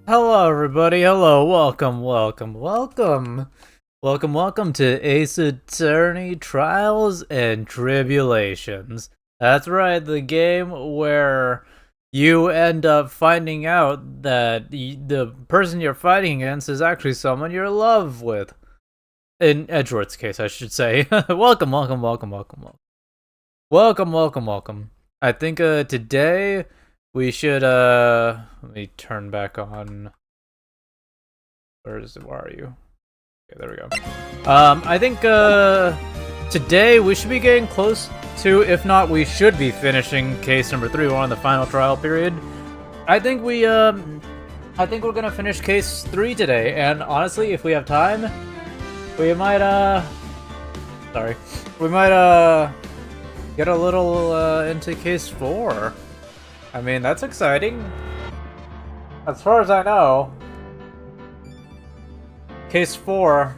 Hello, everybody. Hello, welcome to Ace Attorney Trials and Tribulations. That's right, the game where you end up finding out that the person you're fighting against is actually someone you're in love with. In Edgeworth's case, I should say. Welcome. I think today we should let me turn back on. Where are you? Okay, there we go. I think today we should be getting close to, if not, we should be finishing case number 3. We're on the final trial period. I think we're gonna finish case 3 today, and honestly, if we have time, we might get a little into case 4. I mean, that's exciting. As far as I know, case 4.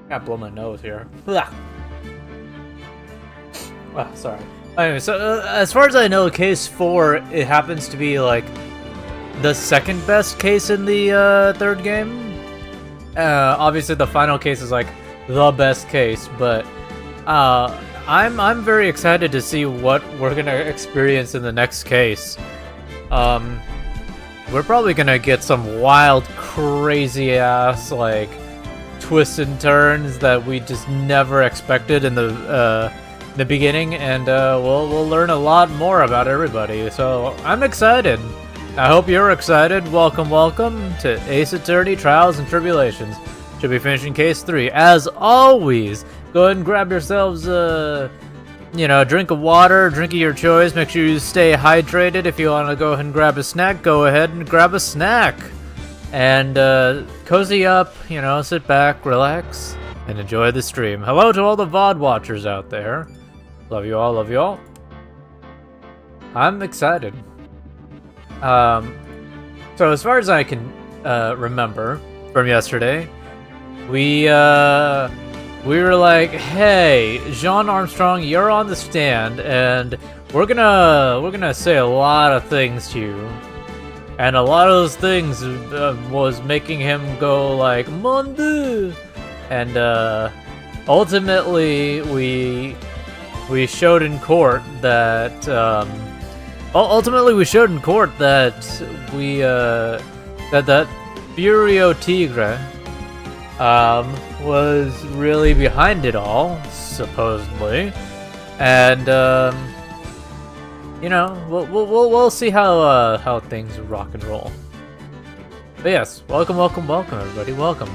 Can't blow my nose here. Oh, sorry. Anyway, so as far as I know, case 4, it happens to be like the second best case in the third game. Obviously, the final case is like the best case, but I'm very excited to see what we're gonna experience in the next case. We're probably gonna get some wild, crazy ass like twists and turns that we just never expected in the beginning, and we'll learn a lot more about everybody. So I'm excited. I hope you're excited. Welcome to Ace Attorney Trials and Tribulations. Should be finishing case 3. As always, go ahead and grab yourselves a drink of water, drink of your choice. Make sure you stay hydrated. If you want to go ahead and grab a snack, go ahead and grab a snack. And cozy up, sit back, relax, and enjoy the stream. Hello to all the VOD watchers out there. Love you all. I'm excited. So as far as I can remember from yesterday, we were like, hey, Jean Armstrong, you're on the stand, and we're gonna say a lot of things to you, and a lot of those things was making him go like, mon Dieu, and ultimately we showed in court that that Furio Tigre was really behind it all, supposedly, and we'll see how things rock and roll. But yes, welcome everybody, welcome.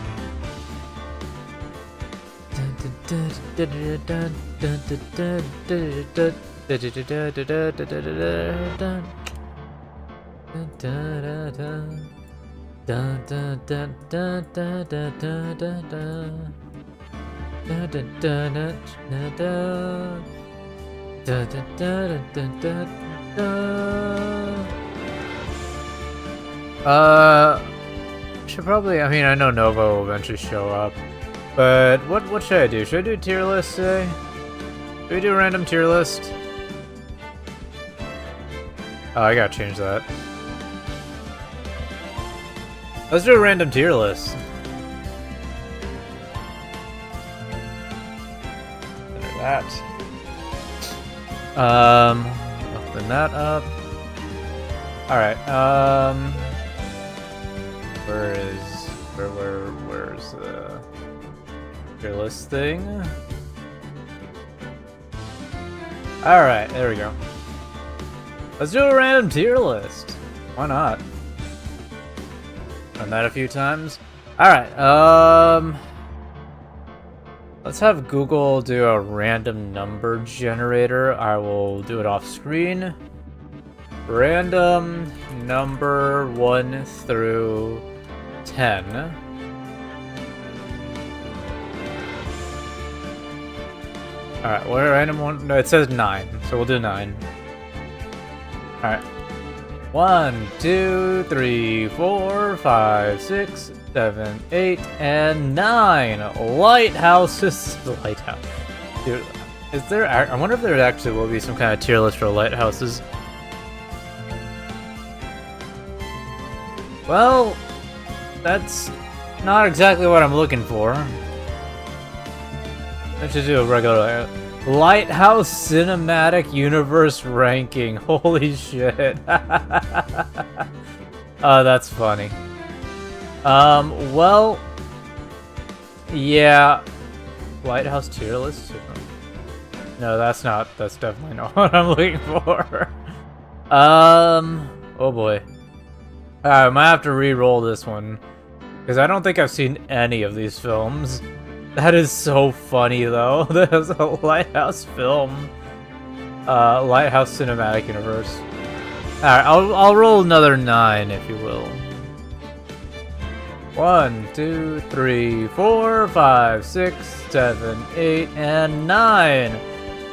Should probably, I know Nova will eventually show up, but what should I do? Should I do tier list today? Should we do a random tier list? Oh, I gotta change that. Let's do a random tier list. Enter that. Open that up. Alright, where's the tier list thing? Alright, there we go. Let's do a random tier list. Why not? Done that a few times. Alright, let's have Google do a random number generator. I will do it off screen. Random number 1 through 10. Alright, what a random one? No, it says 9, so we'll do 9. Alright. 1, 2, 3, 4, 5, 6, 7, 8, and 9 lighthouses. Lighthouse. Dude, is there? I wonder if there actually will be some kind of tier list for lighthouses. Well, that's not exactly what I'm looking for. Let's just do a regular Lighthouse Cinematic Universe ranking. Holy shit. Oh, that's funny. Well, yeah. Lighthouse tier list? No, that's definitely not what I'm looking for. Oh boy. I might have to re-roll this one, because I don't think I've seen any of these films. That is so funny, though. There's a Lighthouse film. Lighthouse Cinematic Universe. Alright, I'll roll another 9, if you will. 1, 2, 3, 4, 5, 6, 7, 8, and 9!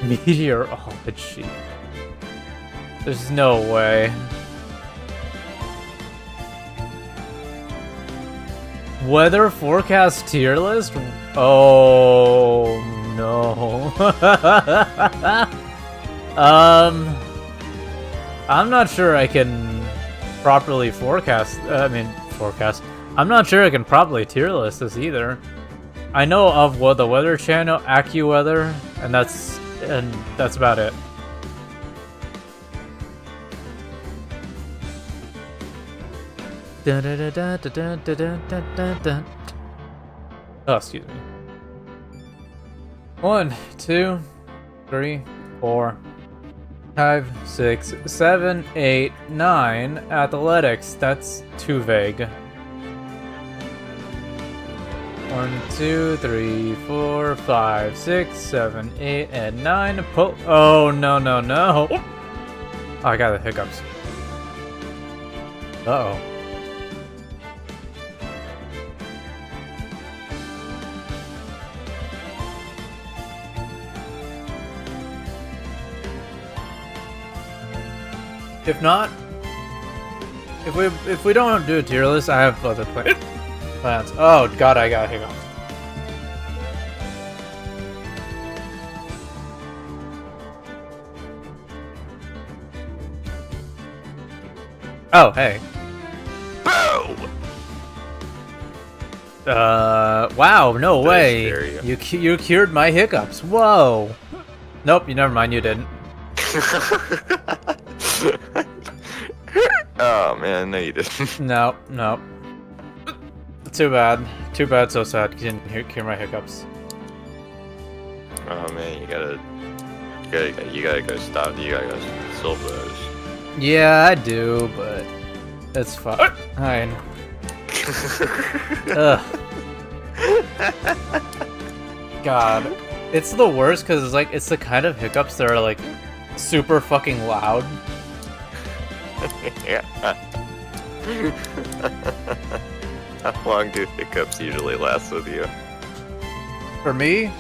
Meteorology. There's no way. Weather forecast tier list? Oh no. I'm not sure I can properly forecast. I'm not sure I can properly tier list this either. I know of what the Weather Channel, AccuWeather, and that's about it. Oh, excuse me. 1, 2, 3, 4, 5, 6, 7, 8, 9. Athletics. That's too vague. 1, 2, 3, 4, 5, 6, 7, 8, and 9. Oh, no, no, no. Oh, I got the hiccups. Uh-oh. If not, if we don't do a tier list, I have other plans. Oh god, I got hiccups. Oh, hey. Boom! Wow, no way. You cured my hiccups. Whoa. Nope, you never mind, you didn't. Oh man, no you didn't. No. Too bad. Too bad, so sad. You didn't cure my hiccups. Oh man, you gotta go stop. You gotta go solve those. Yeah, I do, but it's fine. Ugh. God, it's the worst because it's the kind of hiccups that are like super fucking loud. Yeah. How long do hiccups usually last with you? For me,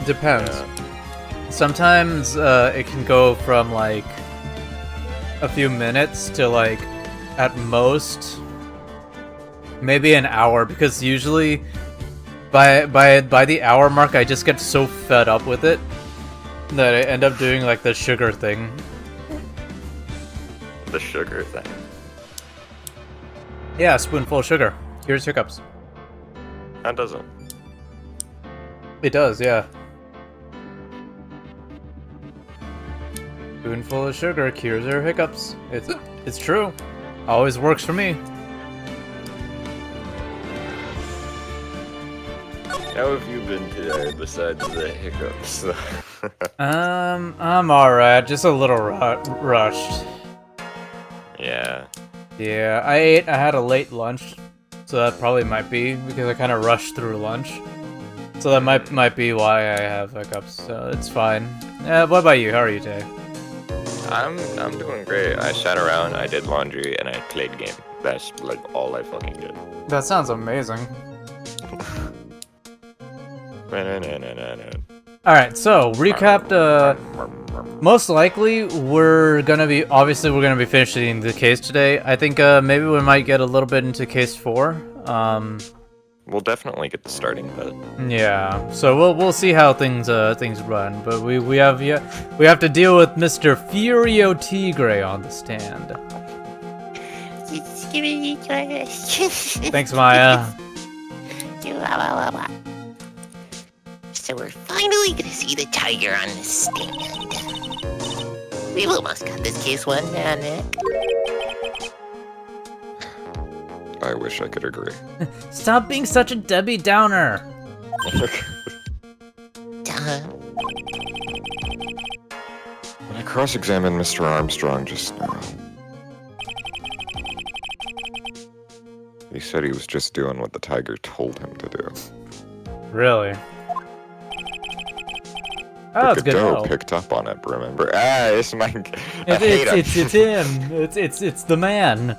depends. Yeah. Sometimes it can go from like a few minutes to like at most maybe an hour, because usually by the hour mark I just get so fed up with it that I end up doing like the sugar thing. The sugar thing. Yeah, a spoonful of sugar. Here's hiccups. That doesn't. It does, yeah. Spoonful of sugar cures her hiccups. It's true. Always works for me. How have you been today besides the hiccups? I'm alright. Just a little rushed. Yeah. Yeah, I had a late lunch, so that probably might be because I kind of rushed through lunch. So that might be why I have hiccups. So it's fine. What about you? How are you today? I'm doing great. I sat around, I did laundry, and I played game. That's like all I fucking did. That sounds amazing. Alright, so recapped, most likely we're gonna be finishing the case today. I think maybe we might get a little bit into case 4. We'll definitely get the starting bit. Yeah, so we'll see how things run, but we have to deal with Mr. Furio Tigre on the stand. It's Thanks, Maya. So we're finally gonna see the tiger on the stand. We've almost got this case won now, Nick. I wish I could agree. Stop being such a Debbie Downer. Duh. When I cross-examined Mr. Armstrong just now, he said he was just doing what the tiger told him to do. Really? Oh, it's good to know. Picked up on it, remember? Ah, it's my... It's him. It's the man.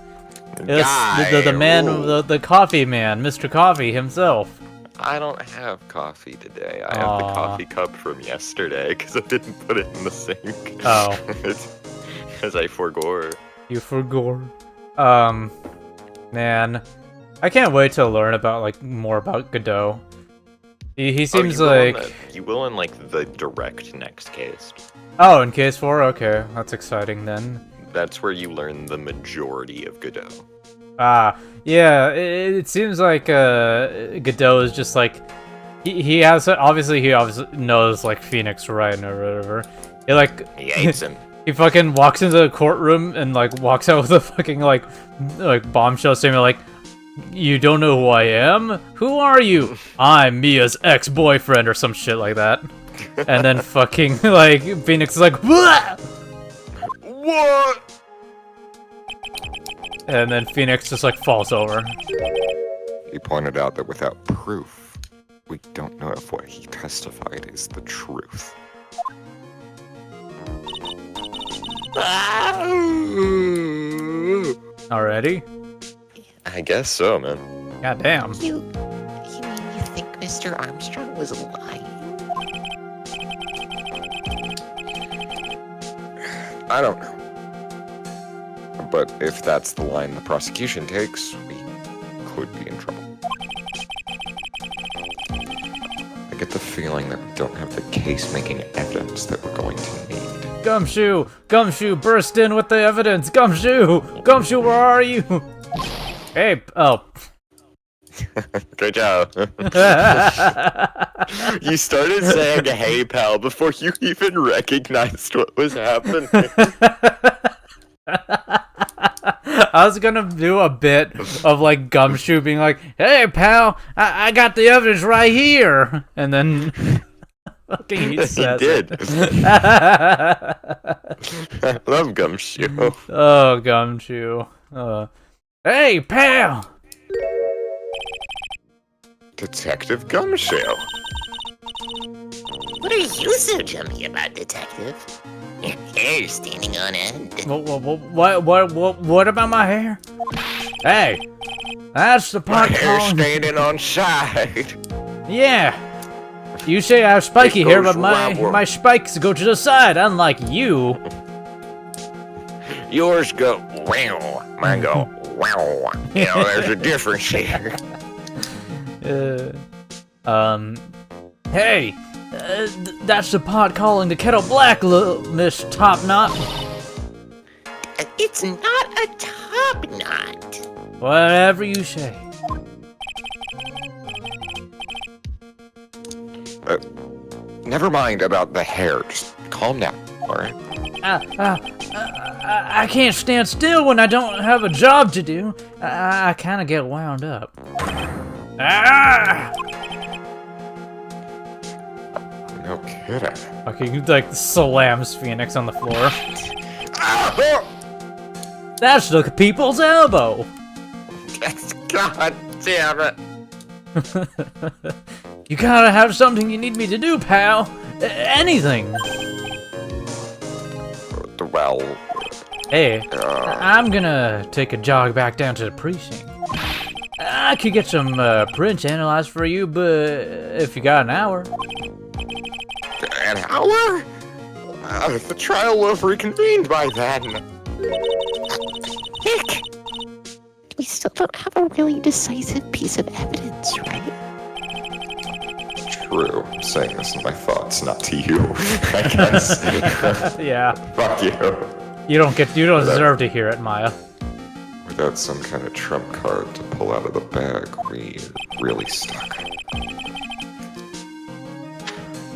It's the man, the coffee man, Mr. Coffee himself. I don't have coffee today. I have the coffee cup from yesterday because I didn't put it in the sink. Oh. Because I forgore. You forgore. Man, I can't wait to learn about more about Godot. He seems you will in the direct next case. Oh, in case 4? Okay, that's exciting then. That's where you learn the majority of Godot. Yeah, it seems like Godot is just he obviously knows Phoenix Wright or whatever. He hates him. He fucking walks into the courtroom and walks out with a fucking bombshell statement you don't know who I am? Who are you? I'm Mia's ex-boyfriend or some shit like that. And then fucking Phoenix is what? What? And then Phoenix just falls over. He pointed out that without proof, we don't know if what he testified is the truth. Already? I guess so, man. God damn. You mean you think Mr. Armstrong was lying? I don't know. But if that's the line the prosecution takes, we could be in trouble. I get the feeling that we don't have the case-making evidence that we're going to need. Gumshoe! Gumshoe, burst in with the evidence! Gumshoe! Gumshoe, where are you? Hey, oh. Good job. You started saying, hey, pal, before you even recognized what was happening. I was gonna do a bit of Gumshoe being hey, pal, I got the evidence right here. And then fucking he says he did. I love Gumshoe. Oh, Gumshoe. Hey, pal! Detective Gumshoe. What are you so jumpy about, Detective? Your hair's standing on end. What about my hair? Hey, that's the part. My hair's standing on side. Yeah. You say I have spiky hair, but my spikes go to the side, unlike you. Yours go wow, mine go wow. There's a difference here. Hey, that's the pot calling the kettle black, Miss Top Knot. It's not a top knot. Whatever you say. Never mind about the hair. Just calm down, alright? I can't stand still when I don't have a job to do. I kind of get wound up. No kidding. Okay, you slams Phoenix on the floor. That's the people's elbow. God damn it. You gotta have something you need me to do, pal. Anything. Well... Hey, I'm gonna take a jog back down to the precinct. I could get some prints analyzed for you, but if you got an hour. An hour? The trial will have reconvened by then. Nick! We still don't have a really decisive piece of evidence, right? True. I'm saying this in my thoughts, not to you, I guess. Yeah. Fuck you. You don't deserve to hear it, Maya. got some kind of trump card to pull out of the bag. We're really stuck.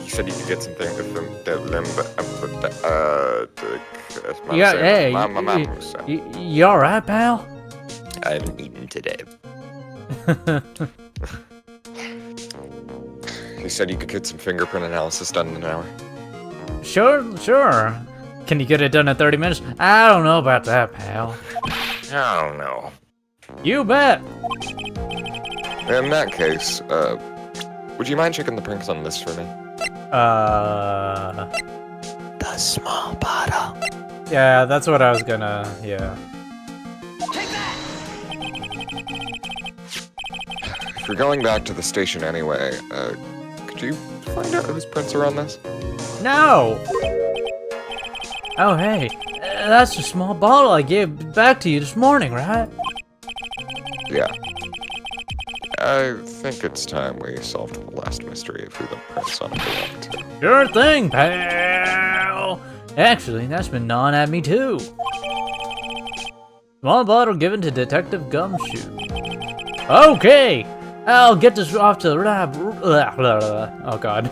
He said you could get something from the Yeah, hey, you alright, pal? I haven't eaten today. He said you could get some fingerprint analysis done in an hour. Sure. Can you get it done in 30 minutes? I don't know about that, pal. I don't know. You bet. In that case, would you mind checking the prints on this for me? The small bottle. Yeah, that's what I was gonna, yeah. If you're going back to the station anyway, could you find out whose prints are on this? No! Oh, hey, that's the small bottle I gave back to you this morning, right? Yeah. I think it's time we solved the last mystery of who the prints on it belong to. Sure thing, pal! Actually, that's been gnawing at me too. Small bottle given to Detective Gumshoe. Okay! I'll get this off to the lab. Oh god.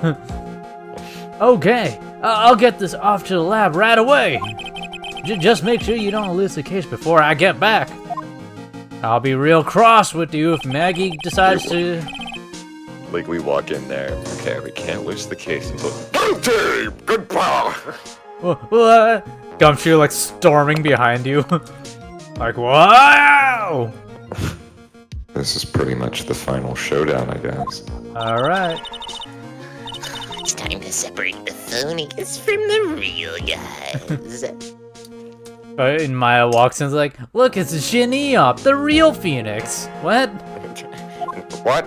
Okay, I'll get this off to the lab right away. Just make sure you don't lose the case before I get back. I'll be real cross with you if Maggie decides to... Like, we walk in there. Okay, we can't lose the case until... Guilty! Goodbye! What? Gumshoe, like, storming behind you. Like, wow! This is pretty much the final showdown, I guess. Alright. It's time to separate the phonies from the real guys. And Maya walks in and is like, look, it's Xeniop, the real Phoenix. What? What?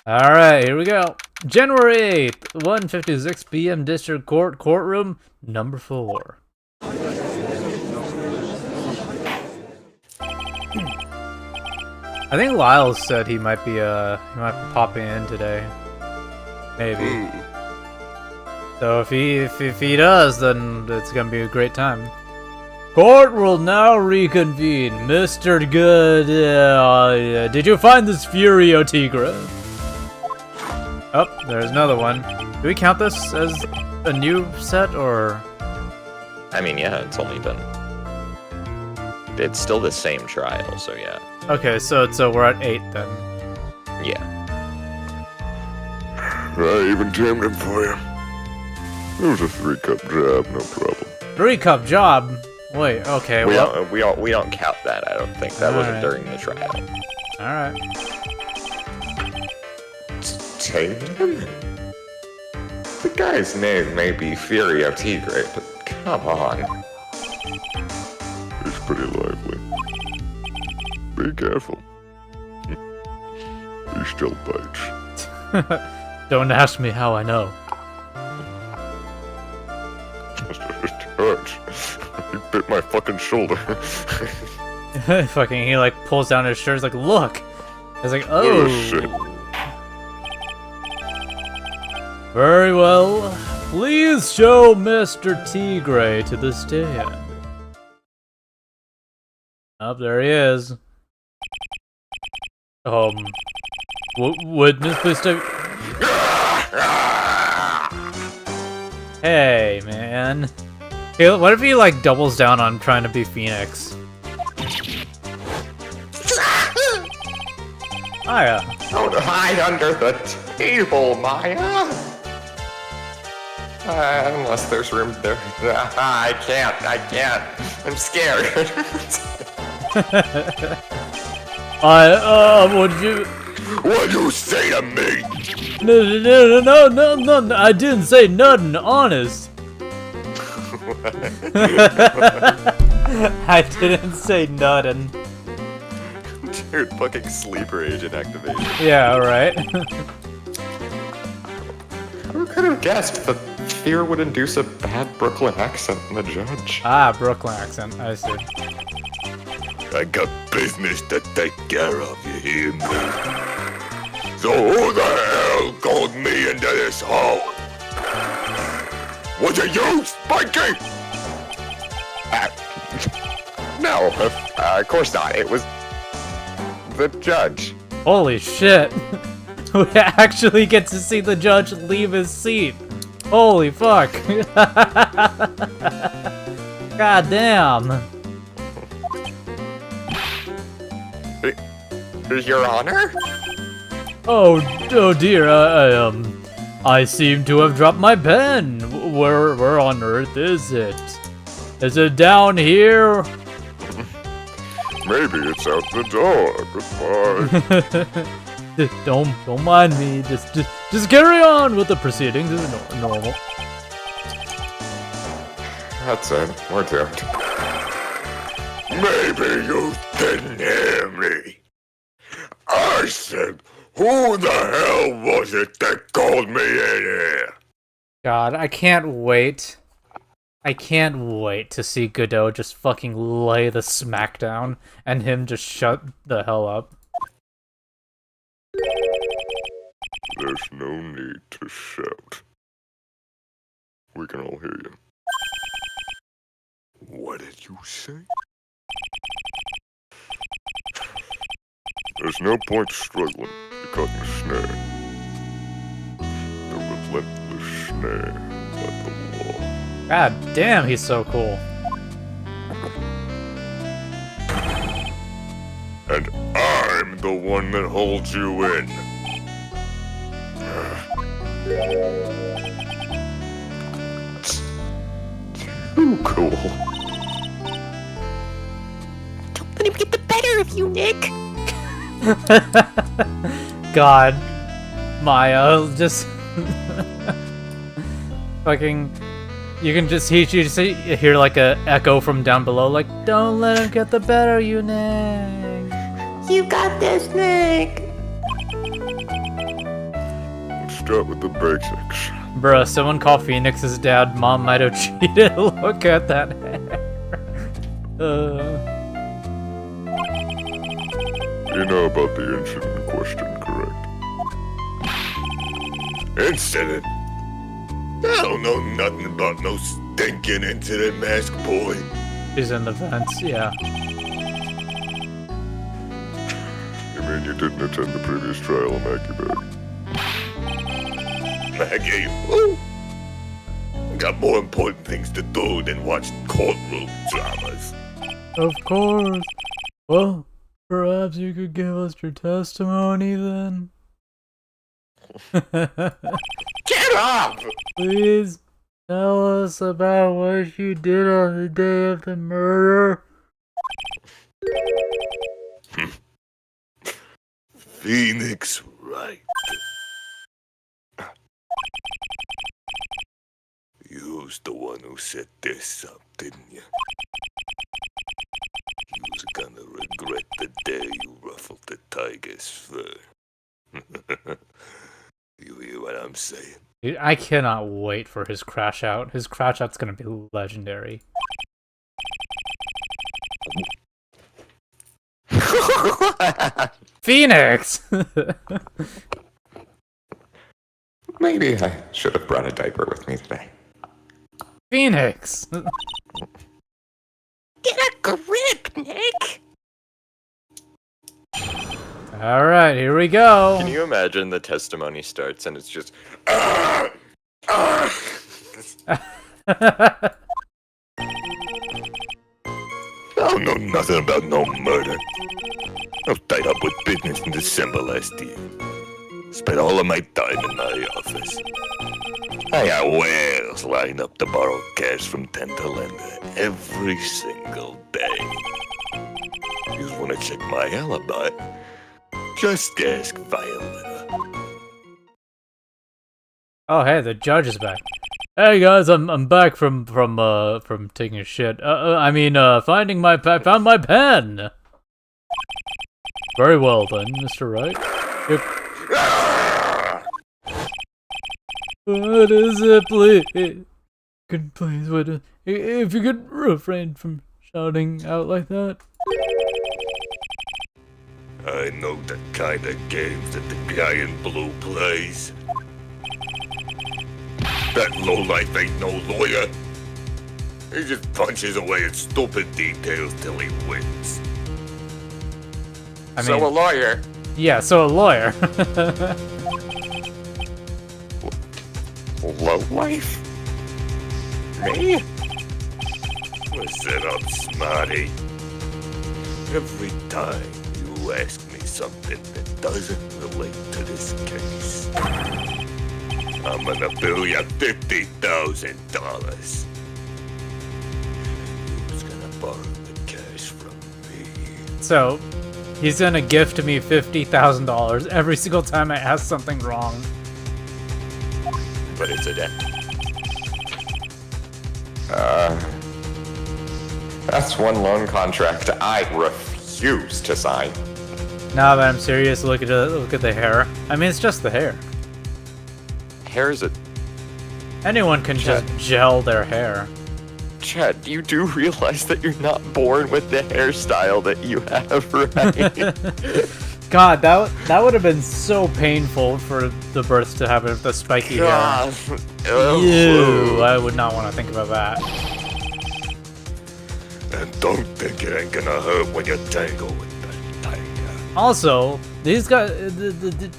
Alright, here we go. January 8th, 1:56 p.m. District Court, courtroom number 4. I think Lyle said he might be popping in today. Maybe. So if he does, then it's gonna be a great time. Court will now reconvene. Mr. Good, did you find this Furio Tigre? Oh, there's another one. Do we count this as a new set, or? I mean, yeah, it's only been... It's still the same trial, so yeah. Okay, so we're at 8 then. Yeah. I even tamed him for you. It was a 3-cup job, no problem. 3-cup job? Wait, okay, We well... don't count that, I don't think. That wasn't during the trial. Alright. Tamed him? The guy's name may be Furio Tigre, but come on. He's pretty lively. Be careful. He still bites. Don't ask me how I know. It hurts. He bit my fucking shoulder. Fucking, he like pulls down his shirt, he's like, look! It's like, oh! Oh, shit. Very well. Please show Mr. Tigre to the stand. Oh, there he is. Witness, please take... Hey, man. Hey, what if he, like, doubles down on trying to be Phoenix? Maya. Don't hide under the table, Maya! Unless there's room there. I can't. I'm scared. What'd you... What'd you say to me? No, I didn't say nothing, honest. I didn't say nothing. Dude, fucking sleeper agent activation. Yeah, right. Who could have guessed that fear would induce a bad Brooklyn accent in the judge? Ah, Brooklyn accent, I see. I got business to take care of, you hear me? So who the hell called me into this hole? Was it you, Spiky? No, of course not. It was the judge. Holy shit. We actually get to see the judge leave his seat. Holy fuck. God damn. Your Honor? Oh dear, I seem to have dropped my pen. Where on earth is it? Is it down here? Maybe it's out the door. Goodbye. Don't mind me. Just carry on with the proceedings. It's normal. That's it. We're doomed. Maybe you didn't hear me. I said, who the hell was it that called me in here? God, I can't wait. I can't wait to see Godot just fucking lay the smackdown and him just shut the hell up. There's no need to shout. We can all hear you. What did you say? There's no point struggling. You caught in the snare. The relentless snare of the law. God damn, he's so cool. And I'm the one that holds you in. Too cool. Don't let him get the better of you, Nick. God. Maya, just... fucking... You can just hear like a echo from down below, like, don't let him get the better of you, Nick. You got this, Nick. Let's start with the basics. Bruh, someone call Phoenix's dad. Mom might have cheated. Look at that hair. You know about the incident in question, correct? Incident? I don't know nothing about no stinking incident, mask boy. He's in the vents, yeah. You mean you didn't attend the previous trial of Maggie? Maggie, who? Got more important things to do than watch courtroom dramas. Of course. Well, perhaps you could give us your testimony then? Get up! Please tell us about what you did on the day of the murder. Phoenix, right. You was the one who set this up, didn't you? You was gonna regret the day you ruffled the tiger's fur. You hear what I'm saying? Dude, I cannot wait for his crash out. His crash out's gonna be legendary. Phoenix! Maybe I should have brought a diaper with me today. Phoenix! Get a grip, Nick. Alright, here we go. Can you imagine the testimony starts and it's just... I don't know nothing about no murder. I was tied up with business in December last year. Spent all of my time in my office. I got whales lined up to borrow cash from tender lender every single day. You just want to check my alibi? Just ask Violetta. Oh hey, the judge is back. Hey guys, I'm back from taking a shit. Finding my I found my pen. Very well then, Mr. Wright. What is it, please? Please, wait. If you could refrain from shouting out like that. I know the kind of games that the guy in blue plays. That lowlife ain't no lawyer. He just punches away at stupid details till he wins. I So a mean, lawyer. yeah, so a lawyer. Low life? Me? Listen up, smarty. Every time you ask me something that doesn't relate to this case, I'm gonna bill you $50,000. Who's gonna borrow the cash from me? So, he's gonna gift me $50,000 every single time I ask something wrong. But it's a debt. That's one loan contract I refuse to sign. Now that I'm serious, look at the hair. I mean, it's just the hair. Hair's a... Anyone can just gel their hair. Chad, you do realize that you're not born with the hairstyle that you have, right? God, that would have been so painful for the birth to happen with the spiky hair. Ew, I would not want to think about that. And don't think it ain't gonna hurt when you tangle with that tiger. Also, these guys, the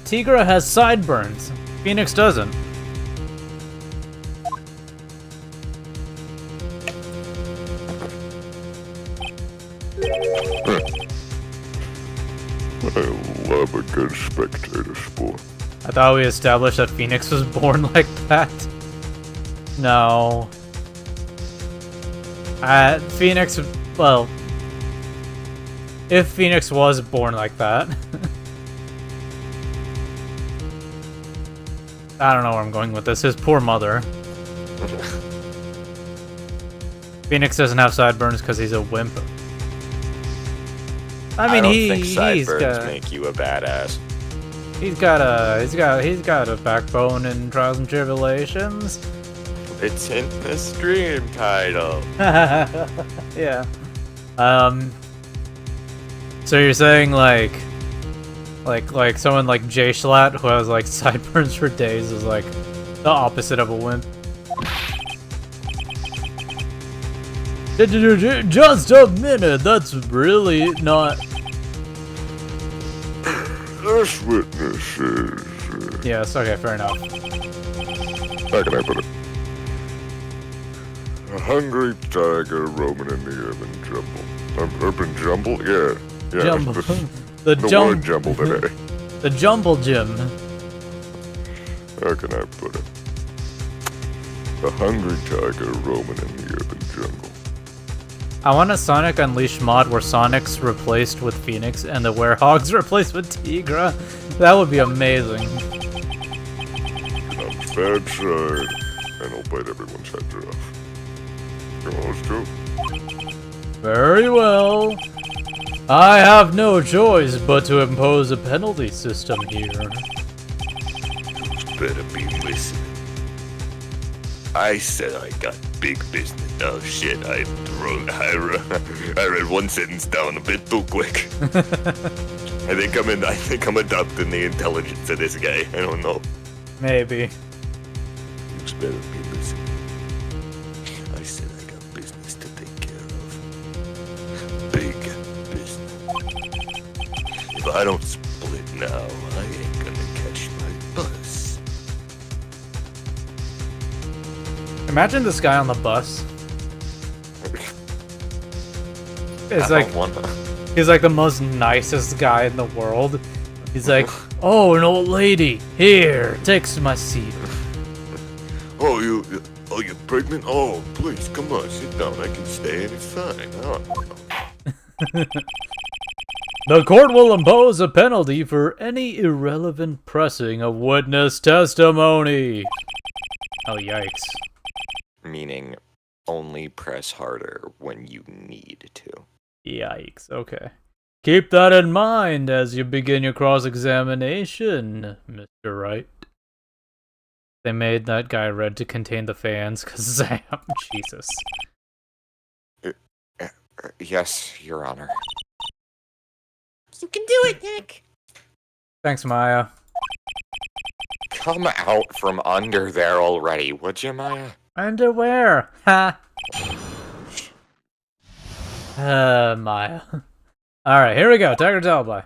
Tigra has sideburns. Phoenix doesn't. I love a good spectator sport. I thought we established that Phoenix was born like that. No. Phoenix, well, if Phoenix was born like that. I don't know where I'm going with this. His poor mother. Phoenix doesn't have sideburns because he's a wimp. I mean, don't think he's sideburns got, make you a badass. he's got a backbone in Trials and Tribulations. It's in the stream title. Yeah. So you're saying like someone like Jay Schlatt who has like sideburns for days is like the opposite of a wimp. Just a minute. That's really not. This witness is... Yes. Okay. Fair enough. How can I put it? A hungry tiger roaming in the urban jumble. Urban jumble? Yeah. Jumble. The word jumble today. The jumble gym. How can I put it? A hungry tiger roaming in the urban jungle. I want a Sonic Unleashed mod where Sonic's replaced with Phoenix and the Werehog's replaced with Tigra. That would be amazing. Get on the bad side, and I'll bite everyone's heads off. Come on, let's go. Very well. I have no choice but to impose a penalty system here. You better be listening. I said I got big business. Oh shit, I read one sentence down a bit too quick. I think I'm adopting the intelligence of this guy. I don't know. Maybe. You better be listening. I said I got business to take care of. Big business. If I don't split now, I ain't gonna catch my bus. Imagine this guy on the bus. It's like he's like the most nicest guy in the world. He's like, oh, an old lady. Here, take my seat. Oh, you're pregnant? Oh, please, come on, sit down. I can stay and it's fine. Oh. The court will impose a penalty for any irrelevant pressing of witness testimony. Oh, yikes. Meaning, only press harder when you need to. Yikes, okay. Keep that in mind as you begin your cross-examination, Mr. Wright. They made that guy red to contain the fans, cause Sam, Jesus. Yes, Your Honor. You can do it, Nick. Thanks, Maya. Come out from under there already, would you, Maya? Underwear, ha! Maya. Alright, here we go. Tiger's alibi.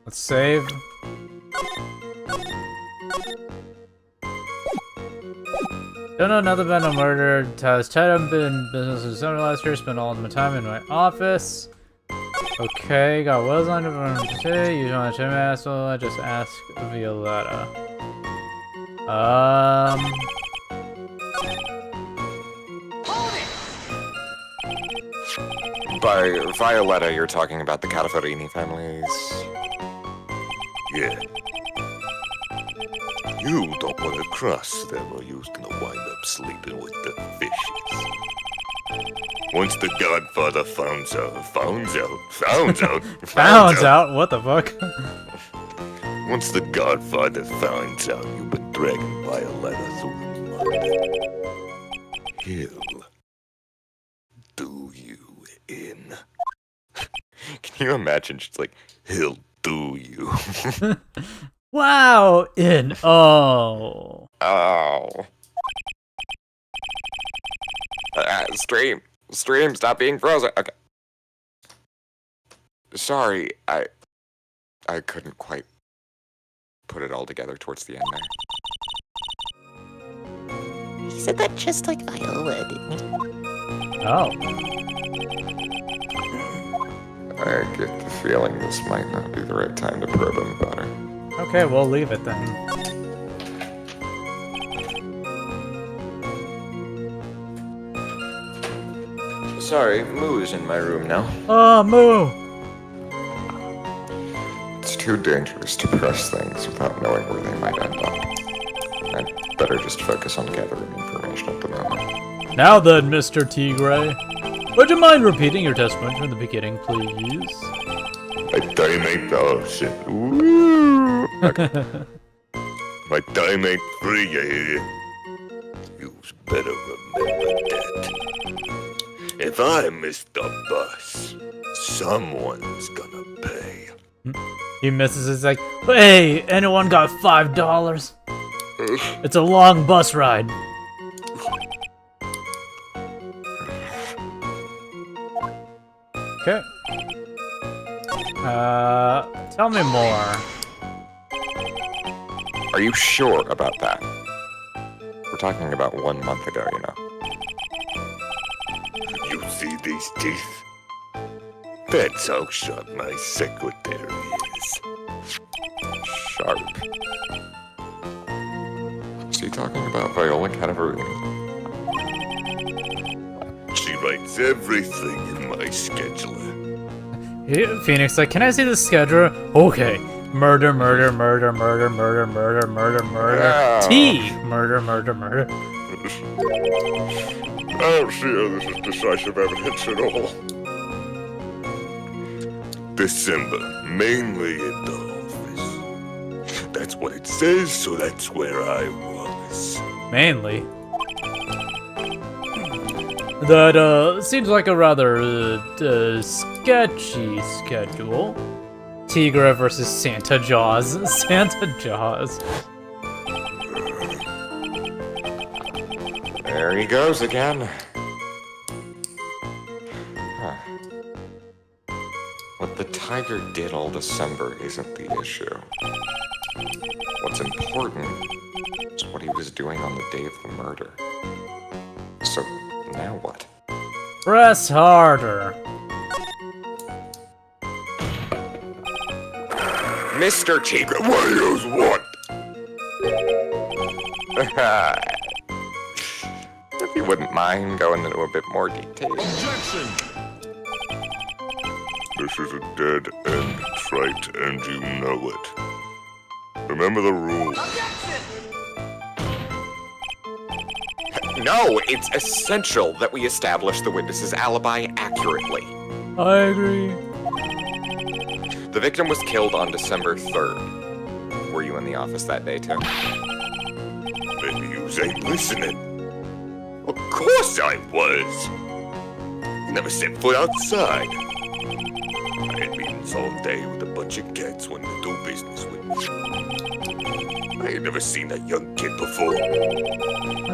Let's save. Don't know nothing about no murder. Has tied up in business in December last year. Spent all my time in my office. Okay, got Wells on today. You want to check my asshole? I just asked Violetta. By Violetta, you're talking about the Catafarini families. Yeah. You don't want to cross them or you're gonna wind up sleeping with the fishes. Once the Godfather founds out? What the fuck? Once the Godfather finds out you've been dragging Violetta through the mud, he'll do you in. Can you imagine? She's like, He'll do you. Wow, oh. oh. Stream, stop being frozen. Okay. Sorry, I couldn't quite put it all together towards the end there. He said that just like Viola, didn't he? Oh. I get the feeling this might not be the right time to probe him about her. Okay, we'll leave it then. Sorry, Moo's in my room now. Oh, Moo! It's too dangerous to press things without knowing where they might end up. I'd better just focus on gathering information at the moment. Now then, Mr. Tigre. Would you mind repeating your testimony from the beginning, please? My time ain't all shit. Woo! My time ain't free, you hear? You better remember that. If I miss the bus, someone's gonna pay. He misses. It's like, hey, anyone got $5? It's a long bus ride. Okay. Tell me more. Are you sure about that? We're talking about 1 month ago, you know. You see these teeth? That's how sharp my secretary is. Sharp. Is he talking about Viola Cataverini? She writes everything in my scheduler. Phoenix, like, can I see the schedule? Okay. Murder, murder, murder, murder, murder, murder, murder, murder. Yeah. T. Murder, murder, murder. I don't see how this is decisive evidence at all. December, mainly in the office. That's what it says, so that's where I was. Mainly. That, seems like a rather, sketchy schedule. Tigra versus Santa Jaws. Santa Jaws. There he goes again. Huh. What the tiger did all December isn't the issue. What's important is what he was doing on the day of the murder. So, now what? Press harder. Mr. Tigra, What is what? if you wouldn't mind going into a bit more detail. Objection! This is a dead end trite, and you know it. Remember the rules. No, it's essential that we establish the witness's alibi accurately. I agree. The victim was killed on December 3rd. Were you in the office that day, too? Maybe you ain't listening. Of course I was. Never set foot outside. I had meetings all day with a bunch of cats wanting to do business with me. I had never seen that young kid before.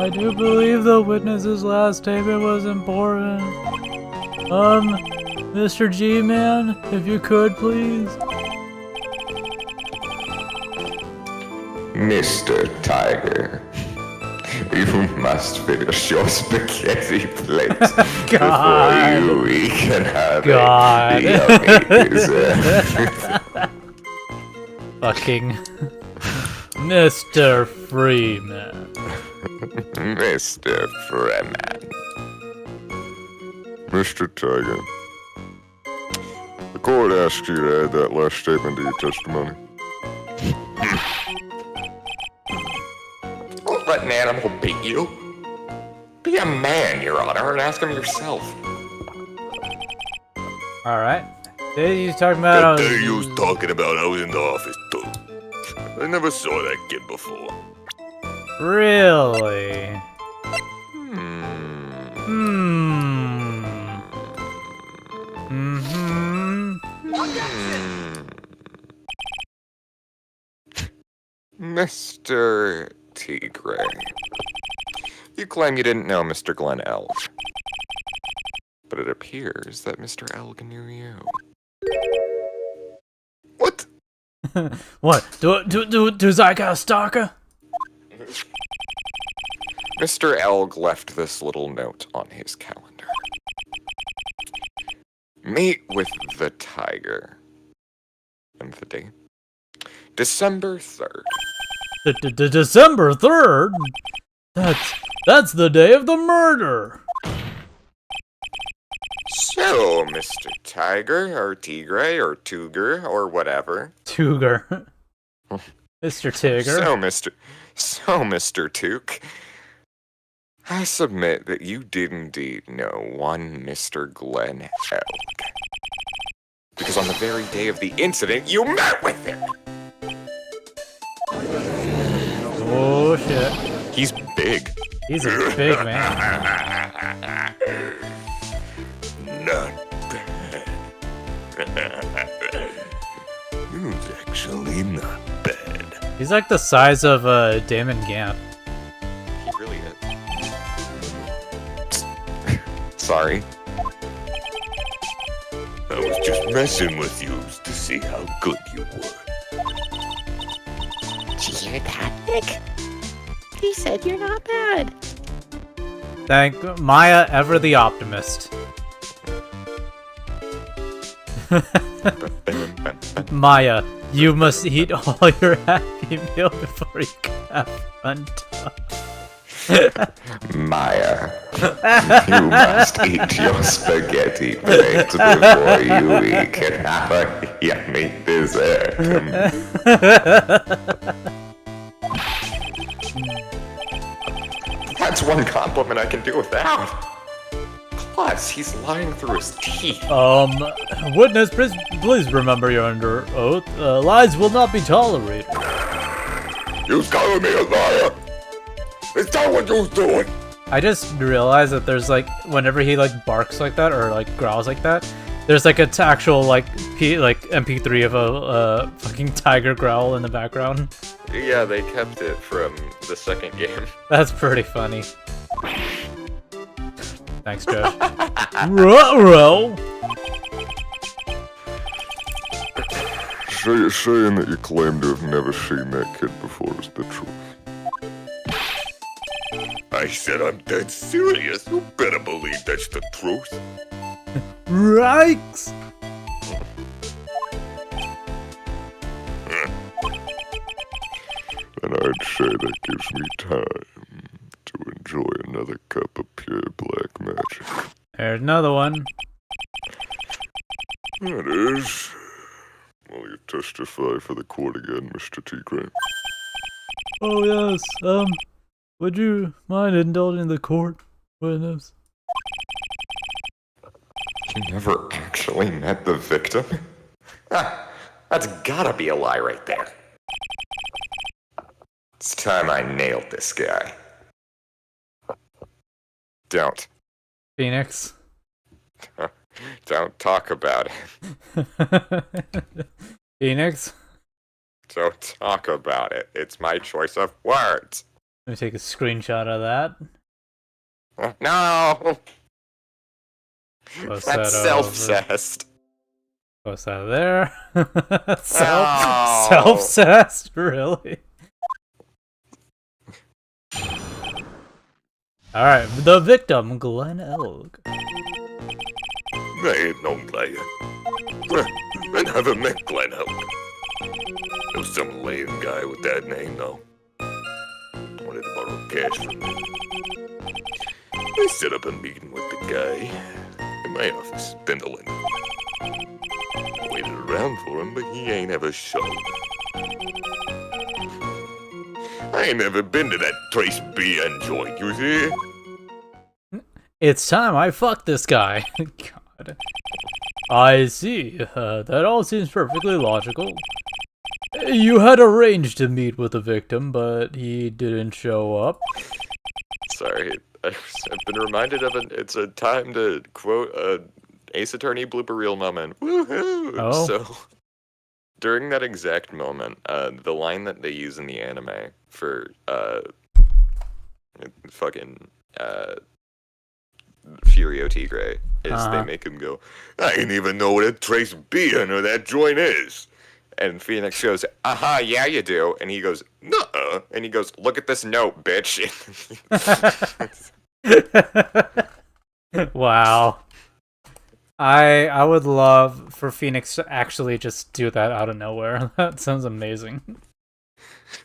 I do believe the witness's last statement was important. Mr. G-Man, if you could, please. Mr. Tiger, you must finish your spaghetti plate before you can have a yummy dessert. Fucking Mr. Freeman. Mr. Freeman. Mr. Tiger, the court asked you to add that last statement to your testimony. Don't let an animal beat you. Be a man, Your Honor, and ask him yourself. Alright. You talking about... That day you was talking about I was in the office too. I never saw that kid before. Really? Mr. Tigre, you claim you didn't know Mr. Glenn Elg, but it appears that Mr. Elg knew you. What? What? Do I got a stalker? Mr. Elg left this little note on his calendar. Meet with the tiger. And the date? December 3rd. December 3rd? That's the day of the murder. So, Mr. Tiger, or Tigre, or Tuger, or whatever. Tuger. Mr. Tigger. So, Mr. Took, I submit that you did indeed know one Mr. Glenn Elg. Because on the very day of the incident, you met with him! Oh shit. He's big. He's a big man. Not bad. It's actually not bad. He's like the size of Damon Gant. He really is. Sorry. I was just messing with you to see how good you were. Did you hear that, Nick? He said you're not bad. Thank Maya, ever the optimist. Maya, you must eat all your Happy Meal before you can have fun time. Maya, you must eat your spaghetti plate before you can have a yummy dessert. That's one compliment I can do without. Plus, he's lying through his teeth. Witness, please remember you're under oath. Lies will not be tolerated. You calling me a liar? Is that what you was doing? I just realized that there's like, whenever he like barks like that or like growls like that, there's like an actual like MP3 of a fucking tiger growl in the background. Yeah, they kept it from the second game. That's pretty funny. Thanks, Josh. Ruh-roh! Saying that you claim to have never seen that kid before is the truth. I said I'm dead serious. You better believe that's the truth. Yikes! And I'd say that gives me time to enjoy another cup of pure black magic. There's another one. That is. Will you testify for the court again, Mr. Tigre? Oh yes, would you mind indulging the court, witness? You never actually met the victim? Ah, that's gotta be a lie right there. It's time I nailed this guy. Don't. Phoenix. Don't talk about it. Phoenix? Don't talk about it. It's my choice of words. Let me take a screenshot of that. No! Post That's that over. self-cessed. Post that there. Oh. Self-cessed? Really? Alright, the victim, Glenn Elg. I ain't no player. I never met Glenn Elk. There was some lame guy with that name, though. Wanted to borrow cash from me. I set up a meeting with the guy in my office, Pendleton. Waited around for him, but he ain't ever showed. I ain't never been to that Trace BN joint, you see? It's time I fuck this guy. God. I see. That all seems perfectly logical. You had arranged to meet with the victim, but he didn't show up. Sorry, I've been reminded of it's a time to quote Ace Attorney blooper reel moment. Woohoo! Oh. So, during that exact moment, the line that they use in the anime for fucking Furio Tigre is they make him go, I ain't even know what a Trace BN or that joint is. and Phoenix goes, aha, yeah you do, and he goes, nuh-uh, and he goes, look at this note, bitch. Wow. I would love for Phoenix to actually just do that out of nowhere. That sounds amazing.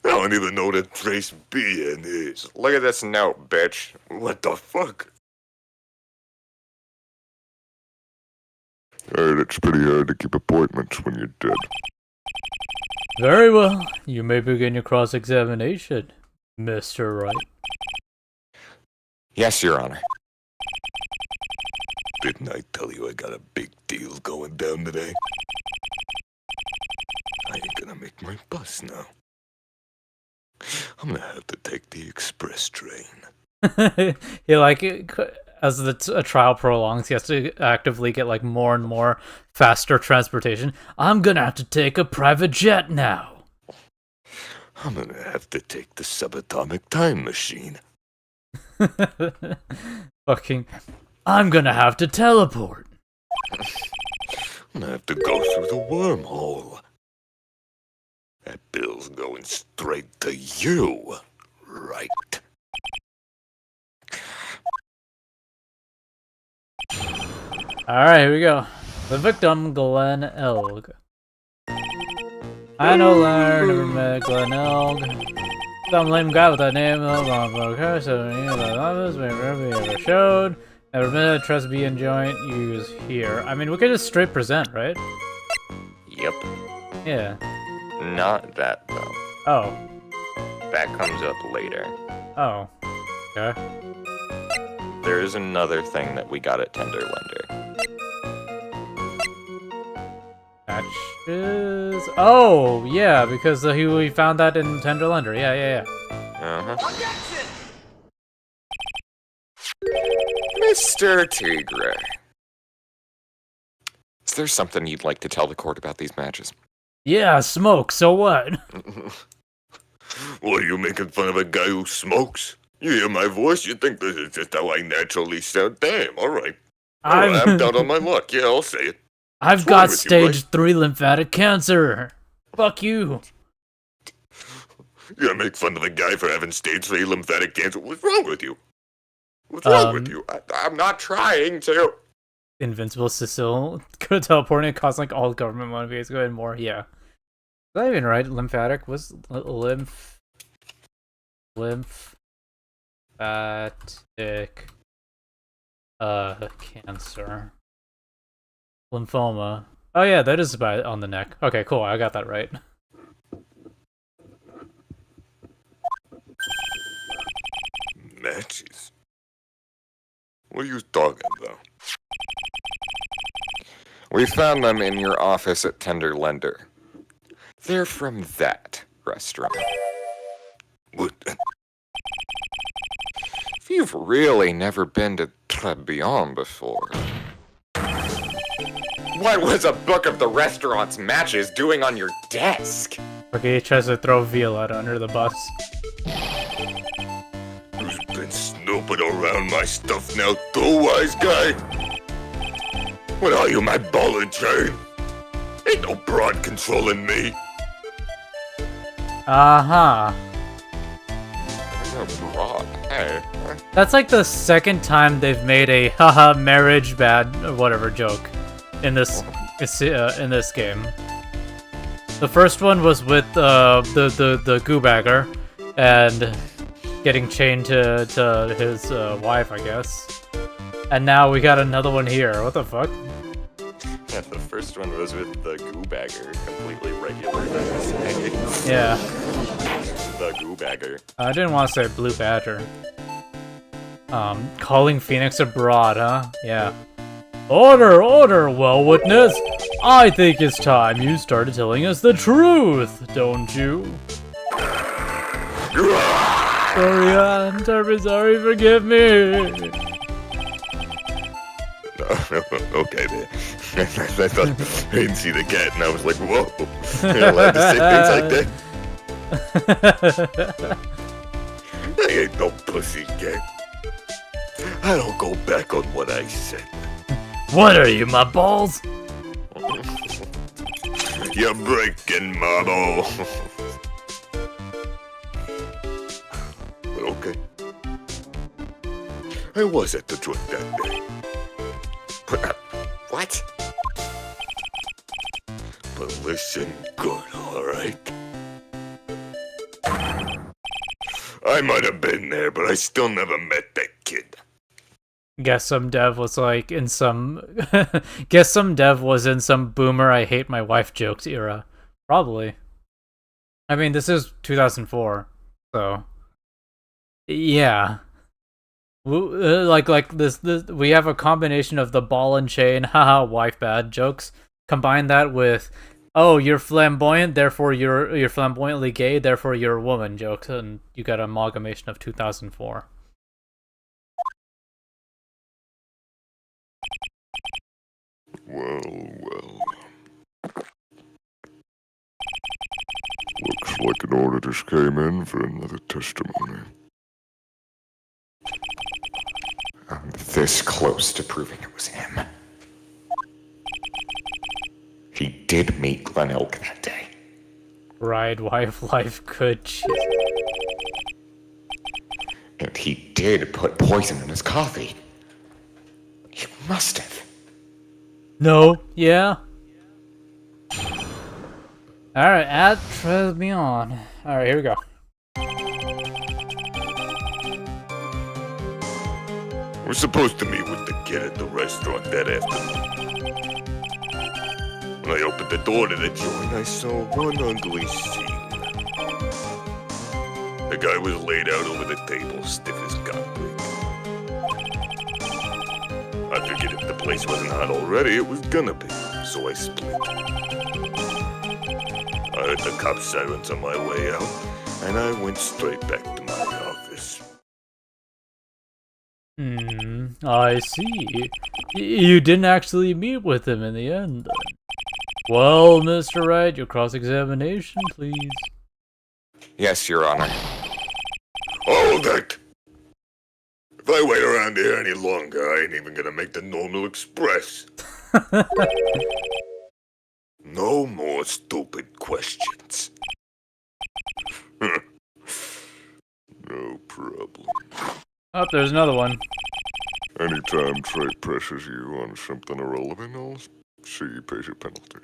I don't even know what a Trace BN is. Look at this note, bitch. What the fuck? I heard it's pretty hard to keep appointments when you're dead. Very well. You may begin your cross-examination, Mr. Wright. Yes, Your Honor. Didn't I tell you I got a big deal going down today? I ain't gonna make my bus now. I'm gonna have to take the express train. He like as the trial prolongs, he has to actively get like more and more faster transportation. I'm gonna have to take a private jet now. I'm gonna have to take the subatomic time machine. Fucking, I'm gonna have to teleport. I'm gonna have to go through the wormhole. That bill's going straight to you, right? Alright, here we go. The victim, Glenn Elg. I know Leonard, never met Glenn Elg. Some lame guy with that name, okay, so maybe ever showed. Never been a trust B and joint use here. I mean, we could just straight present, right? Yep. Yeah. Not that, though. Oh. That comes up later. Oh. Okay. There is another thing that we got at Tenderlender. Matches. Oh, yeah, because we found that in Tenderlender. Yeah. Uh-huh. Mr. Tigre. Is there something you'd like to tell the court about these matches? Yeah, smoke, so what? What, are you making fun of a guy who smokes? You hear my voice, you think this is just how I naturally sound? Damn, alright. I'm down on my luck, yeah, I'll say it. I've What's wrong got with you, stage Ray? 3 lymphatic cancer. Fuck you. You make fun of a guy for having stage 3 lymphatic cancer. What's wrong with you? What's wrong with you? I'm not trying to. Invincible Cecil. Go teleporting, cause like all government money. Go ahead and more. Yeah. Is that even right? Lymphatic was lymphatic cancer. Lymphoma. Oh yeah, that is about on the neck. Okay, cool. I got that right. Matches? What are you talking about? We found them in your office at Tenderlender. They're from that restaurant. What? If you've really never been to Trebillon before, what was a book of the restaurant's matches doing on your desk? Okay, he tries to throw Violetta under the bus. Who's been snooping around my stuff now, too, wise guy? What are you, my ball and chain? Ain't no broad controlling me. Uh-huh. Oh, broad. Hey. That's like the second time they've made a haha marriage bad or whatever joke in this game. The first one was with the goobagger and getting chained to his wife, I guess. And now we got another one here. What the fuck? Yeah, the first one was with the goobagger, completely regular to say. Yeah. The goobagger. I didn't want to say blue badger. Calling Phoenix abroad, huh? Yeah. Order, order, well witness. I think it's time you started telling us the truth, don't you? Sorry, I'm terribly sorry, forgive me. Okay, man. I thought I didn't see the cat, and I was like, whoa. You're allowed to say things like that? I ain't no pussy cat. I don't go back on what I said. What are you, my balls? You're breaking my balls. But okay. I was at the joint that day. What? But listen good, alright? I might have been there, but I still never met that kid. Guess some dev was like in some... Guess some dev was in some boomer I hate my wife jokes era. Probably. I mean, this is 2004, so... Yeah. Like this, we have a combination of the ball and chain, haha, wife bad jokes. Combine that with, oh, you're flamboyant, therefore you're flamboyantly gay, therefore you're a woman jokes, and you got an amalgamation of 2004. Well. Looks like an order just came in for another testimony. I'm this close to proving it was him. He did meet Glen Elk that day. Ride, wife, life, good shit. And he did put poison in his coffee. He must have. No, yeah. Alright, add tread me on. Alright, here we go. We're supposed to meet with the kid at the restaurant that afternoon. When I opened the door to the joint, I saw one ugly scene. The guy was laid out over the table, stiff as concrete. I figured if the place wasn't hot already, it was gonna be, so I split. I heard the cop sirens on my way out, and I went straight back to my office. I see. You didn't actually meet with him in the end, then. Well, Mr. Wright, your cross-examination, please. Yes, Your Honor. Hold it! If I wait around here any longer, I ain't even gonna make the normal express. No more stupid questions. No problem. Oh, there's another one. Anytime Trey pressures you on something irrelevant, I'll see you pays your penalty.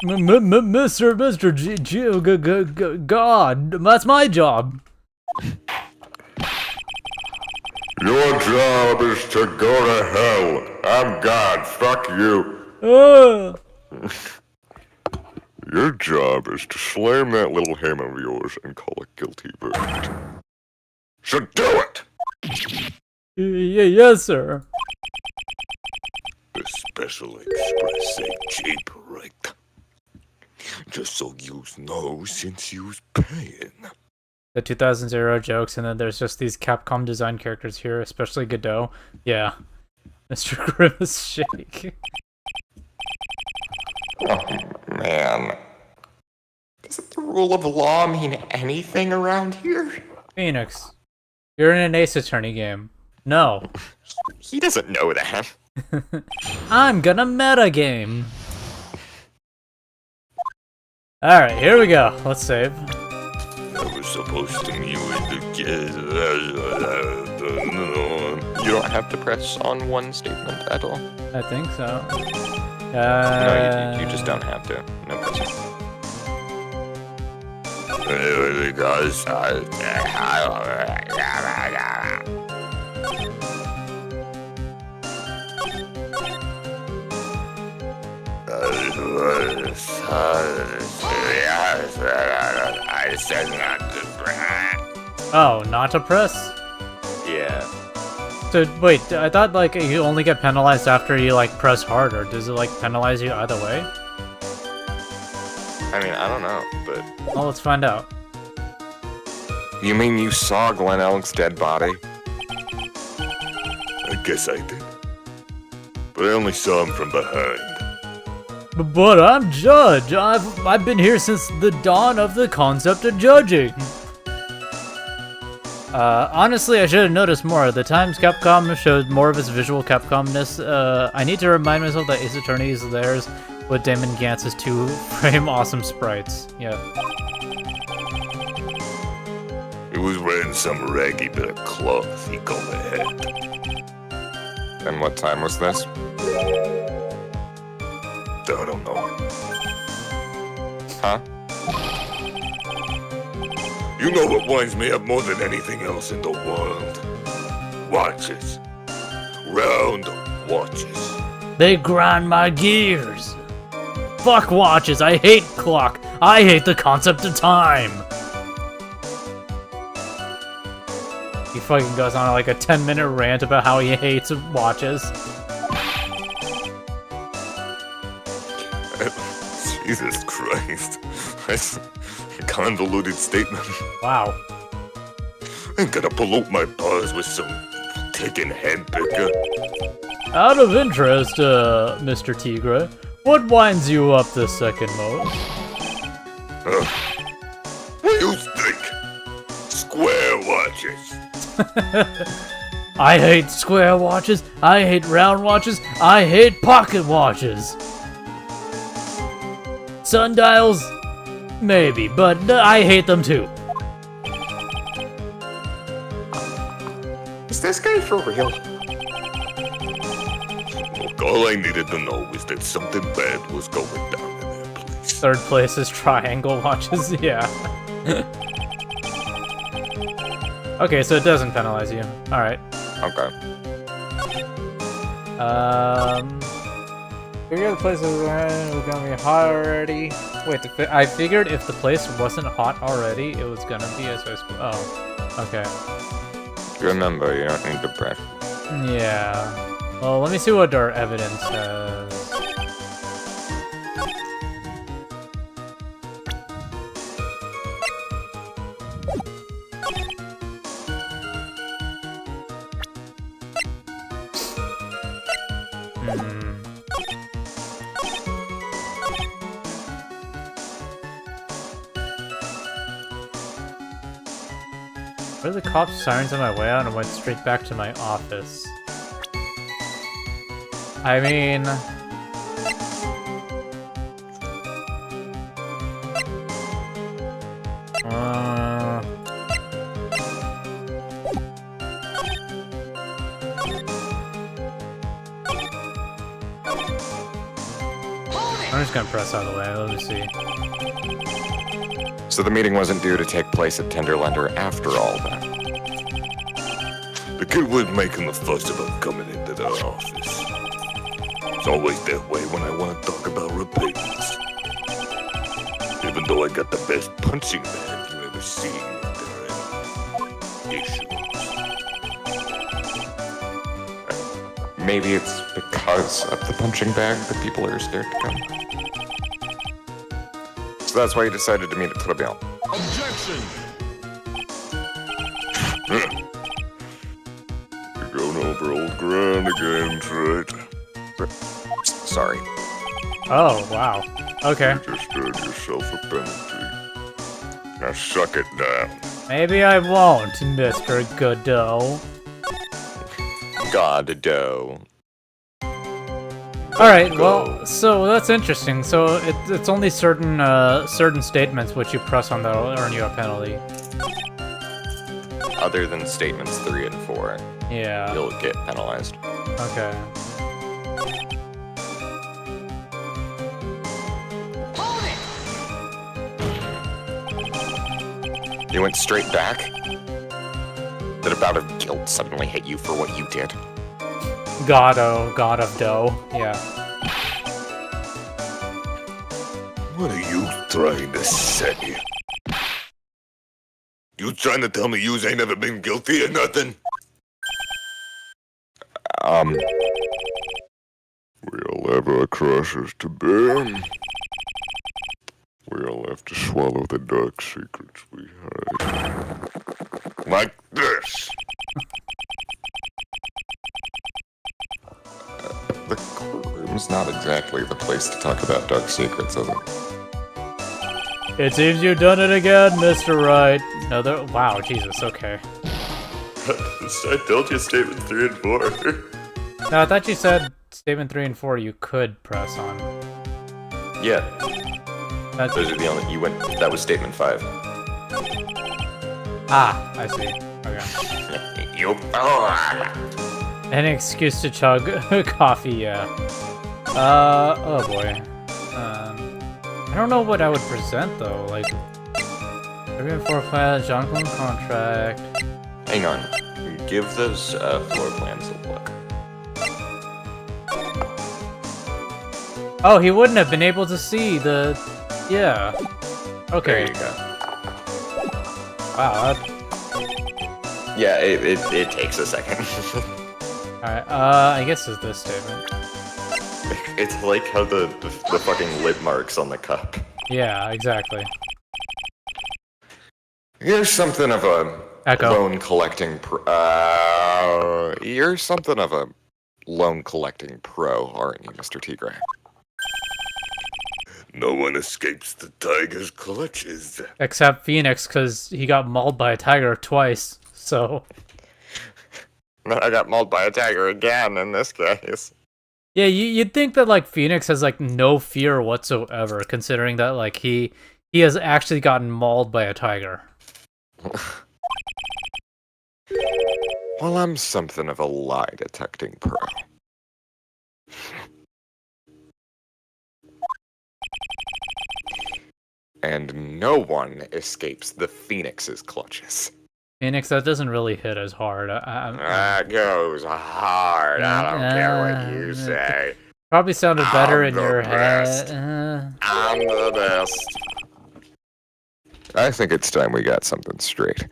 Mr. God, that's my job. Your job is to go to hell. I'm God. Fuck you. Your job is to slam that little ham of yours and call a guilty verdict. So do it! Yes, sir. The Special Express ain't cheap, right? Just so yous know, since you's paying. The 2000 jokes, and then there's just these Capcom design characters here, especially Godot. Yeah. Mr. Grimace Shake. Oh, man. Doesn't the rule of law mean anything around here? Phoenix, you're in an Ace Attorney game. No. He doesn't know that. I'm gonna metagame. Alright, here we go. Let's save. I was supposed to meet with the kids. You don't have to press on one statement at all. I think so. No, you just don't have to. No pressing. Because I said not to brag. Oh, not to press? Yeah. So, wait, I thought, like, you only get penalized after you, like, press harder. Does it, like, penalize you either way? I mean, I don't know, but... Well, let's find out. You mean you saw Glenn Elk's dead body? I guess I did. But I only saw him from behind. But I'm Judge. I've been here since the dawn of the concept of judging. Honestly, I should have noticed more. The times Capcom showed more of its visual Capcomness, I need to remind myself that Ace Attorney is theirs with Damon Gantz's 2-frame awesome sprites. Yeah. He was wearing some raggy bit of cloth he called a head. And what time was this? I don't know. Huh? You know what winds me up more than anything else in the world? Watches. Round watches. They grind my gears. Fuck watches. I hate clock. I hate the concept of time. He fucking goes on like a 10-minute rant about how he hates watches. Jesus Christ. That's a convoluted statement. Wow. I'm gonna pollute my bars with some ticking head picker. Out of interest, Mr. Tigre, what winds you up the second most? What do you think? Square watches. I hate square watches, I hate round watches, I hate pocket watches. Sundials? Maybe, but I hate them too. Is this guy for real? Look, all I needed to know was that something bad was going down in that place. Third place is triangle watches, yeah. Okay, so it doesn't penalize you. Alright. Okay. Figure the place was gonna be hot already. Wait, I figured if the place wasn't hot already, it was gonna be as I suppose. Oh, okay. Remember, you don't need to press. Yeah. Well, let me see what our evidence says. What are the cops' sirens on my way out and went straight back to my office? I mean... I'm just gonna press out of the way, let me see. So the meeting wasn't due to take place at Tenderlander after all, then? The kid was making a fuss about coming into the office. It's always that way when I want to talk about repayments. Even though I got the best punching bag you ever seen, there are issues. Maybe it's because of the punching bag that people are scared to come. So that's why you decided to meet at Tribunal. Objection! You're going over old ground again, Trent. Sorry. Oh, wow. Okay. You just earned yourself a penalty. Now suck it down. Maybe I won't, Mr. Godot. God, dough. All right, well, so that's interesting. So it's only certain certain statements which you press on that'll earn you a penalty. Other than statements 3 and 4, Yeah. you'll get penalized. Okay. You went straight back? Did a bout of guilt suddenly hit you for what you did? God of dough. Yeah. What are you trying to say? You trying to tell me you ain't never been guilty or nothing? We all have our crosses to bear. We all have to swallow the dark secrets we hide. Like this. The courtroom's not exactly the place to talk about dark secrets, is it? It seems you've done it again, Mr. Wright. Another. Wow, Jesus. Okay. I told you statement 3 and 4. No, I thought you said statement 3 and 4 you could press on. Yeah, That, those are the only. You went. That was statement 5. I see. Okay. You. An excuse to chug coffee, yeah. Oh boy. I don't know what I would present though. Like, 3 and 4 plans, John Clone contract. Hang on. Give those floor plans a look. Oh, he wouldn't have been able to see the. Yeah. There Okay. you go. Wow. Yeah, it takes a second. Alright. I guess it's this statement. It's like how the fucking lid marks on the cup. Yeah, exactly. You're something of a Echo. loan collecting you're something of a loan collecting pro, aren't you, Mr. Tigray? No one escapes the tiger's clutches. Except Phoenix, because he got mauled by a tiger twice. So. I got mauled by a tiger again in this case. Yeah, you'd think that like Phoenix has like no fear whatsoever, considering that like he has actually gotten mauled by a tiger. Well, I'm something of a lie detecting pro. And no one escapes the Phoenix's clutches. Phoenix, that doesn't really hit as hard. That goes hard. I don't care what you say. Probably sounded better I'm in the your best. head. I'm the best. I think it's time we got something straight.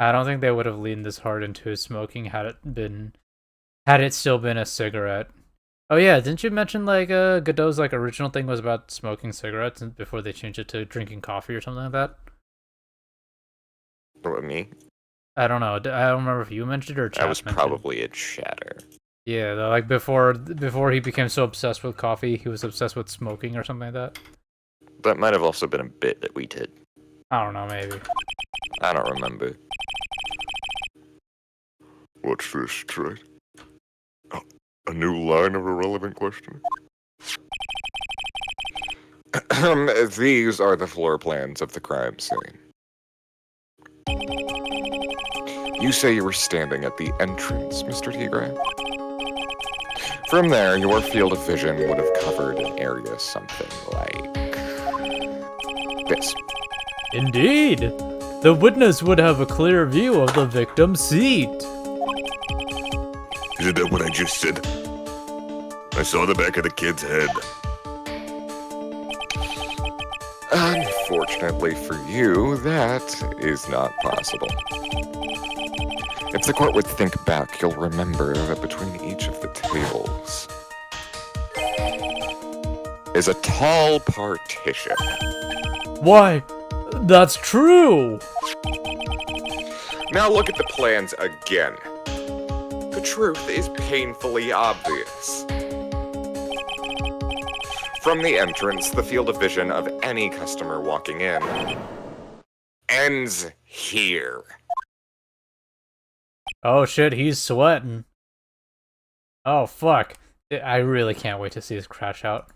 I don't think they would have leaned this hard into smoking had it still been a cigarette. Oh yeah, didn't you mention like Godot's like original thing was about smoking cigarettes before they changed it to drinking coffee or something like that? What, me? I don't know. I don't remember if you mentioned it or Chad I was mentioned. probably a chatter. Yeah, like before he became so obsessed with coffee, he was obsessed with smoking or something like that. That might have also been a bit that we did. I don't know, maybe. I don't remember. What's this, Trey? A new line of irrelevant questioning? These are the floor plans of the crime scene. You say you were standing at the entrance, Mr. Tigray. From there, your field of vision would have covered an area something like this. Indeed! The witness would have a clear view of the victim's seat. Isn't that what I just said? I saw the back of the kid's head. Unfortunately for you, that is not possible. If the court would think back, you'll remember that between each of the tables is a tall partition. Why? That's true! Now look at the plans again. The truth is painfully obvious. From the entrance, the field of vision of any customer walking in ends here. Oh shit, he's sweating. Oh fuck. I really can't wait to see this crash out.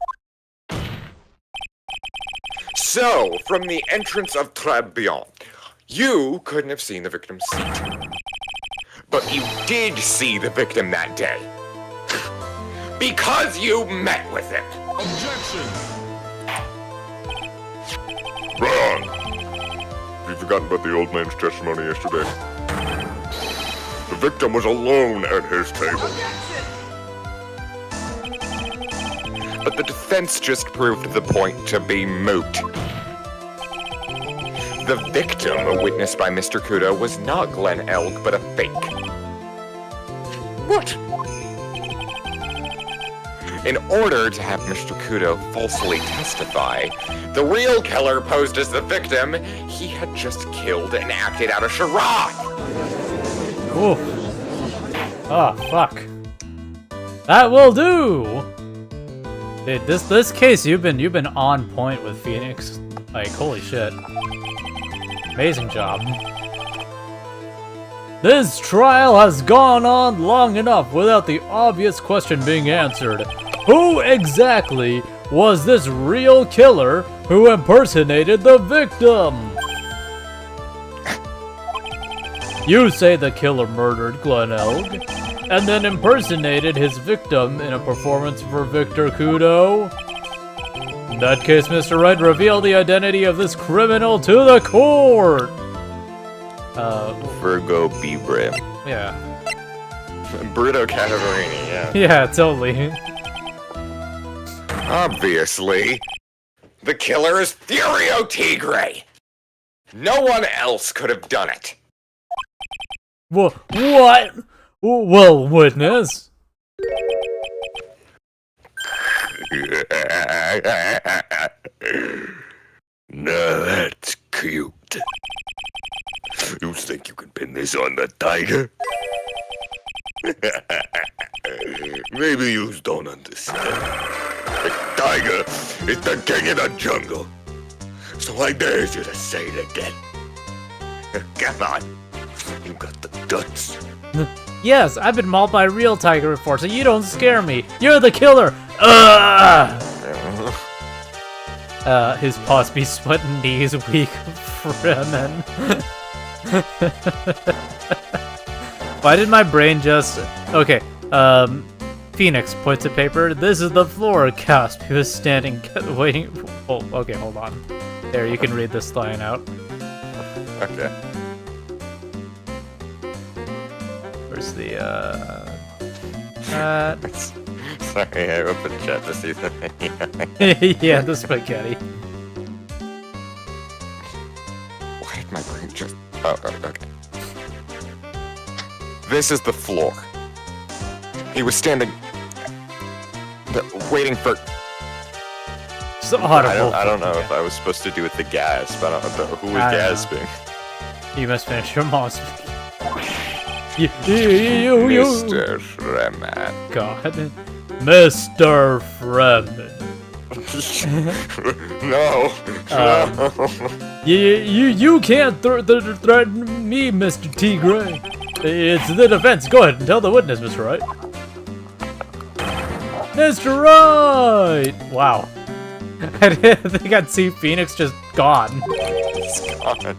So, from the entrance of Trebion, you couldn't have seen the victim's seat. But you did see the victim that day. Because you met with him. Objection! Wrong! You've forgotten about the old man's testimony yesterday. The victim was alone at his table. But the defense just proved the point to be moot. The victim, witnessed by Mr. Kudo, was not Glenn Elg, but a fake. What? In order to have Mr. Kudo falsely testify, the real killer posed as the victim he had just killed and acted out a charade. Ooh. Oh, fuck. That will do! Dude, this case, you've been on point with Phoenix. Like, holy shit. Amazing job. This trial has gone on long enough without the obvious question being answered. Who exactly was this real killer who impersonated the victim? You say the killer murdered Glenn Elg, and then impersonated his victim in a performance for Victor Kudo? In that case, Mr. Wright, reveal the identity of this criminal to the court! Virgo Bibrim. Yeah. Bruto Cataverini, yeah. Yeah, totally. Obviously, the killer is Furio Tigre. No one else could have done it. What? Well, witness. Now that's cute. You think you can pin this on the tiger? Maybe you don't understand. The tiger is the king of the jungle. So I dare you to say it again. Come on. You got the guts. Yes, I've been mauled by a real tiger before, so you don't scare me. You're the killer. His paws be sweating knees, weak Fremen. Why did my brain just... Okay, Phoenix points to paper. This is the floor, gasp. He was standing, waiting... Oh, okay, hold on. There, you can read this line out. Okay. Where's the, Sorry, I opened chat to see that. yeah, the spaghetti. Why did my brain just... Oh, okay. This is the floor. He was standing... waiting for... It's audible. I don't know if I was supposed to do with the gasp. I don't know who was gasping. You must finish your mom's... you... Mr. Fremen. God. Mr. Fremen. No. You can't threaten me, Mr. Tigre. It's the defense. Go ahead and tell the witness, Mr. Wright. Mr. Wright! Wow. I didn't think I'd see Phoenix just gone. It's gone.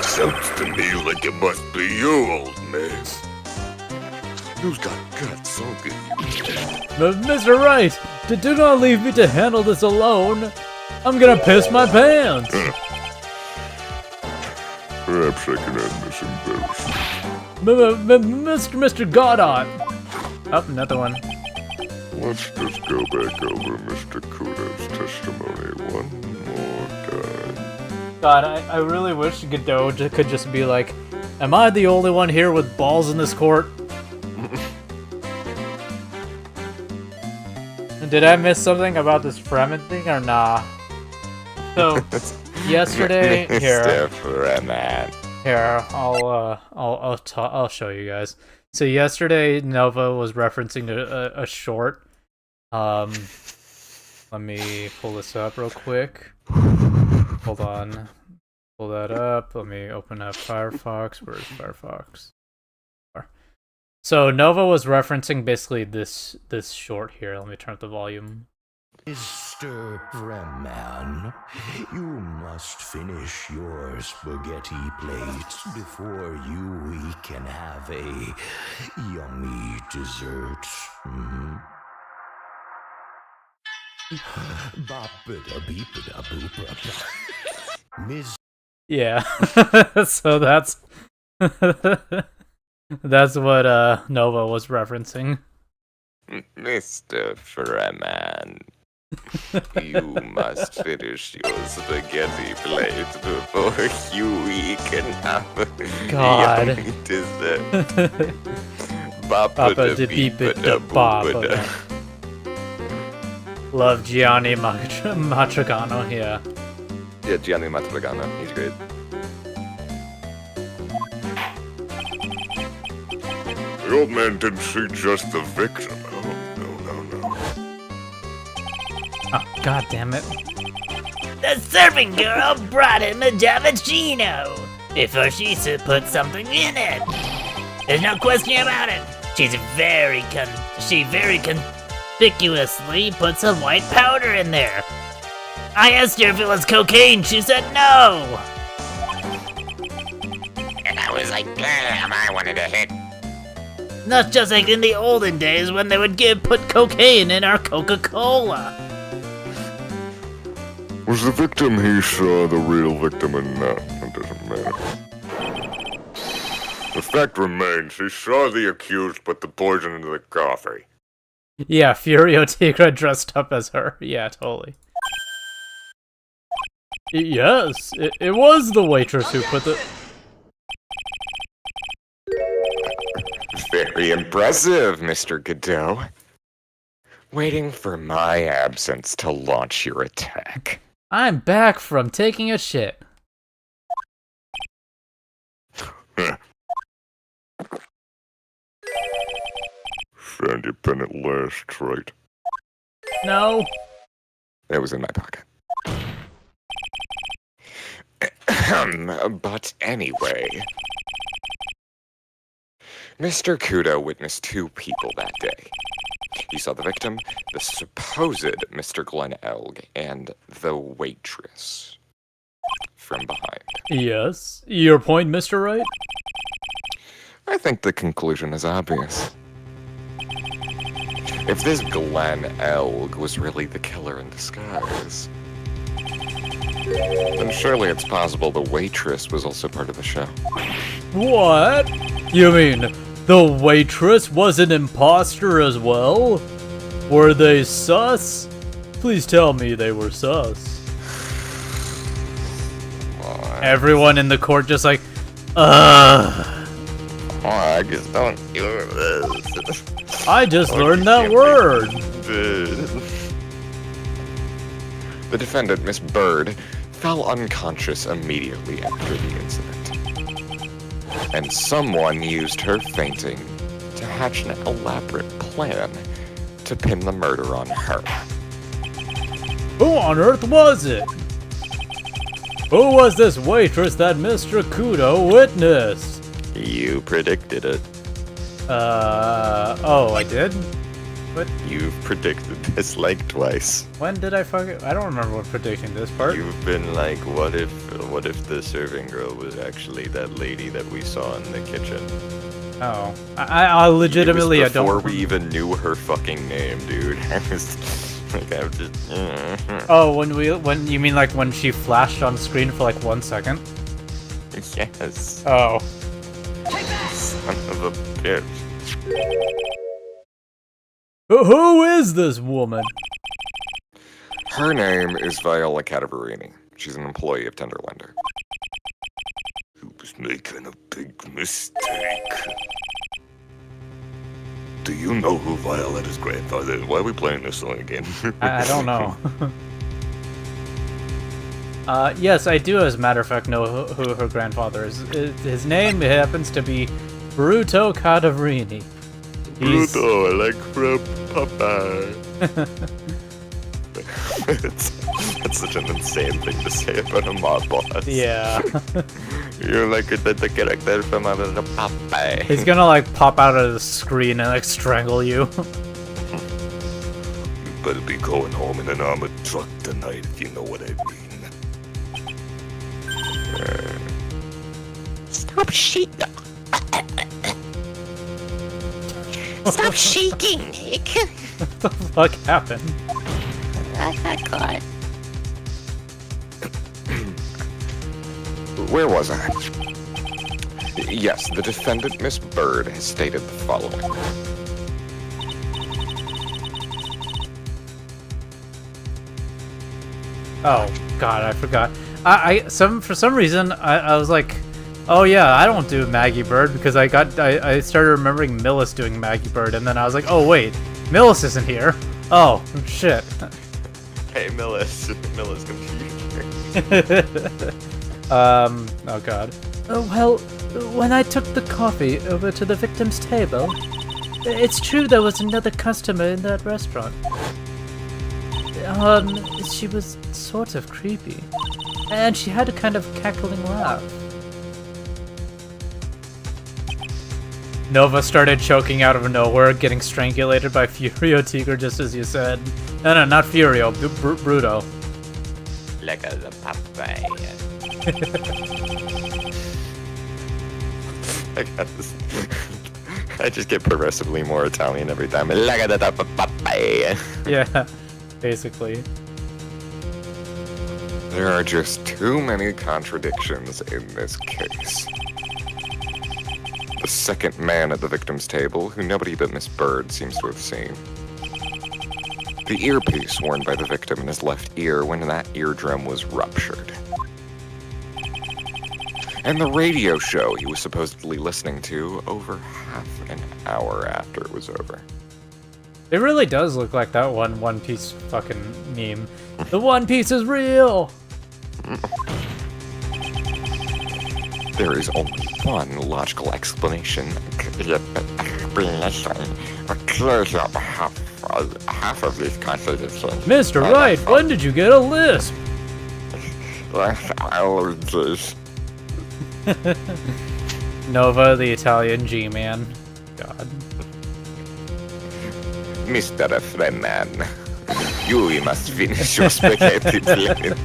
Sounds to me like it must be you, old man. Who's got guts, okay? Mr. Wright, do not leave me to handle this alone. I'm gonna piss my pants. Perhaps I can end this embarrassment. Mr. Goddard. Oh, another one. Let's just go back over Mr. Kudo's testimony one more time. God, I really wish Godot could just be like, am I the only one here with balls in this court? Did I miss something about this Fremen thing or nah? So, yesterday, here, I'll show you guys. So yesterday, Nova was referencing a short. Let me pull this up real quick. Hold on. Pull that up. Let me open up Firefox. Where's Firefox? So Nova was referencing basically this short here. Let me turn up the volume. Mr. Freman, you must finish your spaghetti plate before we can have a yummy dessert. Bop-a-da-beep-a-da-boop-a-da. Miss. Yeah. So that's that's what Nova was referencing. Mr. Freman, you must finish your spaghetti plate before we can have a God. yummy dessert. Bop-a-da-beep-a-da-bop-a-da. Love Gianni Matrigano, yeah. Yeah, Gianni Matrigano, he's great. The old man didn't see just the victim. Oh, no. Oh, god damn it. The serving girl brought him a cappuccino before she put something in it. There's no question about it. She very conspicuously put some white powder in there. I asked her if it was cocaine. She said no. And I was like, damn, I wanted to hit. Not just like in the olden days when they would put cocaine in our Coca-Cola. Was the victim he saw the real victim or not? It doesn't matter. The fact remains, he saw the accused put the poison into the coffee. Yeah, Furio Tigra dressed up as her. Yeah, totally. Yes, it was the waitress who put the... Very impressive, Mr. Godot. Waiting for my absence to launch your attack. I'm back from taking a shit. Found your pen at last, right? No. It was in my pocket. But anyway... Mr. Kudo witnessed two people that day. He saw the victim, the supposed Mr. Glenn Elg, and the waitress from behind. Yes. Your point, Mr. Wright? I think the conclusion is obvious. If this Glenn Elg was really the killer in disguise, then surely it's possible the waitress was also part of the show. What? You mean the waitress was an imposter as well? Were they sus? Please tell me they were sus. Everyone in the court just like, Oh, I just don't do this. I just learned that word. The defendant, Miss Bird, fell unconscious immediately after the incident. And someone used her fainting to hatch an elaborate plan to pin the murder on her. Who on earth was it? Who was this waitress that Mr. Kudo witnessed? You predicted it. Oh, I did? What? You've predicted this like twice. When did I fucking... I don't remember what predicting this part. You've been like, what if the serving girl was actually that lady that we saw in the kitchen? Oh. I legitimately, I don't... Before we even knew her fucking name, dude. I was like, I'm just... Oh, when you mean like when she flashed on screen for like 1 second? Yes. Oh. Son of a bitch. Who is this woman? Her name is Viola Cataverini. She's an employee of Tenderlender. You was making a big mistake. Do you know who Violeta's grandfather is? Why are we playing this song again? I don't know. Yes, I do, as a matter of fact, know who her grandfather is. His name happens to be Bruto Cataverini. Bruto, I like from Popeye. That's such an insane thing to say about a mob boss. Yeah. You're like the character from a Popeye. He's gonna like pop out of the screen and like strangle you. You better be going home in an armored truck tonight, if you know what I mean. Stop shaking. Stop shaking, Nick. What the fuck happened? I got caught. Where was I? Yes, the defendant, Miss Bird, has stated the following. Oh god, I forgot. For some reason I was like, oh yeah, I don't do Maggie Bird because I started remembering Milis doing Maggie Bird, and then I was like, oh wait, Milis isn't here. Oh shit. Hey, Milis, computer. Oh god. Well, when I took the coffee over to the victim's table, it's true there was another customer in that restaurant. She was sort of creepy. And she had a kind of cackling laugh. Nova started choking out of nowhere, getting strangulated by Furio Tigre just as you said. No, not Furio, Bruto. Like a Popeye. I got this. I just get progressively more Italian every time. Like a Popeye. Yeah, basically. There are just too many contradictions in this case. The second man at the victim's table, who nobody but Miss Bird seems to have seen. The earpiece worn by the victim in his left ear when that eardrum was ruptured. And the radio show he was supposedly listening to over half an hour after it was over. It really does look like that One Piece fucking meme. The One Piece is real! There is only one logical explanation. Or close up half of these contradictions. Mr. Wright, when did you get a lisp? Allergies. Nova, the Italian G-Man. God. Mr. Freeman, you must finish your spaghetti plate.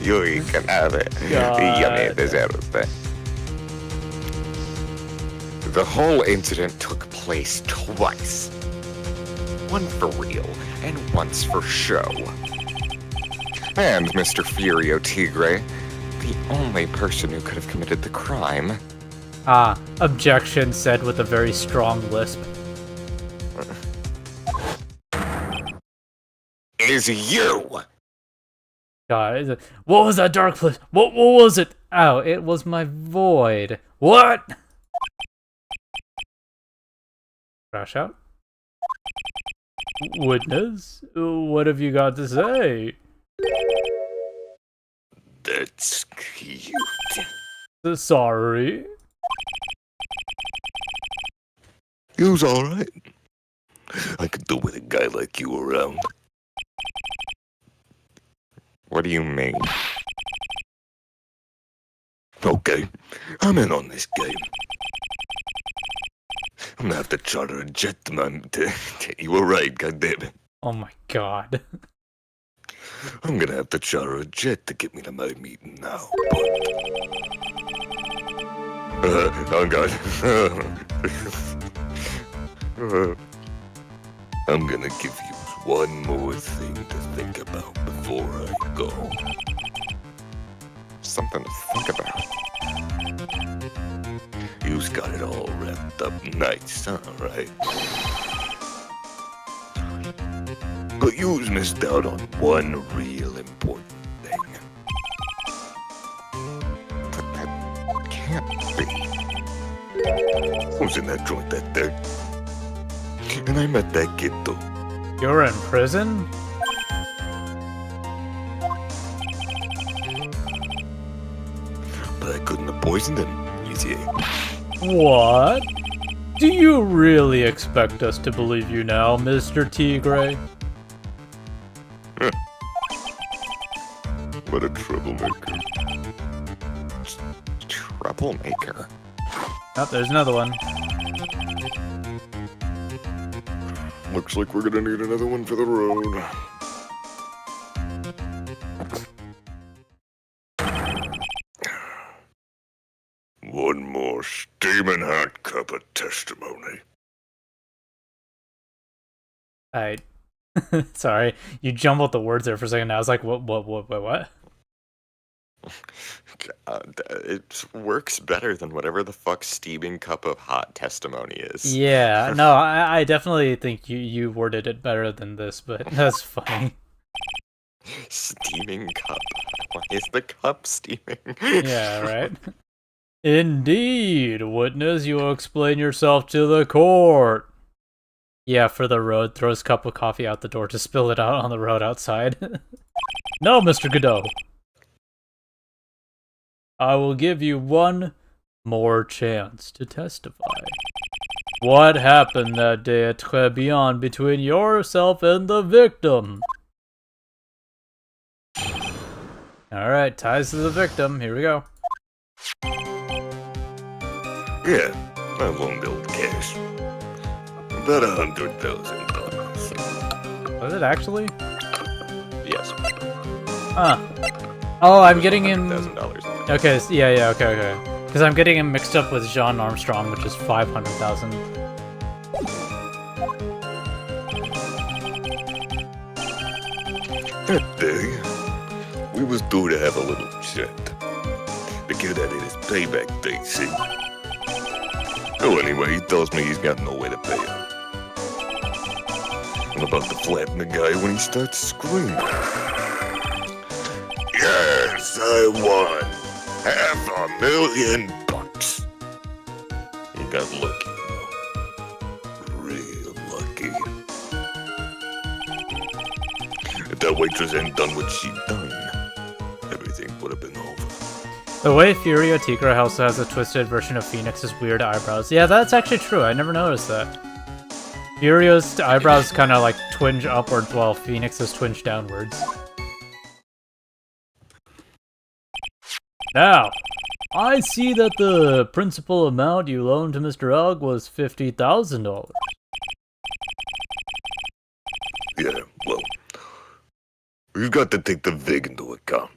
You can have it. Yummy dessert. The whole incident took place twice. One for real, and once for show. And Mr. Furio Tigre, the only person who could have committed the crime. Objection said with a very strong lisp. Is you! God, what was that dark place? What was it? Oh, it was my void. What? Crash out. Witness, what have you got to say? That's cute. Sorry. He was alright. I could do with a guy like you around. What do you mean? Okay, I'm in on this game. I'm gonna have to charter a jet to get you a ride, goddammit. Oh my god. I'm gonna have to charter a jet to get me to my meeting now, but... oh god. I'm gonna give you one more thing to think about before I go. Something to think about. You've got it all wrapped up nice, huh, right? But you've missed out on one real important thing. But that can't be. I was in that joint that day. And I met that kid too. You're in prison? But I couldn't have poisoned him, you see. What? Do you really expect us to believe you now, Mr. Tigre? but a troublemaker. Troublemaker. Oh, there's another one. Looks like we're gonna need another one for the road. One more steaming hot cup of testimony. I sorry, you jumbled the words there for a second. I was like, what? It works better than whatever the fuck steaming cup of hot testimony is. Yeah, no, I definitely think you worded it better than this, but that's funny. Steaming cup. Why is the cup steaming? Yeah, right. Indeed, witness, you will explain yourself to the court. Yeah, for the road, throws cup of coffee out the door to spill it out on the road outside. No, Mr. Godot. I will give you one more chance to testify. What happened that day at Très Bien between yourself and the victim? Alright, ties to the victim. Here we go. Yeah, I loaned old cash. About $100,000. Was it actually? Yes. Huh. Oh, I'm getting him... $1,000. Okay, yeah, okay. Because I'm getting him mixed up with Jean Armstrong, which is 500,000. That day, we was due to have a little chat. The kid had his payback date, see? So anyway, he tells me he's got no way to pay up. I'm about to flatten the guy when he starts screaming. Yes, I won $500,000. He got lucky, though. Real lucky. If that waitress hadn't done what she done, everything would have been over. The way Furio Tigra also has a twisted version of Phoenix's weird eyebrows. Yeah, that's actually true. I never noticed that. Furio's eyebrows kind of like twinge upwards while Phoenix's twinge downwards. Now, I see that the principal amount you loaned to Mr. Ugg was $50,000. Yeah, well, we've got to take the VIG into account.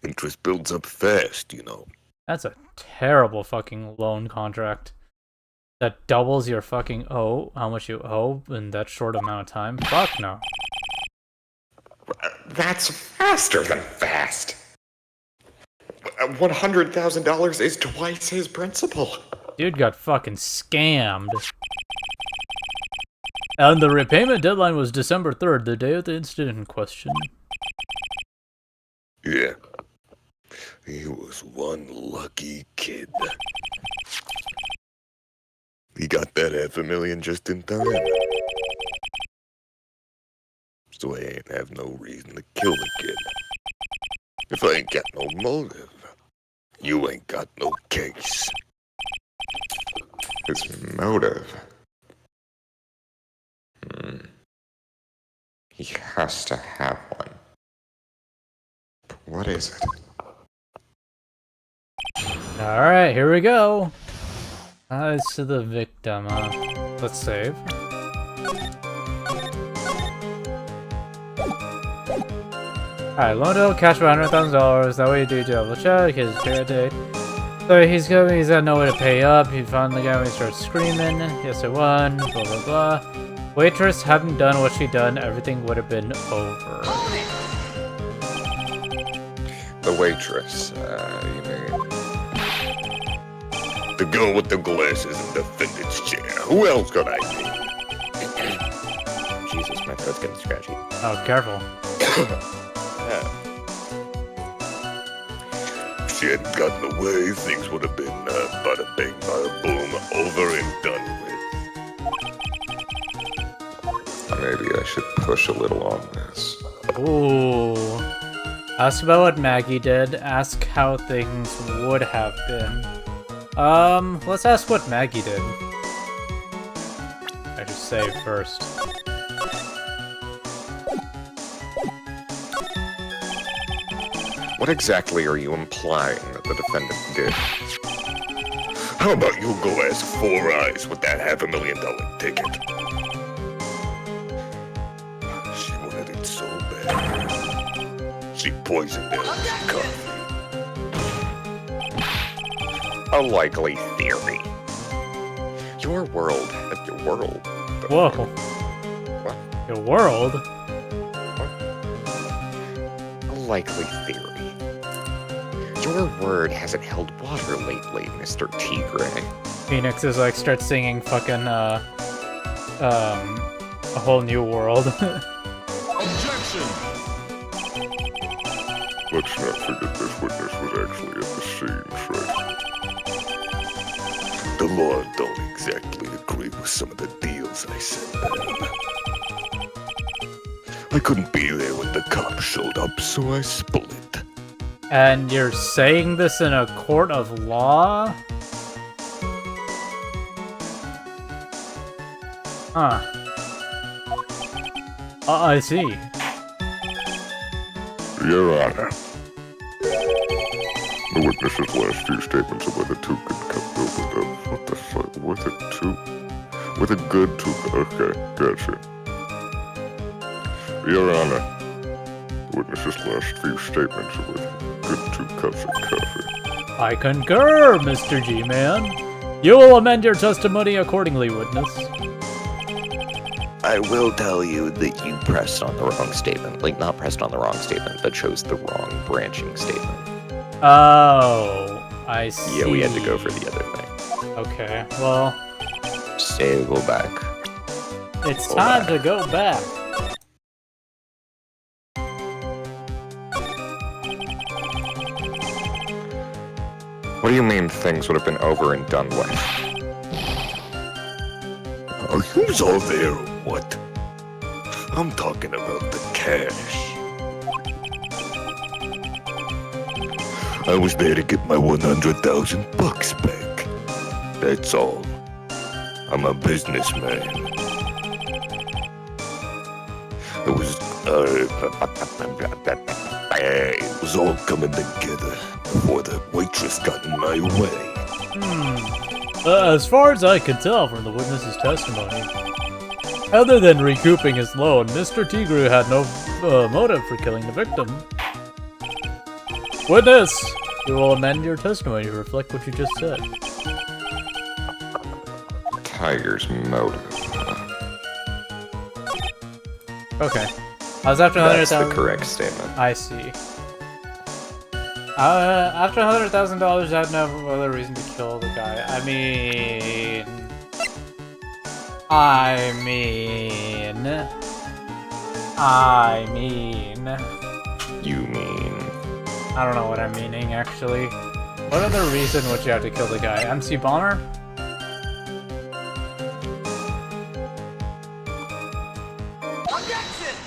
Interest builds up fast, you know. That's a terrible fucking loan contract. That doubles your fucking how much you owe in that short amount of time. Fuck no. That's faster than fast. $100,000 is twice his principal. Dude got fucking scammed. And the repayment deadline was December 3rd, the day of the incident in question. Yeah. He was one lucky kid. He got that $500,000 just in time. So I ain't have no reason to kill the kid. If I ain't got no motive, you ain't got no case. His motive. He has to have one. But what is it? Alright, here we go. Eyes to the victim. Let's save. Alright, loan to cash for $100,000. That way you do double check his pay date. So he's got no way to pay up. He found the guy when he starts screaming. Yes, I won. Blah, blah, blah. Waitress hadn't done what she done. Everything would have been over. The waitress, you mean? The girl with the glasses in the defendant's chair. Who else could I be? Jesus, my throat's getting scratchy. Oh, careful. If she hadn't gotten away, things would have been bada bing, bada boom, over and done with. Maybe I should push a little on this. Ooh. Ask about what Maggie did. Ask how things would have been. Let's ask what Maggie did. I should save first. What exactly are you implying that the defendant did? How about you go ask Four Eyes with that $500,000 ticket? She wanted it so bad. She poisoned Elle's coffee. A likely theory. Your world. Your world. Whoa. What? Your world? A likely theory. Your word hasn't held water lately, Mr. Tigre. Phoenix is like starts singing fucking A Whole New World. Objection! Let's not forget this witness was actually at the scene, right? The law don't exactly agree with some of the deals I sent down. I couldn't be there when the cops showed up, so I split. And you're saying this in a court of law? Huh. I see. Your Honor. The witness's last few statements of whether Took could come over them. What the fuck? With a Took? With a good Took. Okay, gotcha. Your Honor. The witness's last few statements of whether good 2 cups of coffee. I concur, Mr. G-Man. You will amend your testimony accordingly, witness. I will tell you that you pressed on the wrong statement. Like, not pressed on the wrong statement, but chose the wrong branching statement. Oh, I see. Yeah, we had to go for the other thing. Okay, well, Say go back. it's Go time back. to go back. What do you mean things would have been over and done with? Oh, who's all there or what? I'm talking about the cash. I was there to get my $100,000 back. That's all. I'm a businessman. It was all coming together before the waitress got in my way. As far as I can tell from the witness's testimony, other than recouping his loan, Mr. Tigru had no motive for killing the victim. Witness, you will amend your testimony to reflect what you just said. Tiger's motive. Okay. I was after That's the 100,000. correct statement. I see. After $100,000, I had no other reason to kill the guy. I mean, You mean... I don't know what I'm meaning, actually. What other reason would you have to kill the guy? MC Bomber?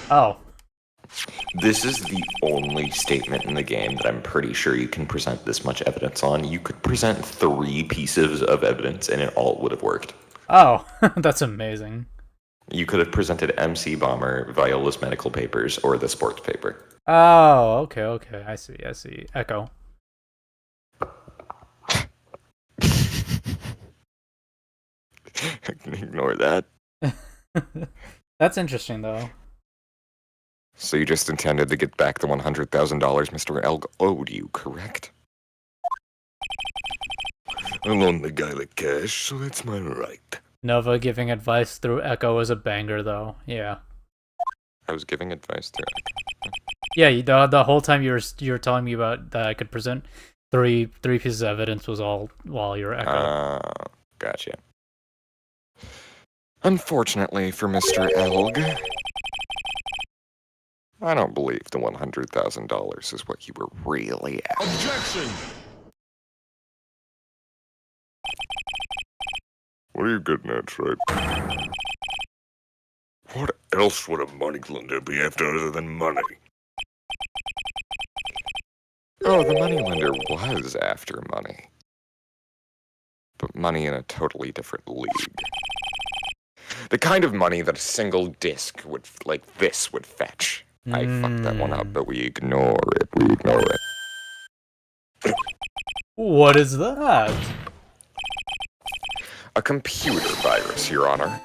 Oh. This is the only statement in the game that I'm pretty sure you can present this much evidence on. You could present 3 pieces of evidence and it all would have worked. Oh, that's amazing. You could have presented MC Bomber, Viola's medical papers, or the sports paper. Oh, okay. I see. Echo. I can ignore that. That's interesting, though. So you just intended to get back the $100,000 Mr. Elg owed you, correct? I loaned the guy the cash, so that's my right. Nova giving advice through Echo is a banger, though. Yeah. I was giving advice to Yeah, the whole time you were telling me about that I could present three pieces of evidence was all while you were Echo. Gotcha. Unfortunately for Mr. Elg, I don't believe the $100,000 is what you were really after. Objection! What are you getting at, Stripe? What else would a moneylender be after other than money? Oh, the moneylender was after money. But money in a totally different league. The kind of money that a single disc like this would fetch. I fucked that one up, but we ignore it. What is that? A computer virus, Your Honor.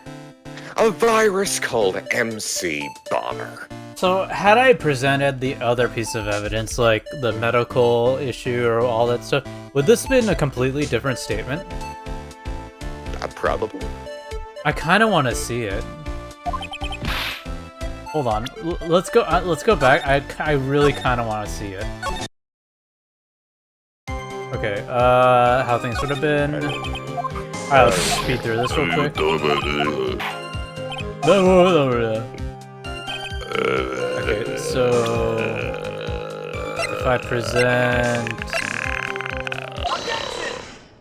A virus called MC Bonner. So, had I presented the other piece of evidence, like the medical issue or all that stuff, would this have been a completely different statement? Probably. I kind of want to see it. Hold on, let's go back. I really kind of want to see it. Okay, how things would have been. Alright, let's speed through this real quick. Okay, so if I present.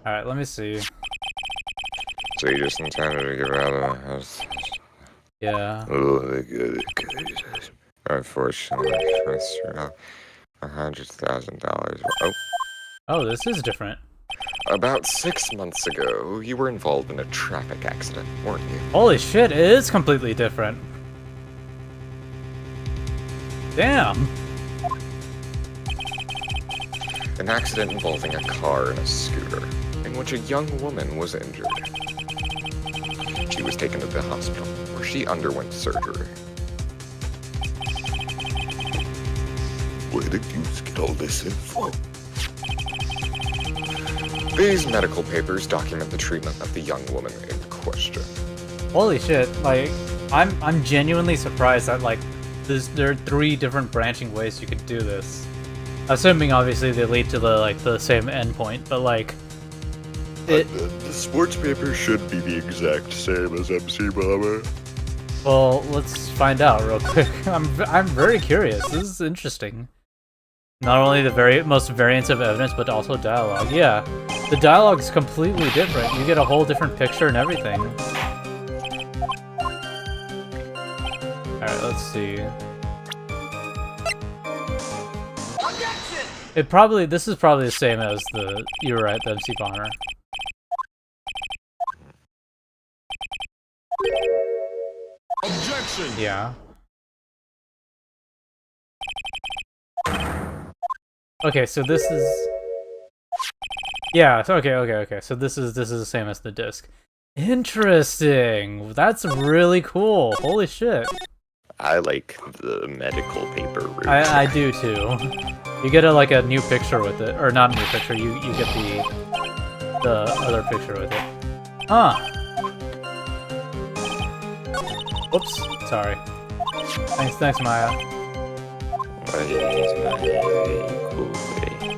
Alright, let me see. So you just intended to get out of the house? Yeah. Unfortunately, $100,000. Oh. Oh, this is different. About 6 months ago, you were involved in a traffic accident, weren't you? Holy shit, it is completely different. Damn. An accident involving a car and a scooter, in which a young woman was injured. She was taken to the hospital, where she underwent surgery. Where did you get all this info? These medical papers document the treatment of the young woman in question. Holy shit, like, I'm genuinely surprised that, like, there are 3 different branching ways you could do this. Assuming, obviously, they lead to the same endpoint, but, like, The sports paper should be the exact same as MC Bomber. well, let's find out real quick. I'm very curious. This is interesting. Not only the most variance of evidence, but also dialogue. Yeah, the dialogue is completely different. You get a whole different picture and everything. Alright, let's see. This is probably the same as you were right, the MC Bonner. Objection! Yeah. Okay, so this is... Yeah, okay. So this is the same as the disc. Interesting! That's really cool. Holy shit. I like the medical paper route. I do too. You get a new picture with it. Or not a new picture, you get the other picture with it. Huh. Whoops, sorry. Thanks, Maya. Medical paper.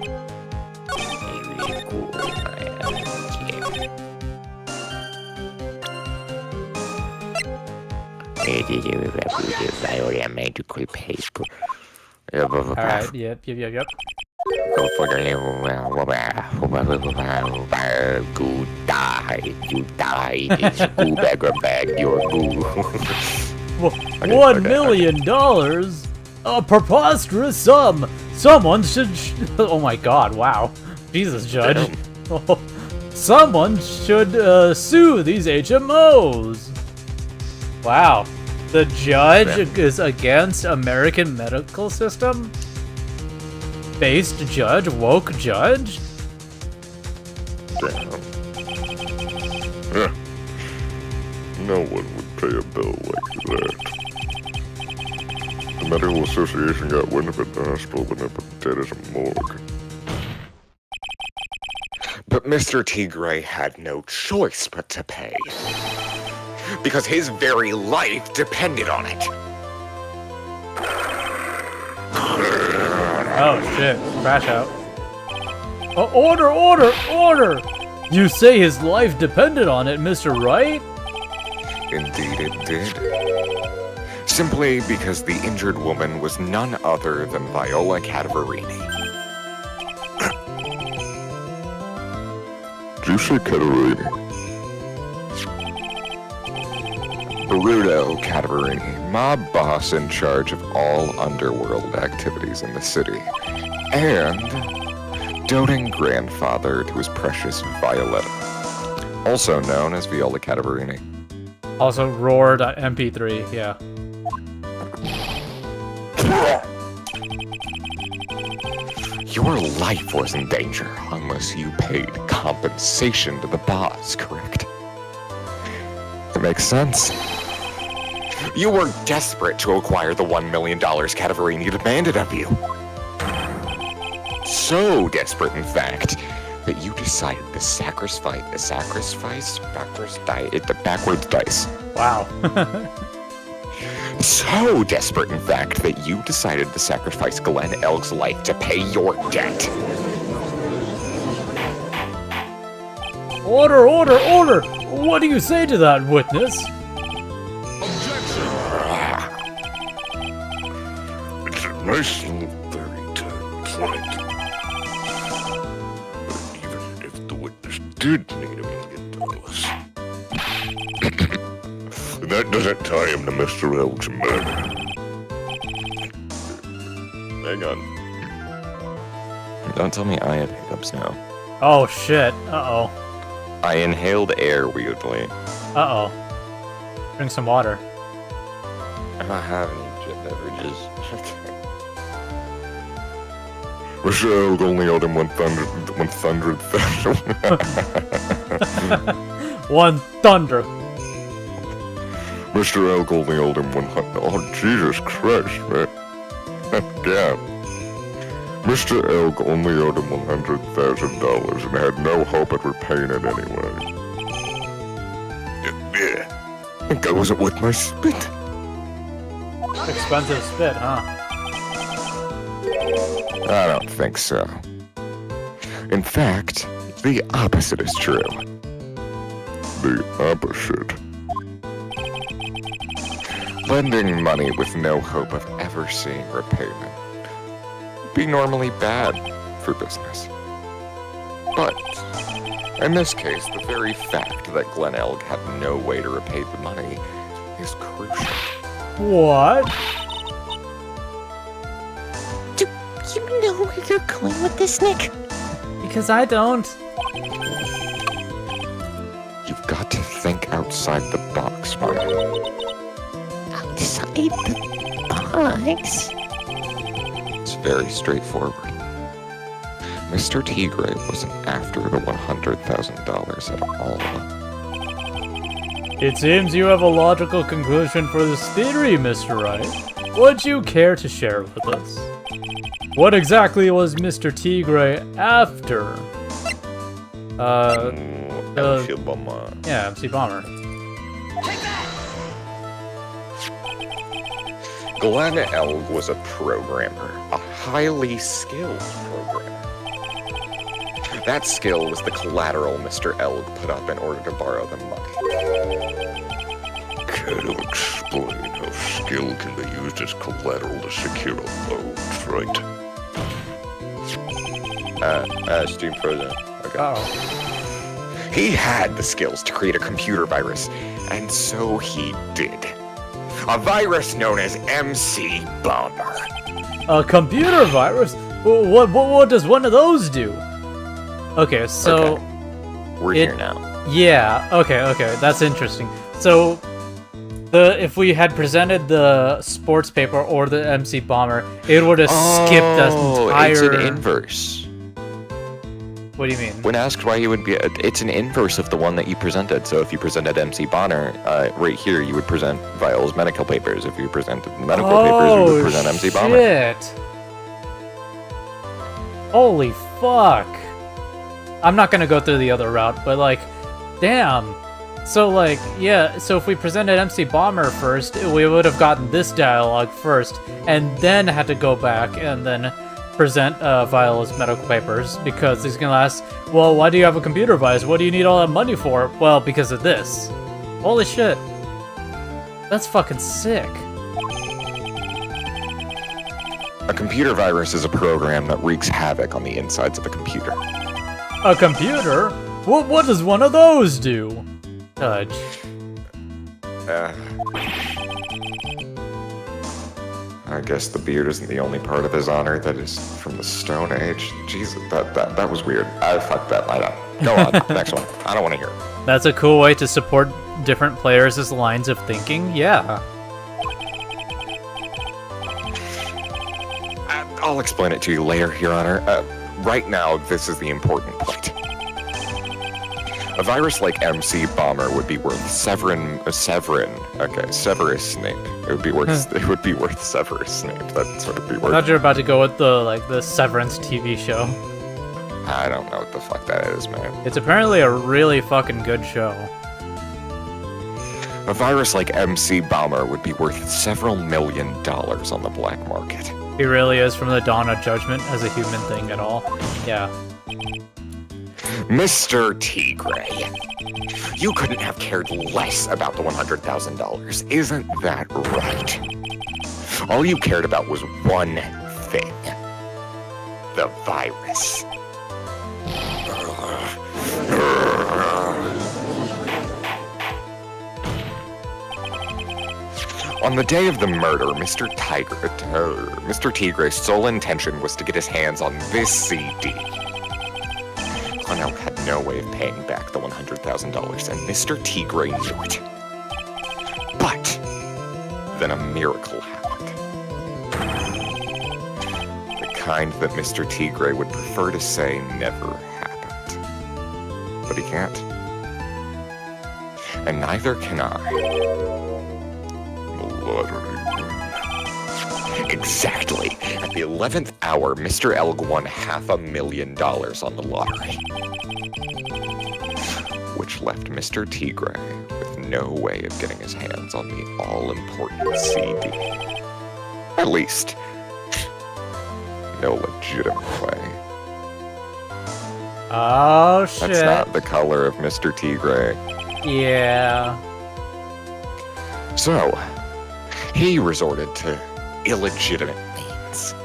Alright, yep. Go for the level. Go die. You die. It's goo bag. You're goo. $1 million? A preposterous sum! Someone should... Oh my god, wow. Jesus, Judge. Someone should sue these HMOs! Wow. The judge is against American medical system? Based judge? Woke judge? Damn. Yeah. No one would pay a bill like that. The Medical Association got wind of it in the hospital when they put the dead as a morgue. But Mr. Tigray had no choice but to pay. Because his very life depended on it. Oh shit, crash out. Oh, order! You say his life depended on it, Mr. Wright? Indeed it did. Simply because the injured woman was none other than Viola Cadaverini. Did you say Cadaverini? Baruto Cadaverini, mob boss in charge of all underworld activities in the city. And doting grandfather to his precious Violetta. Also known as Viola Cadaverini. Also, roar.mp3, yeah. Your life was in danger unless you paid compensation to the boss, correct? That makes sense. You were desperate to acquire the $1 million Cataverini demanded of you. So desperate, in fact, that you decided to backwards dice. Wow. So desperate, in fact, that you decided to sacrifice Glenn Elg's life to pay your debt. Order, order, order! What do you say to that, witness? Objection. It's a nice little fairy tale, right? But even if the witness did need him to get those, that doesn't tie him to Mr. Elg's murder. Hang on. Don't tell me I have hiccups now. Oh shit. Uh-oh. I inhaled air weirdly. Uh-oh. Drink some water. I don't have any beverages. Mr. Elg only owed him 100,000. One thunder. Mr. Elg only owed him 100. Oh, Jesus Christ, man. Damn. Mr. Elg only owed him $100,000 and had no hope at repaying it anyway. Yeah. I think I wasn't worth my spit. Expensive spit, huh? I don't think so. In fact, the opposite is true. The opposite. Lending money with no hope of ever seeing repayment would be normally bad for business. But, in this case, the very fact that Glenn Elg had no way to repay the money is crucial. What? Do you know where you're going with this, Nick? Because I don't. You've got to think outside the box, man. Outside the box? It's very straightforward. Mr. Tigre wasn't after the $100,000 at all. It seems you have a logical conclusion for this theory, Mr. Wright. Would you care to share with us? What exactly was Mr. Tigre after? MC Bomber. Yeah, MC Bomber. Glenn Elg was a programmer, a highly skilled programmer. That skill was the collateral Mr. Elg put up in order to borrow the money. Kind of explain how skill can be used as collateral to secure a loan, right? Student President. Okay. Uh-oh. He had the skills to create a computer virus, and so he did. A virus known as MC Bomber. A computer virus? What does one of those do? Okay, so... Okay. We're here now. Yeah, okay, that's interesting. So, if we had presented the sports paper or the MC Bomber, it would have skipped the entire... it's an inverse. What do you mean? When asked why he would be... It's an inverse of the one that you presented. So if you presented MC Bonner, right here, you would present Viol's medical papers. If you presented medical papers, you would present MC Bomber. Shit! Holy fuck! I'm not gonna go through the other route, but like, damn. So like, yeah, so if we presented MC Bomber first, we would have gotten this dialogue first, and then had to go back and then present Viola's medical papers, because he's gonna ask, well, why do you have a computer virus? What do you need all that money for? Well, because of this. Holy shit. That's fucking sick. A computer virus is a program that wreaks havoc on the insides of a computer. A computer? What does one of those do? Touch. I guess the beard isn't the only part of his honor that is from the Stone Age. Jesus, that was weird. I fucked that line up. Go on, next one. I don't want to hear it. That's a cool way to support different players' lines of thinking, yeah. I'll explain it to you later, Your Honor. Right now, this is the important point. A virus like MC Bomber would be worth Severus Snape. It would be worth Severus Snape. That's what it'd be I worth. thought you were about to go with the Severance TV show. I don't know what the fuck that is, man. It's apparently a really fucking good show. A virus like MC Bomber would be worth several $1 million on the black market. He really is from the dawn of judgment as a human thing at all. Yeah. Mr. Tigray, you couldn't have cared less about the $100,000, isn't that right? All you cared about was one thing. The virus. On the day of the murder, Mr. Tigray's sole intention was to get his hands on this CD. Glen Elk had no way of paying back the $100,000, and Mr. Tigray knew it. But then a miracle happened. The kind that Mr. Tigray would prefer to say never happened. But he can't. And neither can I. Lottery. Exactly. At the 11th hour, Mr. Elg won $500,000 on the lottery. Which left Mr. Tigray with no way of getting his hands on the all-important CD. At least, no legitimate way. Oh shit. That's not the color of Mr. Tigray. Yeah. So, he resorted to illegitimate means.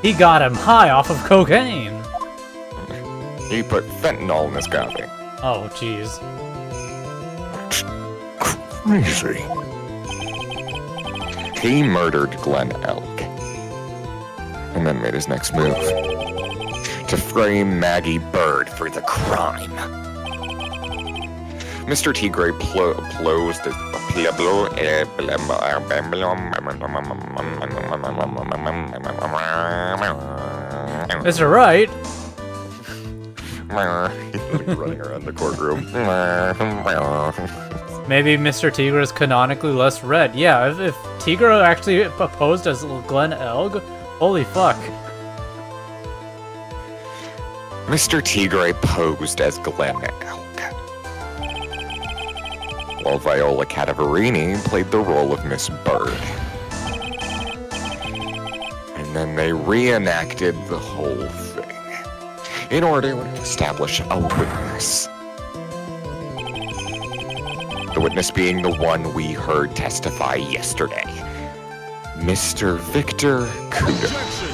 He got him high off of cocaine. He put fentanyl in his coffee. Oh, jeez. Crazy. He murdered Glen Elk. And then made his next move. To frame Maggie Bird for the crime. Mr. Tigray closed the Mr. Right. He's running around the courtroom. Maybe Mr. Tigray is canonically less red. Yeah, if Tigray actually posed as Glen Elg, holy fuck. Mr. Tigray posed as Glen Elk, while Viola Cadavarini played the role of Miss Bird. And then they reenacted the whole thing in order to establish a witness. The witness being the one we heard testify yesterday, Mr. Victor Kudo. Objection!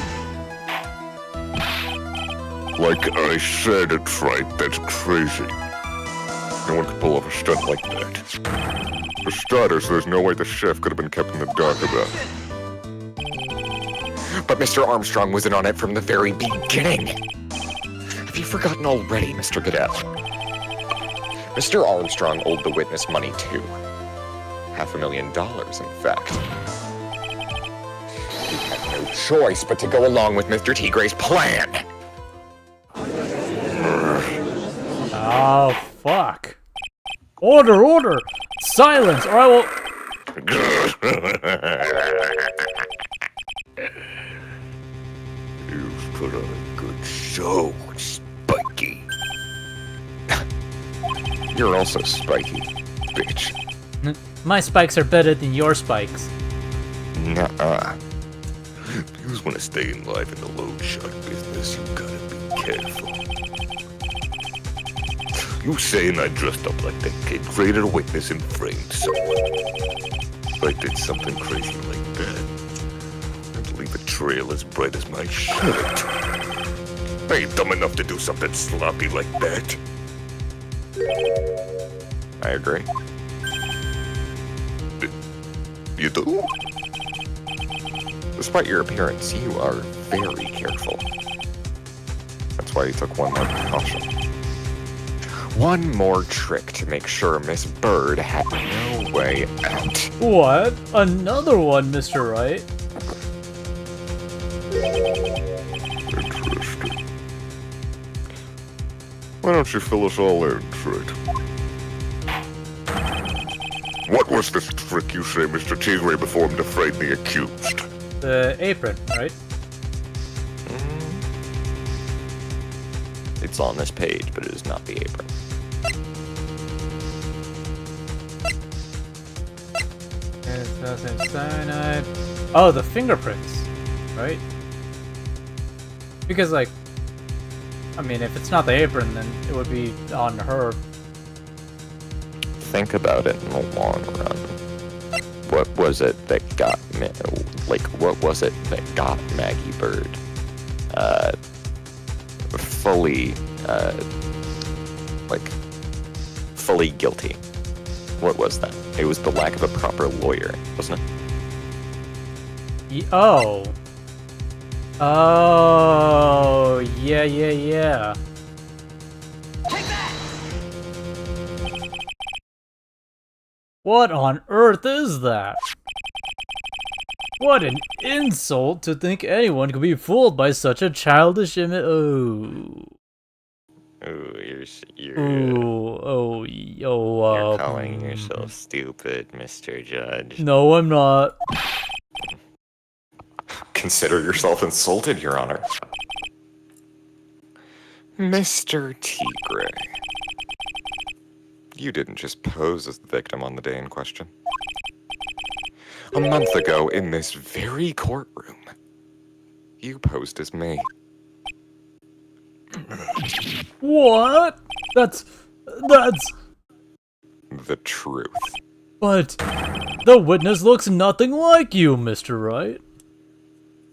Like I said, it's right. That's crazy. No one could pull off a stunt like that. For starters, there's no way the chef could have been kept in the dark about it. But Mr. Armstrong was in on it from the very beginning. Have you forgotten already, Mr. Goodell? Mr. Armstrong owed the witness money too. $500,000, in fact. He had no choice but to go along with Mr. Tigray's plan. Oh, fuck. Order, order! Silence, or I will... You've put on a good show, Spiky. You're also spiky, bitch. My spikes are better than your spikes. Nuh-uh. If you just want to stay alive in the load shark business, you gotta be careful. You saying I dressed up like that kid, created a witness, and framed someone. If I did something crazy like that, I'd leave a trail as bright as my shirt. I ain't dumb enough to do something sloppy like that. I agree. You do? Despite your appearance, you are very careful. That's why you took one more precaution. One more trick to make sure Miss Bird had no way out. What? Another one, Mr. Right? Why don't you fill us all in, Trade? What was this trick you say Mr. Tigre performed to frighten the accused? The apron, right? It's on this page, but it is not the apron. Cyanide. Oh, the fingerprints, right? Because, like, I mean, if it's not the apron, then it would be on her. Think about it in the long run. What was it that got what was it that got Maggie Bird fully fully guilty? What was that? It was the lack of a proper lawyer, wasn't it? Oh. Oh, yeah. What on earth is that? What an insult to think anyone could be fooled by such a childish image. Oh. Ooh, you're calling yourself stupid, Mr. Judge. No, I'm not. Consider yourself insulted, Your Honor. Mr. Tigre. You didn't just pose as the victim on the day in question. A month ago, in this very courtroom, you posed as me. What? That's... The truth. But... the witness looks nothing like you, Mr. Wright.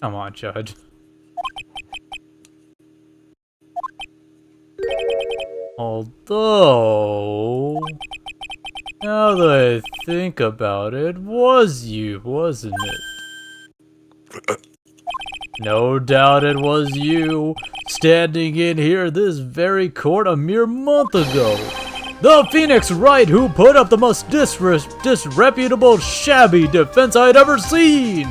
Come on, Judge. Although... now that I think about it, was you, wasn't it? No doubt it was you, standing in here this very court a mere month ago. The Phoenix Wright who put up the most disreputable, shabby defense I'd ever seen!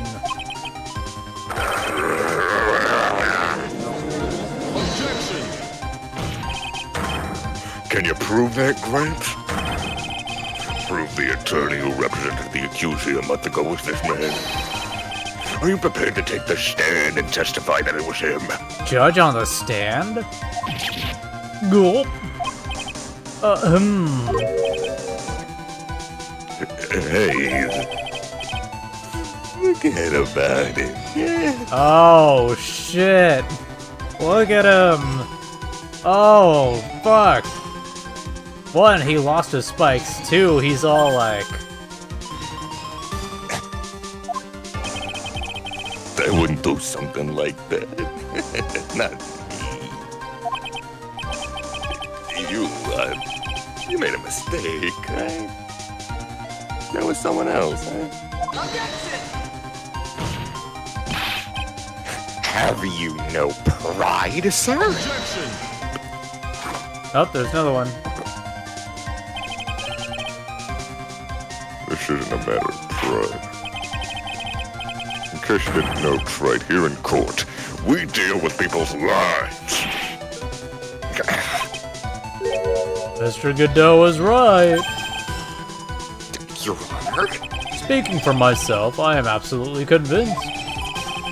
Objection! Can you prove that, Grant? Prove the attorney who represented the accused here a month ago was this man? Are you prepared to take the stand and testify that it was him? Judge on the stand? Gulp. Hey, forget about it. Yeah. Oh, shit. Look at him. Oh, fuck. One, he lost his spikes. Two, he's all like... I wouldn't do something like that. Not me. You made a mistake, right? That was someone else, huh? Have you no pride, sir? Objection! Oh, there's another one. This isn't a matter of pride. In case you didn't know, right here in court, we deal with people's lives. Mr. Godot was right. Your Honor? Speaking for myself, I am absolutely convinced.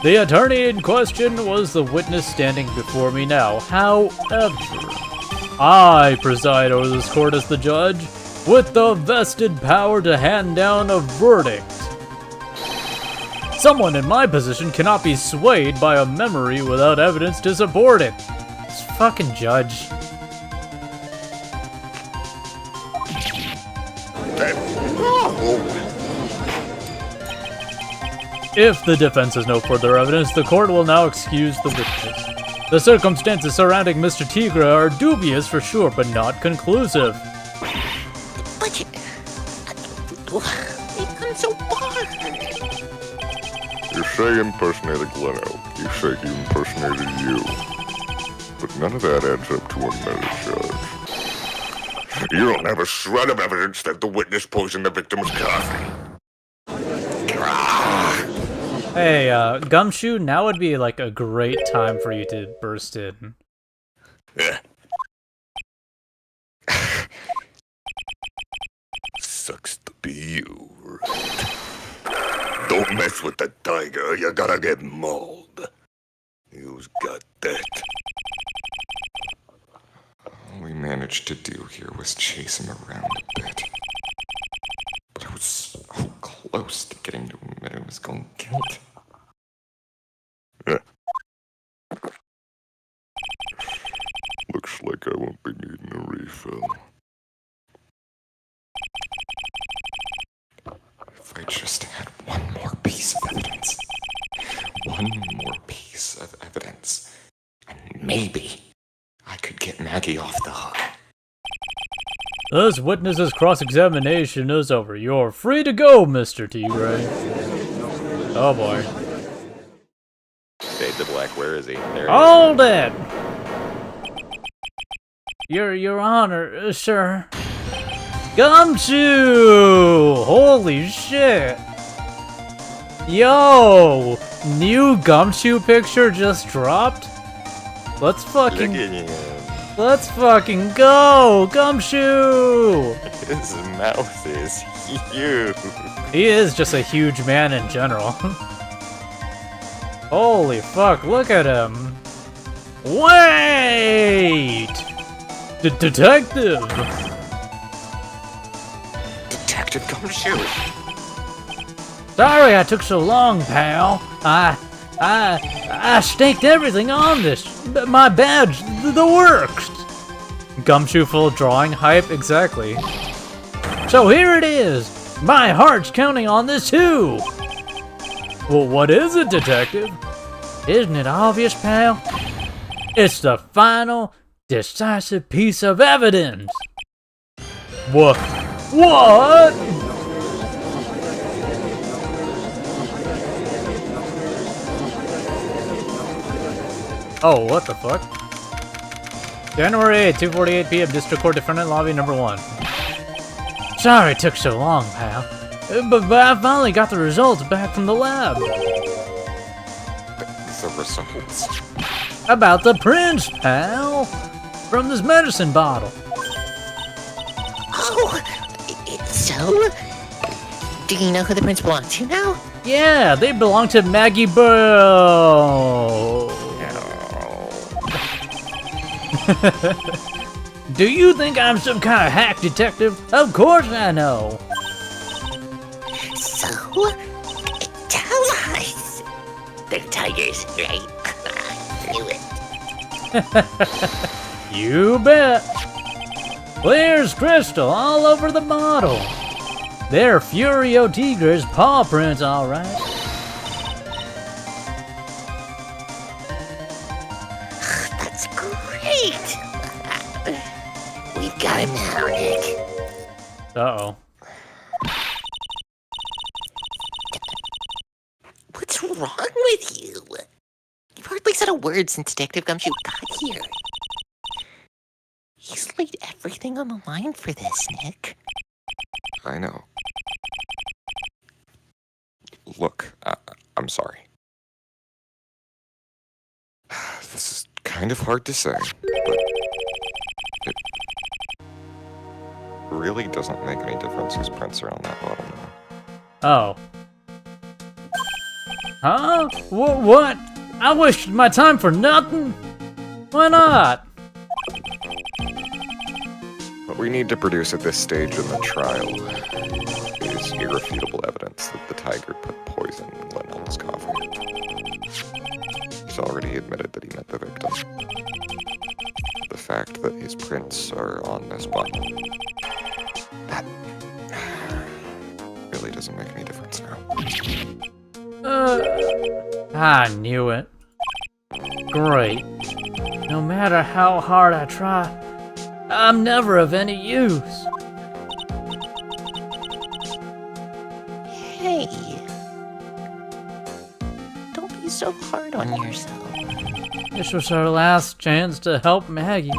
The attorney in question was the witness standing before me now. However, I preside over this court as the judge, with the vested power to hand down a verdict. Someone in my position cannot be swayed by a memory without evidence to support it. This fucking judge. If the defense has no further evidence, the court will now excuse the witness. The circumstances surrounding Mr. Tigre are dubious for sure, but not conclusive. But you've gone so far. You say he impersonated Glen Elk. You say he impersonated you. But none of that adds up to a murder charge. You don't have a shred of evidence that the witness poisoned the victim's coffee. Hey, Gumshoe, now would be like a great time for you to burst in. Yeah, Don't mess with the tiger, or you're gonna get mauled. Who's got that? All we managed to do here was chase him around a bit. But I was so close to getting to admit I was going guilt. Looks like I won't be needing a refill. If I just had one more piece of evidence. One more piece of evidence. And maybe I could get Maggie off the hook. This witness's cross-examination is over. You're free to go, Mr. Tigray. Oh boy. Fade to black, where is he? There he is. Hold it! Your Honor, sir. Gumshoe! Holy shit! Yo! New Gumshoe picture just dropped? Let's fucking go! Gumshoe! His mouth is huge. He is just a huge man in general. Holy fuck, look at him! Wait! Detective! Detective Gumshoe! Sorry I took so long, pal. I staked everything on this. My badge, the works. Gumshoe full drawing hype, exactly. So here it is. My heart's counting on this too. Well, what is it, detective? Isn't it obvious, pal? It's the final, decisive piece of evidence. What? What? Oh, what the fuck? January 8th, 2:48 p.m. District Court Defendant Lobby number 1. Sorry it took so long, pal. But I finally got the results back from the lab. The results? About the prints, pal. From this medicine bottle. Oh, so? Do you know who the prince belongs to now? Yeah, they belong to Maggie Burrow. Do you think I'm some kind of hack detective? Of course I know. So, tell us. They're tigers, right? I knew it. You bet. Clear as crystal all over the bottle. They're Furio Tiger's paw prints, all right. That's great. We've got him now, Nick. Uh-oh. What's wrong with you? You've hardly said a word since Detective Gumshoe got here. He's laid everything on the line for this, Nick. I know. Look, I'm sorry. This is kind of hard to say, but it really doesn't make any difference whose prints are on that bottle now. Oh. Huh? What? I wasted my time for nothing? Why not? What we need to produce at this stage in the trial is irrefutable evidence that the tiger put poison in Lynell's coffee. He's already admitted that he met the victim. The fact that his prints are on this bottle, that really doesn't make any difference now. I knew it. Great. No matter how hard I try, I'm never of any use. Hey. Don't be so hard on yourself. This was our last chance to help Maggie.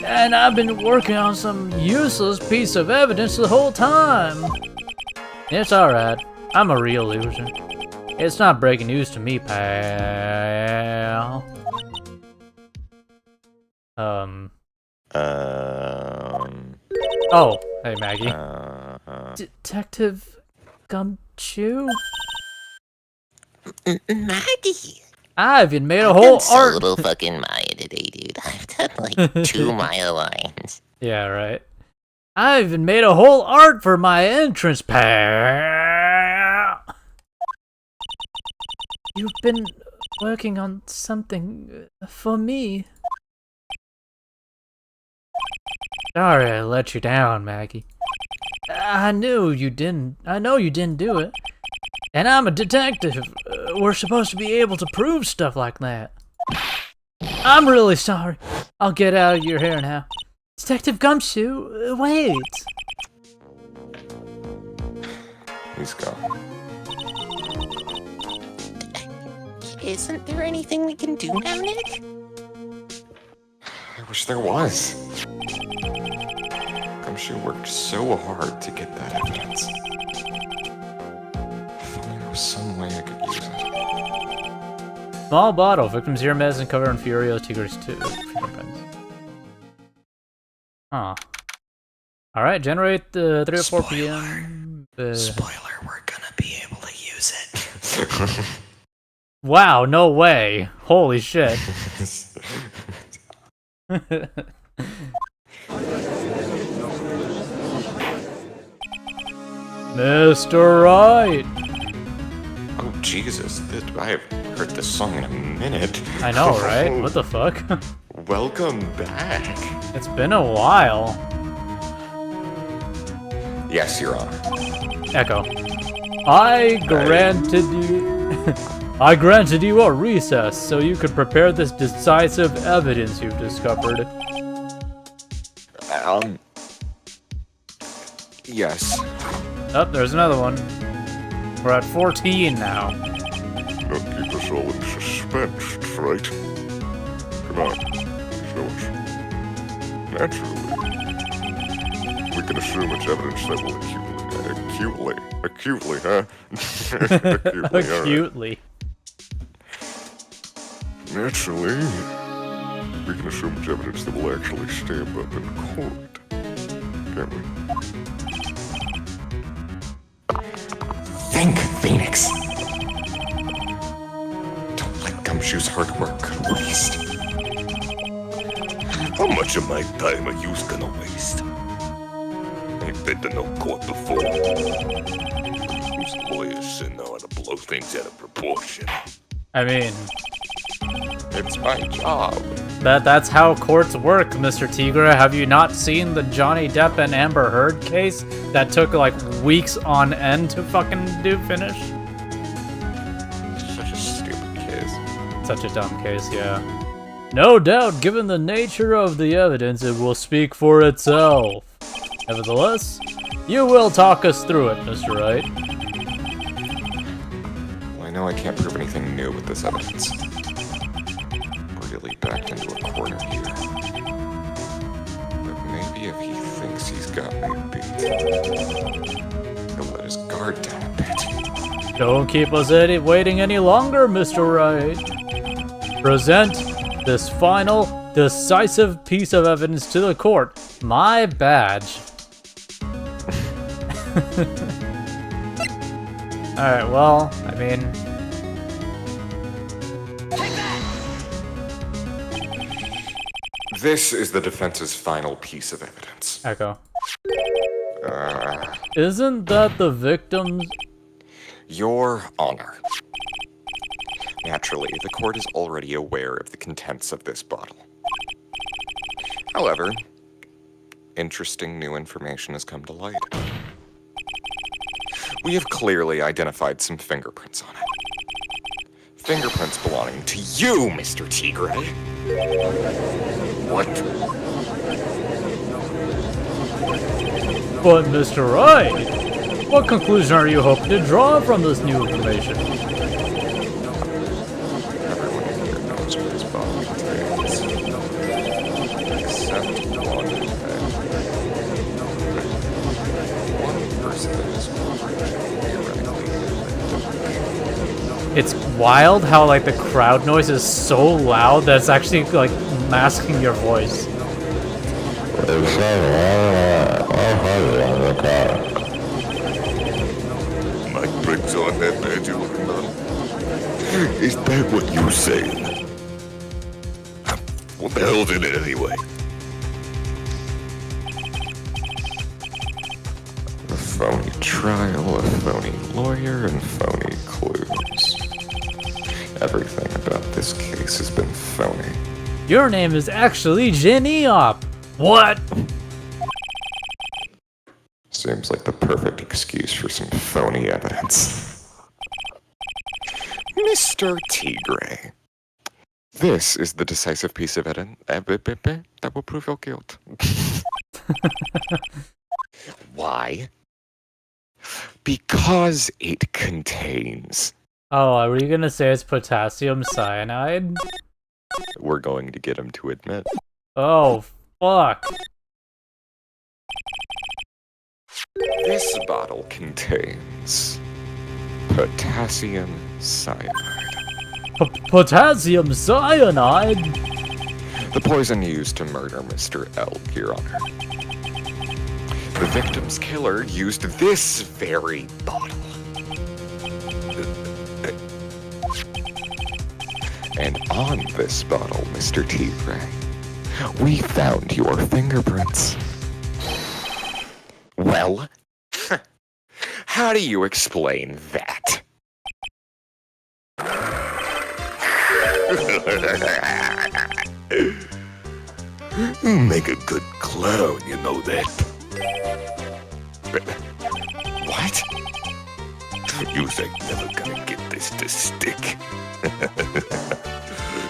And I've been working on some useless piece of evidence the whole time. It's alright. I'm a real loser. It's not breaking news to me, pal. Oh, hey Maggie. Detective Gumshoe? Maggie. I've even made a I've whole done so art. little fucking Maya today, dude. I've done like 2 Maya lines. Yeah, right. I even made a whole art for my entrance pair. You've been working on something for me. Sorry I let you down, Maggie. I know you didn't do it. And I'm a detective. We're supposed to be able to prove stuff like that. I'm really sorry. I'll get out of your hair now. Detective Gumshoe, wait. He's gone. Isn't there anything we can do now, Nick? I wish there was. Gumshoe worked so hard to get that evidence. If only there was some way I could use it. Small bottle. Victim's ear medicine covered in Furio Tigris 2 fingerprints. Huh. Alright, generate the 3 or 4 p.m. Spoiler, we're gonna be able to use it. Wow, no way. Holy shit. Mr. Right. Oh, Jesus. I haven't heard this song in a minute. I know, right? What the fuck? Welcome back. It's been a while. Yes, Your Honor. Echo. I granted you a recess so you could prepare this decisive evidence you've discovered. Yes. Oh, there's another one. We're at 14 now. Don't keep us all in suspense, right? Come on, show us. Naturally, we can assume it's evidence that will acutely, huh? Acutely. Naturally, we can assume it's evidence that will actually stand up in court, can't we? Think, Phoenix. Don't let Gumshoe's hard work go to waste. How much of my time are you gonna waste? Ain't been to no court before. These lawyers know how to blow things out of proportion. I mean, It's my job. that's how courts work, Mr. Tigra. Have you not seen the Johnny Depp and Amber Heard case that took like weeks on end to fucking finish? Such a stupid case. Such a dumb case, yeah. No doubt, given the nature of the evidence, it will speak for itself. Nevertheless, you will talk us through it, Mr. Wright. Well, I know I can't prove anything new with this evidence. Really backed into a corner here. But maybe if he thinks he's got me beat, he'll let his guard down a bit. Don't keep us waiting any longer, Mr. Wright. Present this final, decisive piece of evidence to the court. My badge. Alright, well, I mean... This is the defense's final piece of evidence. Echo. Isn't that the victim's... Your Honor. Naturally, the court is already aware of the contents of this bottle. However, interesting new information has come to light. We have clearly identified some fingerprints on it. Fingerprints belonging to you, Mr. Tigre. What? But, Mr. Wright, what conclusion are you hoping to draw from this new information? Everyone in here knows what this bottle contains. Except one man. One person that is theoretically It's wild how, like, the crowd noise is so loud that it's actually, like, masking your voice. Mike brings on that badge you looking on. Is that what you saying? What the hell's in it anyway? A phony trial, a phony lawyer, and phony clues. Everything about this case has been phony. Your name is actually Geniop. What? Seems like the perfect excuse for some phony evidence. Mr. Tigre, this is the decisive piece of evidence that will prove your guilt. Why? Because it contains. Oh, are you gonna say it's potassium cyanide? We're going to get him to admit. Oh, fuck. This bottle contains potassium cyanide. Potassium cyanide? The poison used to murder Mr. Elk, Your Honor. The victim's killer used this very bottle. And on this bottle, Mr. Tigre, we found your fingerprints. Well, how do you explain that? You make a good clown, you know that. What? You ain't never gonna get this to stick.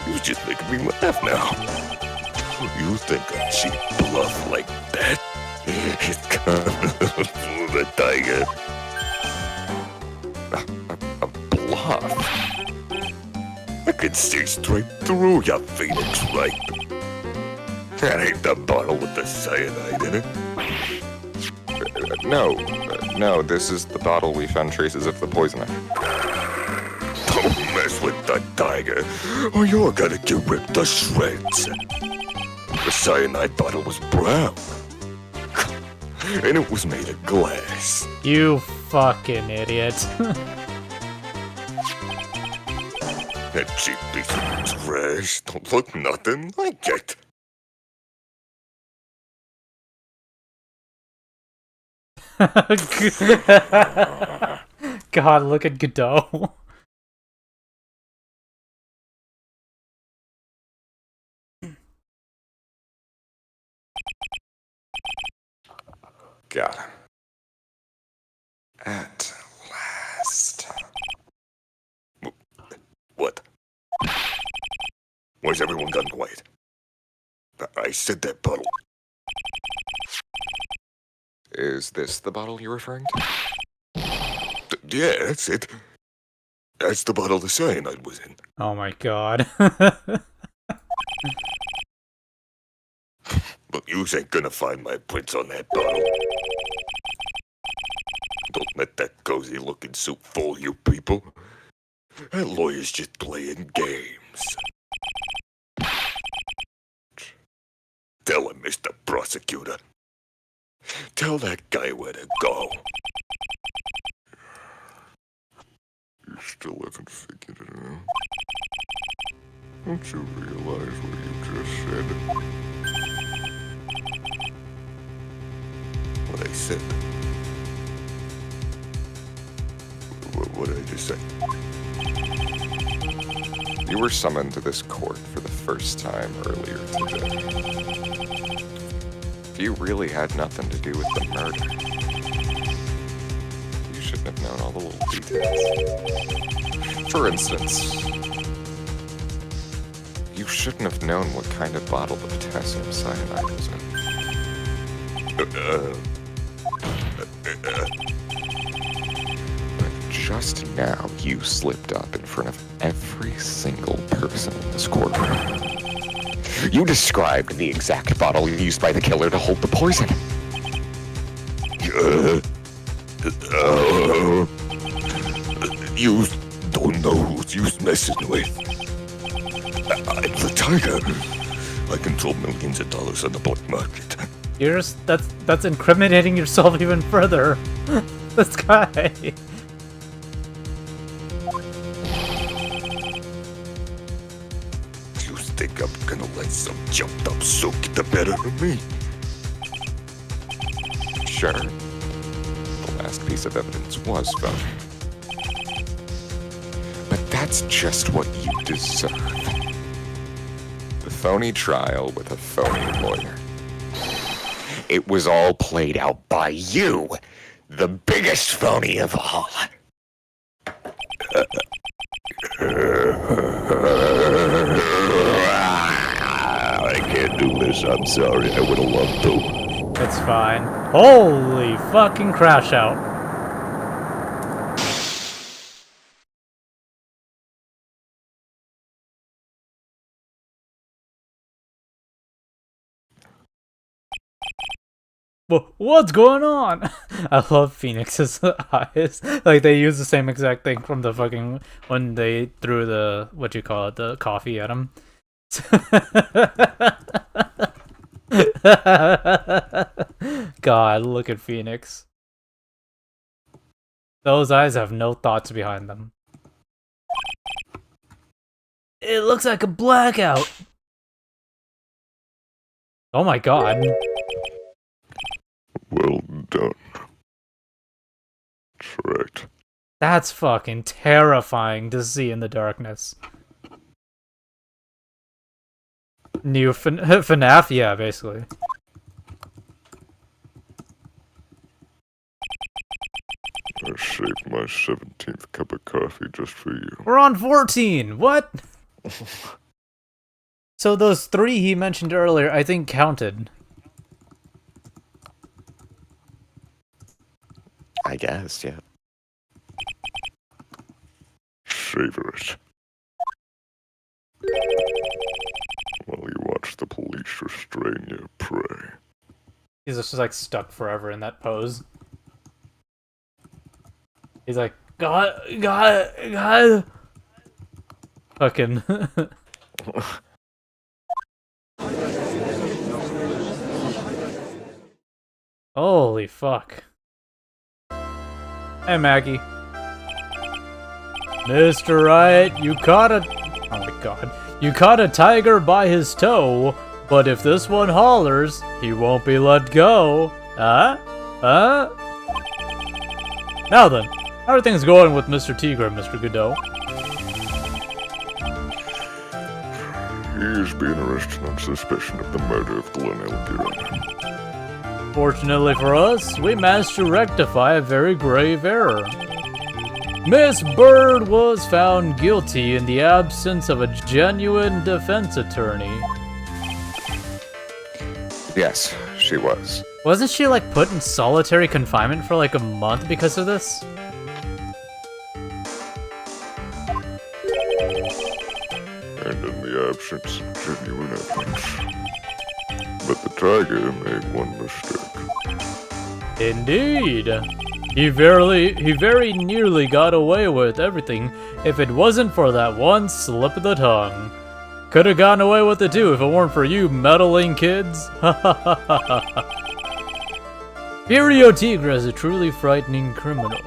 You just making me laugh now. You think a cheap bluff like that is gonna fool the tiger? A bluff? I could see straight through your phoenix, right? That ain't the bottle with the cyanide in it. No, this is the bottle we found traces of the poison in. Don't mess with the tiger, or you're gonna get ripped to shreds. The cyanide bottle was brown, and it was made of glass. You fucking idiot. That cheap piece of trash don't look nothing like it. God, look at Godot. Got him. At last. What? Why's everyone gone quiet? I said that bottle. Is this the bottle you're referring to? Yeah, that's it. That's the bottle the cyanide was in. Oh my god. But you ain't gonna find my prints on that bottle. Don't let that cozy-looking suit fool you people. That lawyer's just playing games. Tell him, Mr. Prosecutor. Tell that guy where to go. You still haven't figured it out. Don't you realize what you just said? What I said. What did I just say? You were summoned to this court for the first time earlier today. If you really had nothing to do with the murder, you shouldn't have known all the little details. For instance, you shouldn't have known what kind of bottle the potassium cyanide was in. But just now, you slipped up in front of every single person in this courtroom. You described the exact bottle used by the killer to hold the poison. You don't know who you're messing with. I'm the tiger. I control millions of dollars on the black market. You're just, that's incriminating yourself even further. This guy. think I'm gonna let some jumped up soak get the better of me? Sure, the last piece of evidence was phony. But that's just what you deserve. The phony trial with a phony lawyer. It was all played out by you, the biggest phony of all. I can't do this. I'm sorry. I would have loved to. It's fine. Holy fucking crash out. What's going on? I love Phoenix's eyes. Like, they use the same exact thing from the fucking... when they threw the... what you call it? The coffee at him. God, look at Phoenix. Those eyes have no thoughts behind them. It looks like a blackout. Oh my god. Well done. That's right. That's fucking terrifying to see in the darkness. New FNAF? Yeah, basically. I saved my 17th cup of coffee just for you. We're on 14! What? So those 3 he mentioned earlier, I think counted. I guess, yeah. Savor it. While you watch the police restrain your prey. He's just like stuck forever in that pose. He's like, God. Fucking. Holy fuck. Hey, Maggie. Mr. Right, you caught a... oh my god. You caught a tiger by his toe, but if this one hollers, he won't be let go. Huh? Now then, how are things going with Mr. Tigre, Mr. Godot? He is being arrested on suspicion of the murder of Glenn Elgin. Fortunately for us, we managed to rectify a very grave error. Miss Bird was found guilty in the absence of a genuine defense attorney. Yes, she was. Wasn't she like put in solitary confinement for like a month because of this? And in the absence of genuine evidence. But the tiger made one mistake. Indeed. He very nearly got away with everything if it wasn't for that one slip of the tongue. Could have gotten away with it too if it weren't for you meddling kids. Furio Tigre is a truly frightening criminal.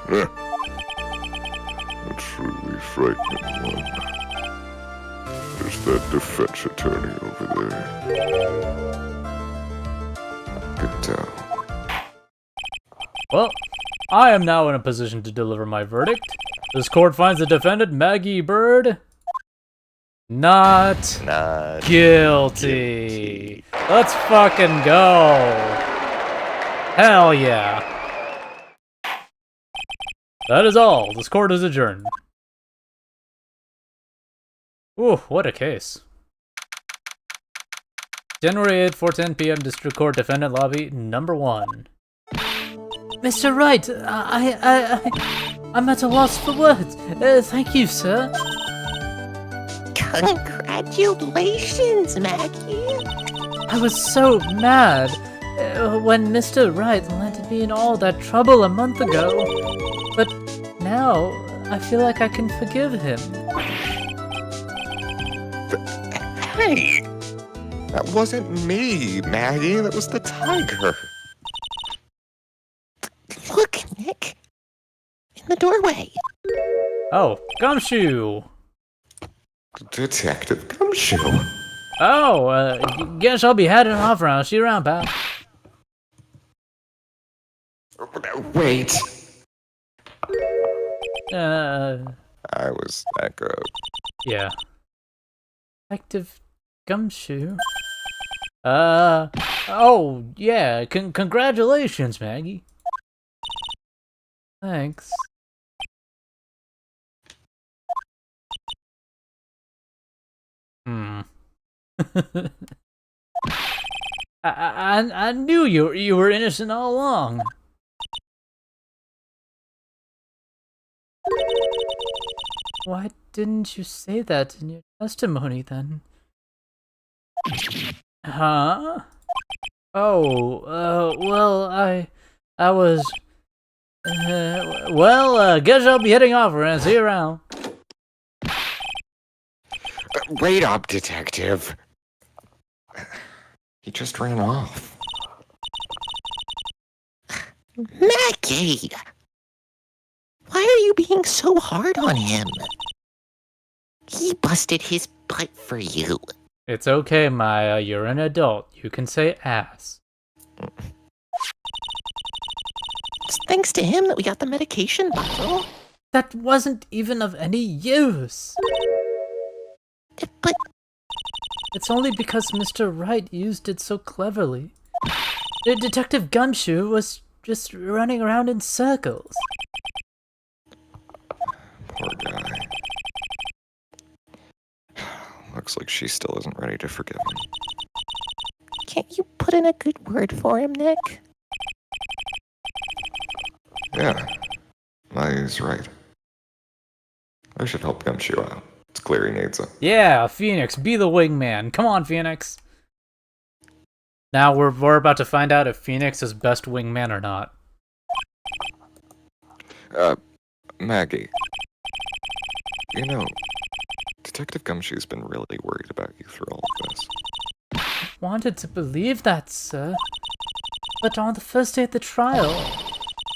A truly frightening one. There's that defense attorney over there. Good tell. Well, I am now in a position to deliver my verdict. This court finds the defendant, Maggie Bird, not guilty. Let's fucking go. Hell yeah. That is all. This court is adjourned. Ooh, what a case. January 8th, 4:10 p.m. District Court Defendant Lobby, number 1. Mr. Wright, I'm at a loss for words. Thank you, sir. Congratulations, Maggie. I was so mad when Mr. Wright landed me in all that trouble a month ago. But now, I feel like I can forgive him. Hey! That wasn't me, Maggie. That was the tiger. Look, Nick. In the doorway. Oh, Gumshoe! Detective Gumshoe. Oh, guess I'll be heading off around. See you around, pal. Wait. Uh, I was echoed. yeah. Detective Gumshoe. Oh, yeah. Congratulations, Maggie. Thanks. Hmm. I knew you were innocent all along. Why didn't you say that in your testimony then? Huh? Oh, well, I was. Guess I'll be heading off and see you around. Wait up, Detective. He just ran off. Maggie! Why are you being so hard on him? He busted his butt for you. It's okay, Maya. You're an adult. You can say ass. It's thanks to him that we got the medication bottle. That wasn't even of any use. But It's only because Mr. Wright used it so cleverly. Detective Gumshoe was just running around in circles. Poor guy. Looks like she still isn't ready to forgive him. can't you put in a good word for him, Nick? Yeah, Maya's right. I should help Gumshoe out. It's clear he needs it. Yeah, Phoenix, be the wingman. Come on, Phoenix. Now we're about to find out if Phoenix is best wingman or not. Maggie. You know, Detective Gumshoe's been really worried about you through all of this. Wanted to believe that, sir. But on the first day of the trial,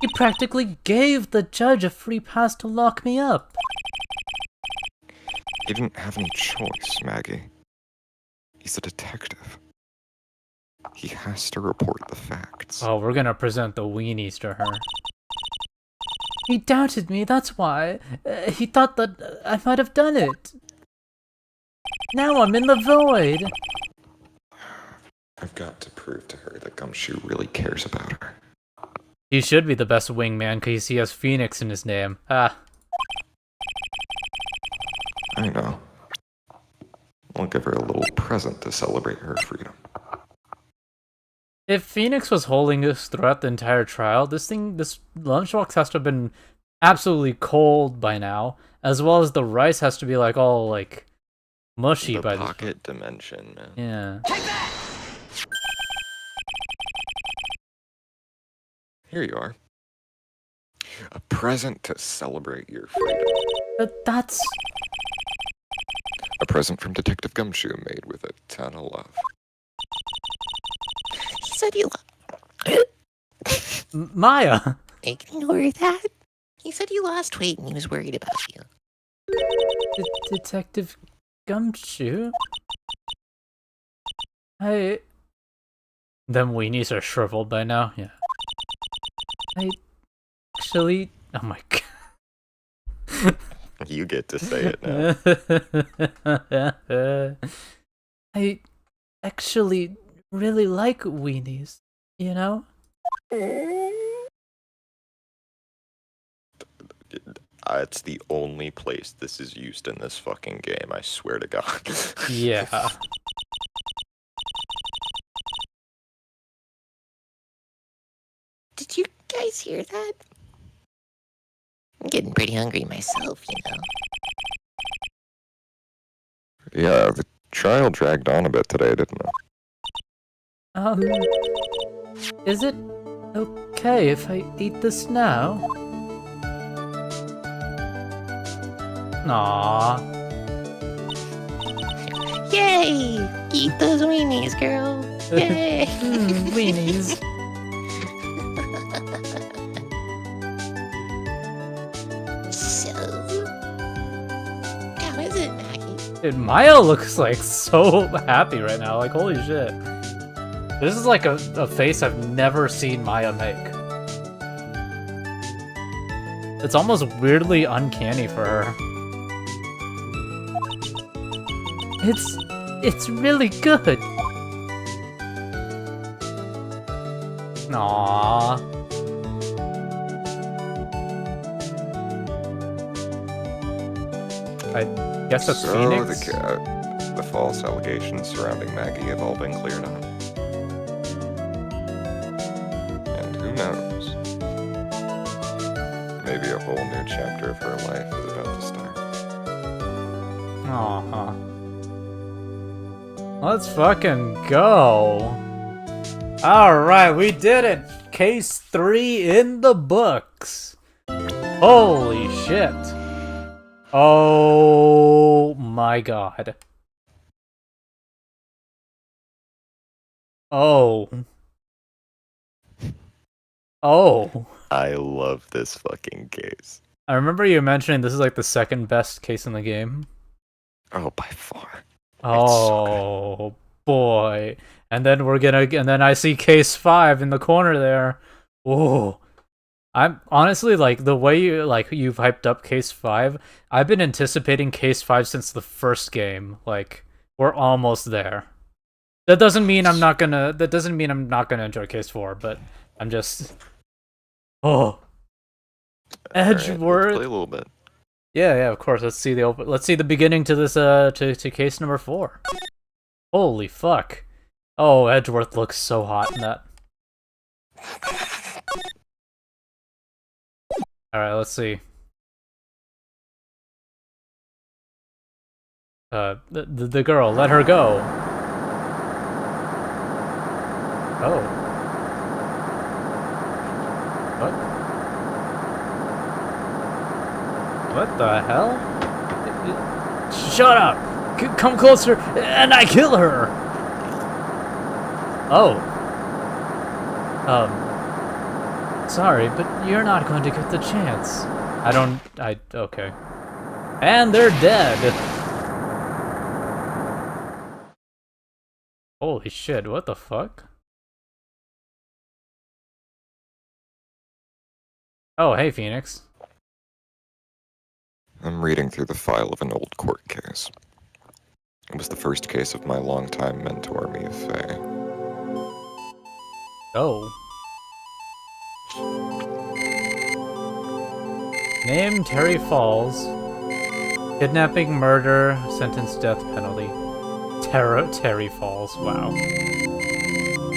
he practically gave the judge a free pass to lock me up. He didn't have any choice, Maggie. He's a detective. He has to report the facts. Oh, we're gonna present the weenies to her. He doubted me, that's why. He thought that I might have done it. Now I'm in the void. I've got to prove to her that Gumshoe really cares about her. He should be the best wingman because he has Phoenix in his name. Ah. I know. I'll give her a little present to celebrate her freedom. If Phoenix was holding this throughout the entire trial, this lunchbox has to have been absolutely cold by now, as well as the rice has to be like all like mushy by the pocket dimension, man. Yeah. Here you are. A present to celebrate your freedom. But that's... A present from Detective Gumshoe made with a ton of love. He said you Maya! Ignore that. He said you lost weight and he was worried about you. Detective Gumshoe? Them weenies are shriveled by now, yeah. I actually... Oh my god. You get to say it now. I actually really like weenies, you know? It's the only place this is used in this fucking game, I swear to God. Yeah. Did you guys hear that? I'm getting pretty hungry myself, you know. Yeah, the trial dragged on a bit today, didn't it? Is it okay if I eat this now? Aww. Yay! Eat those weenies, girl. Yay! Weenies. So, how is it, Maggie? Dude, Maya looks like so happy right now. Like, holy shit. This is like a face I've never seen Maya make. It's almost weirdly uncanny for her. It's really good. Aww. I guess that's Phoenix? The false allegations surrounding Maggie have all been cleared up. And who knows? Maybe a whole new chapter of her life is about to start. Aw. Let's fucking go. Alright, we did it! Case 3 in the books. Holy shit. Oh my god. Oh. Oh. I love this fucking case. I remember you mentioning this is like the second best case in the game. Oh, by far. Oh boy. And then I see case 5 in the corner there. Ooh. I'm honestly like the way you've hyped up case 5, I've been anticipating case 5 since the first game. Like, we're almost there. That doesn't mean I'm not gonna enjoy case 4, but I'm just Edgeworth. Right, let's play a little bit. Yeah, of course. Let's see the beginning to this to case number 4. Holy fuck. Oh, Edgeworth looks so hot in that. Alright, let's see. The girl, let her go. Oh. What? What the hell? Shut up! Come closer, and I kill her! Oh. Sorry, but you're not going to get the chance. Okay. And they're dead! Holy shit, what the fuck? Oh, hey, Phoenix. I'm reading through the file of an old court case. It was the first case of my longtime mentor, Mia Fey. Oh. Name Terry Falls. Kidnapping, murder, sentence, death penalty. Terry Falls, wow.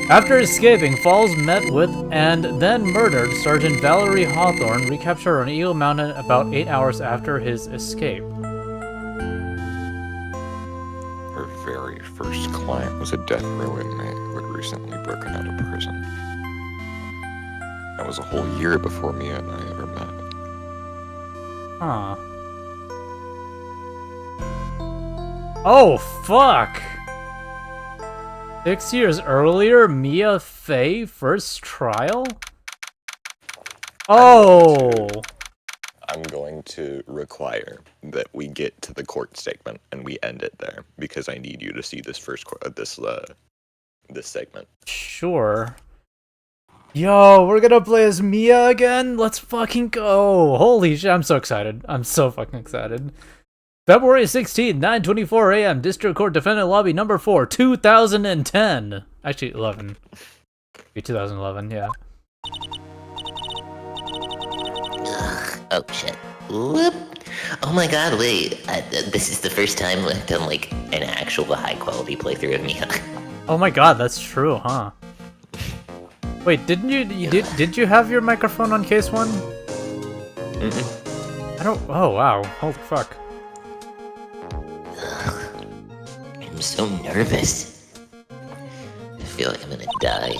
After escaping, Falls met with and then murdered Sergeant Valerie Hawthorne, recaptured on Eagle Mountain about 8 hours after his escape. Her very first client was a death row inmate who had recently broken out of prison. That was a whole year before Mia and I ever met. Huh. Oh, fuck! 6 years earlier, Mia Fey first trial? Oh! I'm going to require that we get to the court statement and we end it there because I need you to see this this segment. Sure. Yo, we're gonna play as Mia again? Let's fucking go! Holy shit, I'm so excited. I'm so fucking excited. February 16th, 9:24 a.m. District Court Defendant Lobby Number 4, 2010. Actually, 11. Be 2011, yeah. Oh shit. Whoop. Oh my god, wait. This is the first time I've done like an actual high quality playthrough of Mia. Oh my god, that's true, huh? Wait, didn't did you have your microphone on case 1? Mm-mm. I don't. Oh wow, holy fuck. I'm so nervous. I feel like I'm gonna die.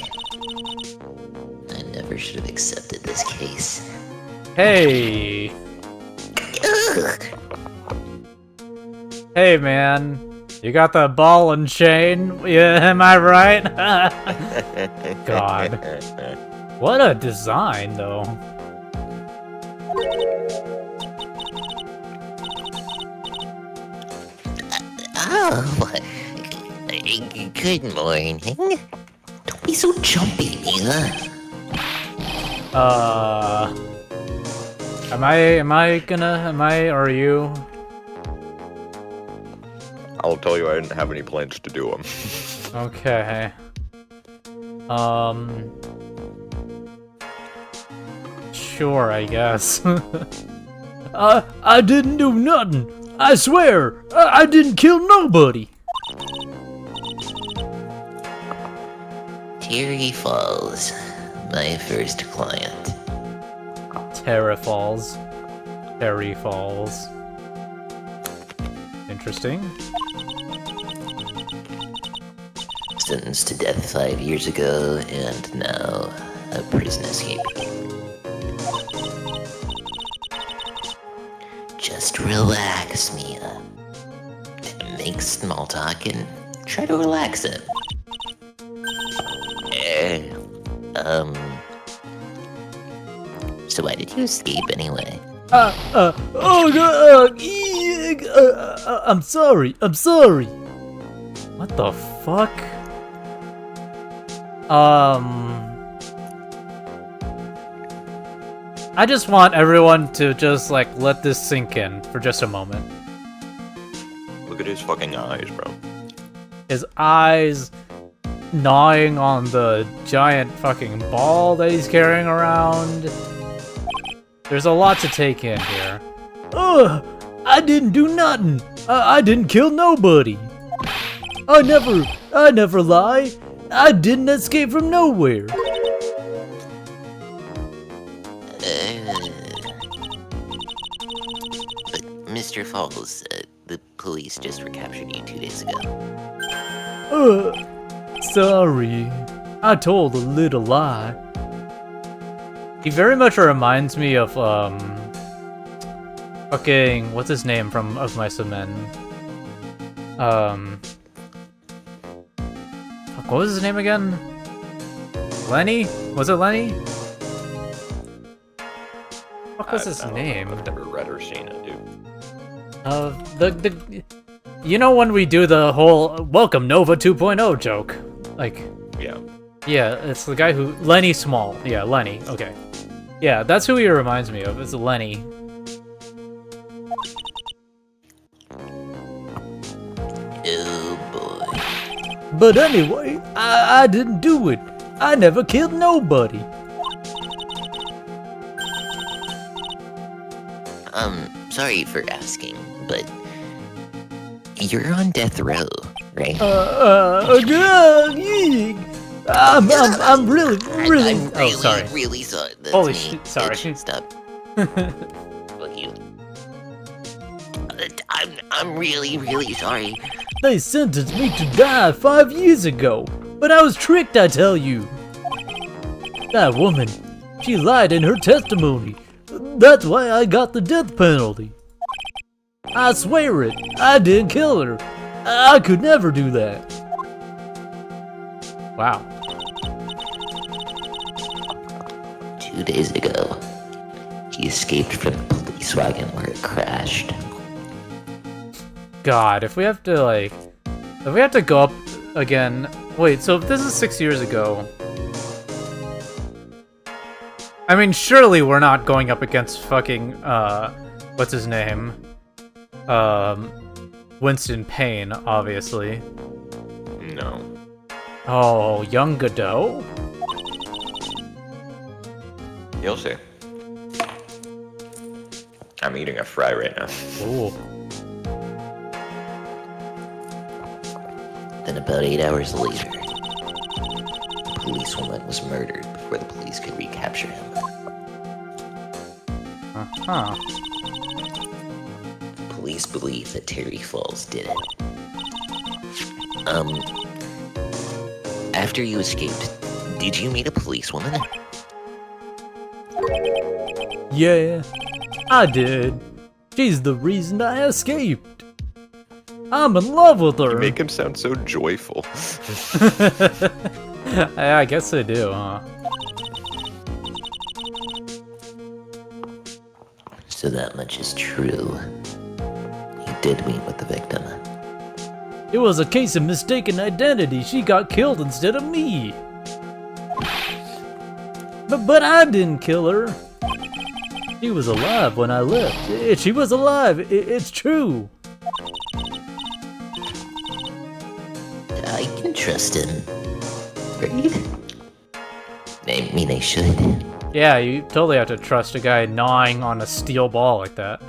I never should have accepted this case. Hey! Hey man, you got the ball and chain? Yeah, am I right? God. What a design, though. Oh, good morning. Don't be so jumpy, Mila. Are you? I'll tell you, I didn't have any plans to do them. Okay. Sure, I guess. I didn't do nothing. I swear, I didn't kill nobody. Terry Falls, my first client. Terry Falls. Interesting. Sentenced to death 5 years ago, and now a prison escape. Just relax, Mia. Make small talk and try to relax it. So why did you escape anyway? I'm sorry. What the fuck? I just want everyone to just, like, let this sink in for just a moment. Look at his fucking eyes, bro. His eyes gnawing on the giant fucking ball that he's carrying around. There's a lot to take in here. Ugh! I didn't do nothing! I didn't kill nobody! I never lie! I didn't escape from nowhere! But Mr. Falls, the police just recaptured you 2 days ago. Sorry. I told a little lie. He very much reminds me of, fucking, what's his name from Of Mice and Men? Fuck, what was his name again? Lenny? Was it Lenny? What was his name? I've never read or seen it, dude. You know when we do the whole Welcome Nova 2.0 joke? Like, Yeah. yeah, it's the guy who, Lenny Small. Yeah, Lenny, okay. Yeah, that's who he reminds me of, it's Lenny. Oh boy. But anyway, I didn't do it. I never killed nobody. Sorry for asking, but you're on death row, right? I'm really, I'm oh, sorry. really sorry. That's Holy me. shit, sorry. Stop. Fuck you. I'm really sorry. They sentenced me to die 5 years ago, but I was tricked, I tell you. That woman, she lied in her testimony. That's why I got the death penalty. I swear it, I didn't kill her. I could never do that. Wow. 2 days ago, he escaped from the police wagon where it crashed. God, if we have to, like... If we have to go up again... Wait, so if this is 6 years ago... I mean, surely we're not going up against fucking, what's his name? Winston Payne, obviously. No. Oh, young Godot? You'll see. I'm eating a fry right now. Ooh. Then about 8 hours later, the policewoman was murdered before the police could recapture him. Uh-huh. The police believe that Terry Falls did it. After you escaped, did you meet a policewoman? Yeah, I did. She's the reason I escaped. I'm in love with her. You make him sound so joyful. I guess I do, huh? So that much is true. You did meet with the victim. It was a case of mistaken identity. She got killed instead of me. But I didn't kill her. She was alive when I left. She was alive. It's true. I can trust him. Right? I mean, I should. Yeah, you totally have to trust a guy gnawing on a steel ball like that.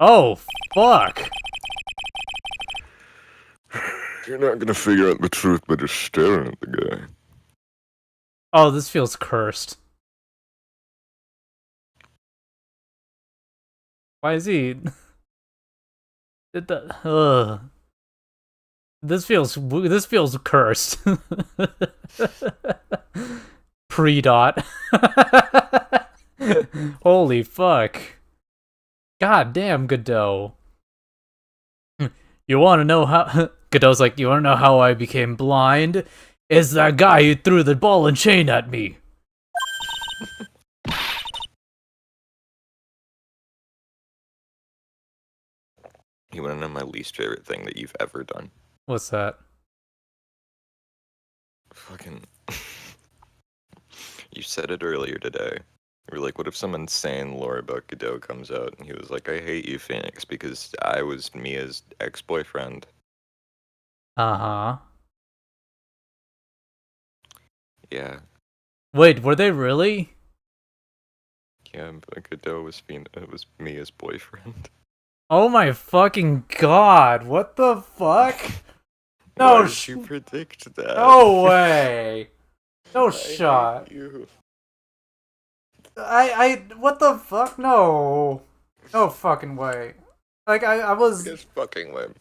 Oh, fuck. You're not gonna figure out the truth by just staring at the guy. Oh, this feels cursed. Why is he... This feels cursed. Pre-dot. Holy fuck. God damn, Godot. You wanna know how... Godot's like, you wanna know how I became blind? It's that guy who threw the ball and chain at me. You want to know my least favorite thing that you've ever done? What's that? Fucking. You said it earlier today. You were like, what if some insane lore about Godot comes out? And he was like, I hate you, Phoenix, because I was Mia's ex-boyfriend. Uh-huh. Yeah. Wait, were they really? Yeah, but Godot was Mia's boyfriend. Oh my fucking god, what the fuck? Why No did you predict that? No way. No I shot. hate you. What the fuck? No. No fucking way. Like, I was... Just fucking lame.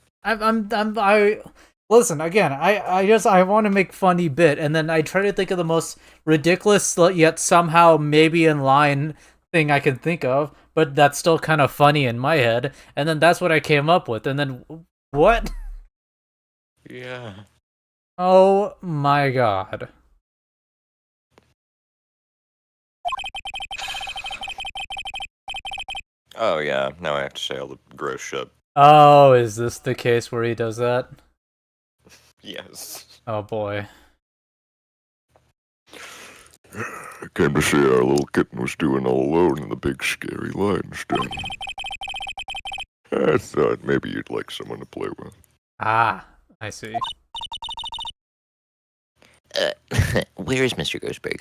Listen, again, I want to make funny bit, and then I try to think of the most ridiculous, yet somehow maybe in line thing I can think of, but that's still kind of funny in my head, and then that's what I came up with, and then, what? Yeah. Oh my god. Oh yeah, now I have to say all the gross shit. Oh, is this the case where he does that? Yes. Oh boy. I came to see our little kitten was doing all alone in the big scary lion's den. I thought maybe you'd like someone to play with. Ah, I see. Where is Mr. Ghostberg?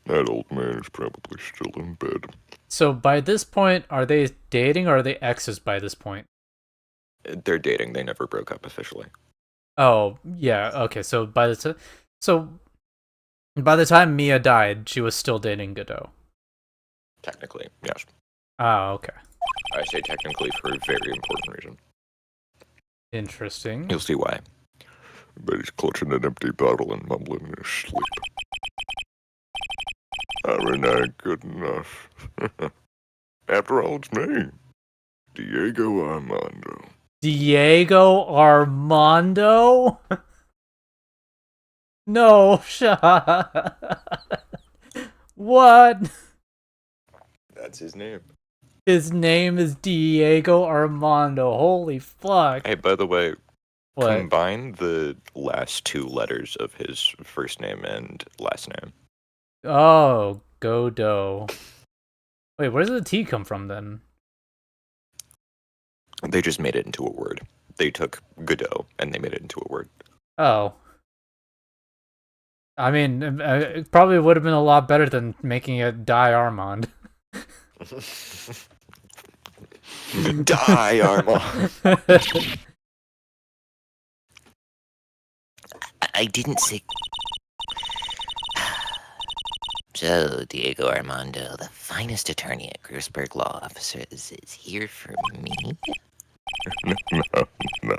That old man is probably still in bed. So by this point, are they dating or are they exes by this point? They're dating. They never broke up officially. Oh, yeah, okay, so by the time Mia died, she was still dating Godot. Technically, yes. Ah, okay. I say technically for a very important reason. Interesting. You'll see why. But he's clutching an empty bottle and mumbling in his sleep. That ain't good enough. After all, it's me, Diego Armando. Diego Armando? No shot. What? That's his name. His name is Diego Armando. Holy fuck. Hey, by the way, What? combine the last two letters of his first name and last name. Oh, Godot. Wait, where does the T come from then? They just made it into a word. They took Godot and they made it into a word. Oh. I mean, it probably would have been a lot better than making it Die Armand. Die, Armand. I didn't say... So, Diego Armando, the finest attorney at Grossberg Law Offices, is here for me? No.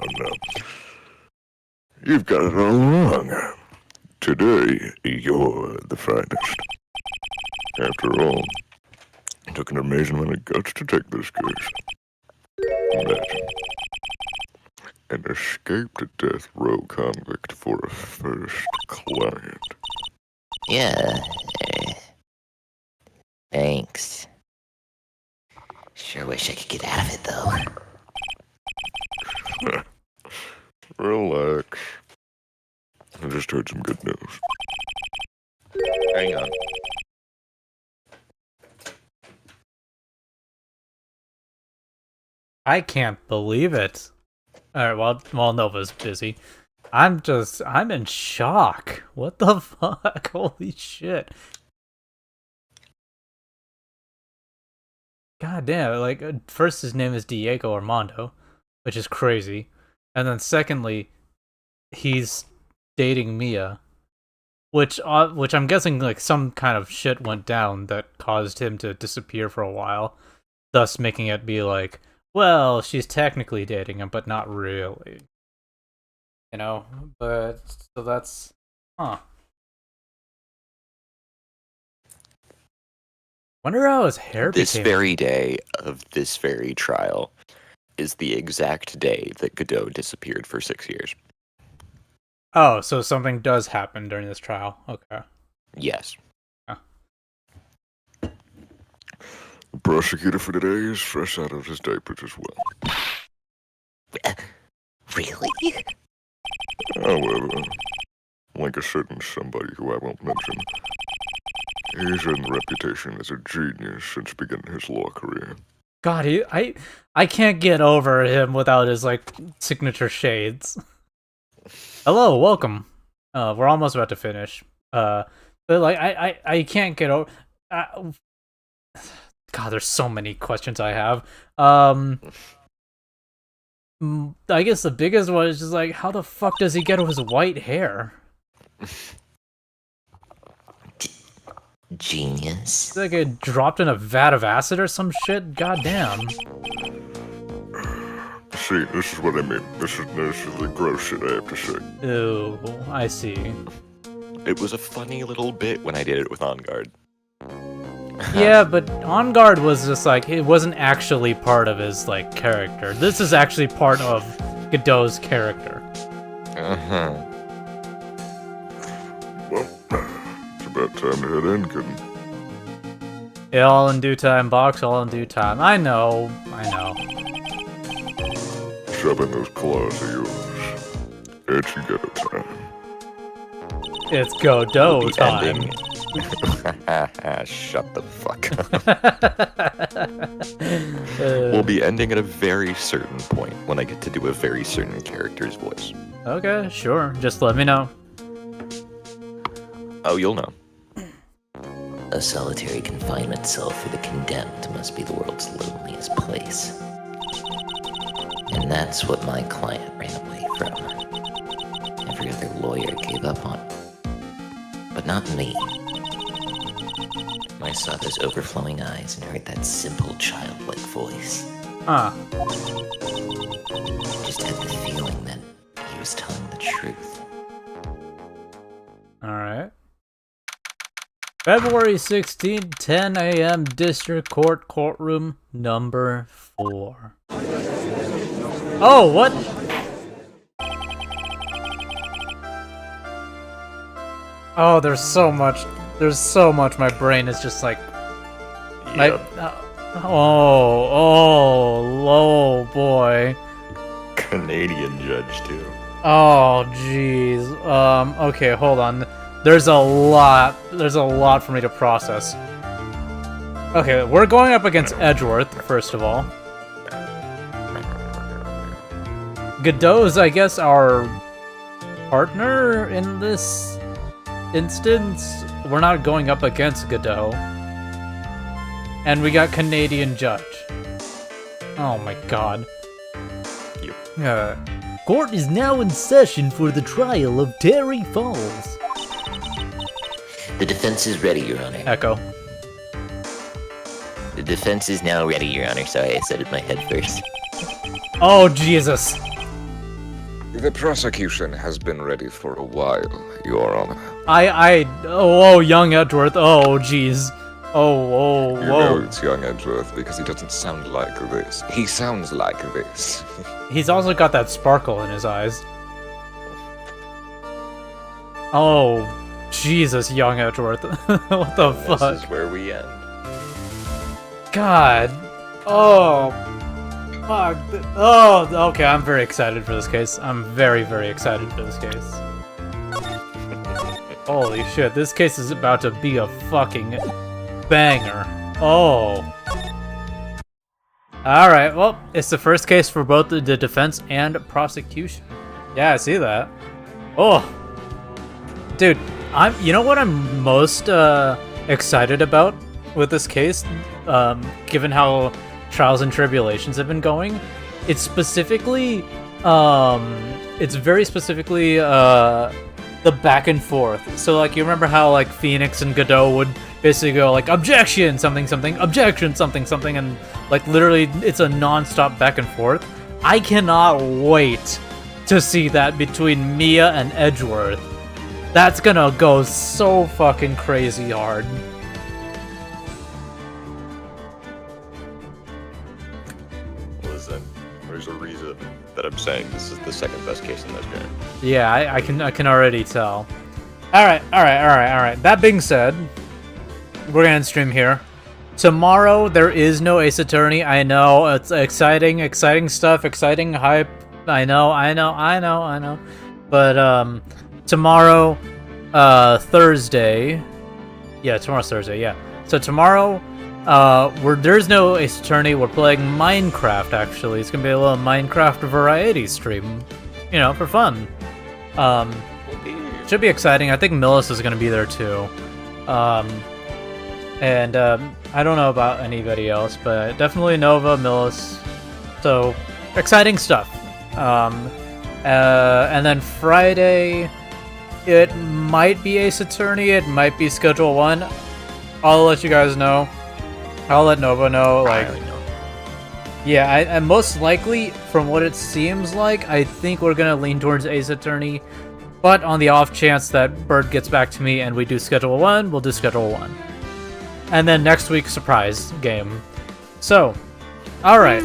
You've got it all wrong. Today, you're the finest. After all, it took an amazing amount of guts to take this case. Imagine. An escaped death row convict for a first client. Yeah. Thanks. Sure wish I could get out of it, though. Relax. I just heard some good news. Hang on. I can't believe it. Alright, while Nova's busy. I'm in shock. What the fuck? Holy shit. God damn, like, first his name is Diego Armando, which is crazy. And then secondly, he's dating Mia. Which I'm guessing, like, some kind of shit went down that caused him to disappear for a while. Thus making it be like, well, she's technically dating him, but not really. You know? But, so that's... Huh. Wonder how his hair This became... very day of this very trial is the exact day that Godot disappeared for 6 years. Oh, so something does happen during this trial. Okay. Yes. The prosecutor for today is fresh out of his diapers as well. Really? However, like a certain somebody who I won't mention, he's earned the reputation as a genius since beginning his law career. God, I can't get over him without his, like, signature shades. Hello, welcome. We're almost about to finish. But, like, I can't get over... God, there's so many questions I have. I guess the biggest one is just, like, how the fuck does he get his white hair? Genius. It's like it dropped in a vat of acid or some shit? God damn. See, this is what I mean. This is the gross shit I have to say. Ooh, I see. It was a funny little bit when I did it with On Guard. Yeah, but On Guard was just like, it wasn't actually part of his, like, character. This is actually part of Godot's character. Uh-huh. Well, it's about time to head in, kitten. Yeah, all in due time, Box, all in due time. I know. Shoving those claws of yours. It's Godot time. It's Godot We'll be time. ending- Shut the fuck up. We'll be ending at a very certain point when I get to do a very certain character's voice. Okay, sure. Just let me know. Oh, you'll know. A solitary confinement cell for the condemned must be the world's loneliest place. And that's what my client ran away from. Every other lawyer gave up on him. But not me. I saw those overflowing eyes and heard that simple childlike voice. Huh. Just had the feeling that he was telling the truth. Alright. February 16, 10 a.m. District Court Courtroom number 4. Oh, what? Oh, there's so much. There's so much. My brain is just like... oh, boy. Canadian judge, too. Oh, jeez. Okay, hold on. There's a lot for me to process. Okay, we're going up against Edgeworth, first of all. Godot's, I guess, our partner in this instance. We're not going up against Godot. And we got Canadian judge. Oh my god. Court is now in session for the trial of Terry Falls. The defense is ready, Your Honor. Echo. The defense is now ready, Your Honor. Sorry, I said it in my head first. Oh, Jesus. The prosecution has been ready for a while, Your Honor. Oh, young Edgeworth. Oh, jeez. Oh, You know whoa. it's young Edgeworth because he doesn't sound like this. He sounds like this. He's also got that sparkle in his eyes. Oh, Jesus, young Edgeworth. What the This fuck? is where we end. God. Oh. Fuck. Oh, okay, I'm very excited for this case. I'm very, very excited for this case. Holy shit, this case is about to be a fucking banger. Oh. Alright, well, it's the first case for both the defense and prosecution. Yeah, I see that. Oh. Dude, you know what I'm most excited about with this case, given how trials and tribulations have been going? It's specifically, it's very specifically, the back and forth. So, like, you remember how, like, Phoenix and Godot would basically go, like, objection, something, something, objection, something, something, and, like, literally, it's a non-stop back and forth. I cannot wait to see that between Mia and Edgeworth. That's gonna go so fucking crazy hard. Listen, there's a reason that I'm saying this is the second best case in this game. Yeah, I can already tell. Alright. That being said, we're gonna end stream here. Tomorrow, there is no Ace Attorney. I know, it's exciting stuff, exciting hype. I know. But, tomorrow, Thursday. Yeah, tomorrow's Thursday, yeah. So tomorrow, there's no Ace Attorney. We're playing Minecraft, actually. It's gonna be a little Minecraft variety stream, you know, for fun. Should be exciting. I think Milis is gonna be there too. I don't know about anybody else, but definitely Nova, Milis. So, exciting stuff. And then Friday, it might be Ace Attorney, it might be Schedule 1. I'll let you guys know. I'll let Nova know, like... Yeah, I most likely, from what it seems like, I think we're gonna lean towards Ace Attorney. But on the off chance that Bird gets back to me and we do Schedule 1, we'll do Schedule 1. And then next week, surprise game. So, alright.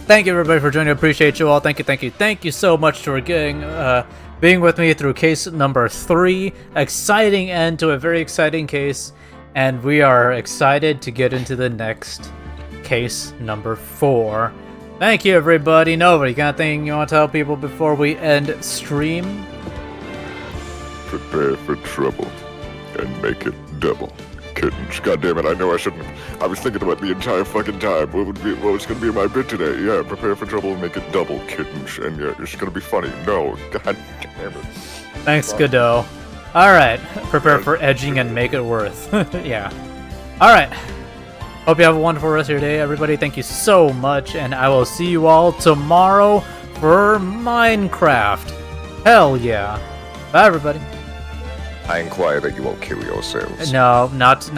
Thank you everybody for joining. I appreciate you all. Thank you so much for being with me through case number 3. Exciting end to a very exciting case. And we are excited to get into the next case number 4. Thank you everybody. Nova, you got anything you want to tell people before we end stream? Prepare for trouble and make it double. Kittens. God damn it, I know I shouldn't have. I was thinking about the entire fucking time. What was gonna be my bit today? Yeah, prepare for trouble and make it double, kittens. And yeah, it's gonna be funny. No, god damn it. Thanks, Godot. Alright, prepare for edging and make it worth. Yeah. Alright. Hope you have a wonderful rest of your day, everybody. Thank you so much, and I will see you all tomorrow for Minecraft. Hell yeah. Bye, everybody. I inquire that you all kill yourselves. No, not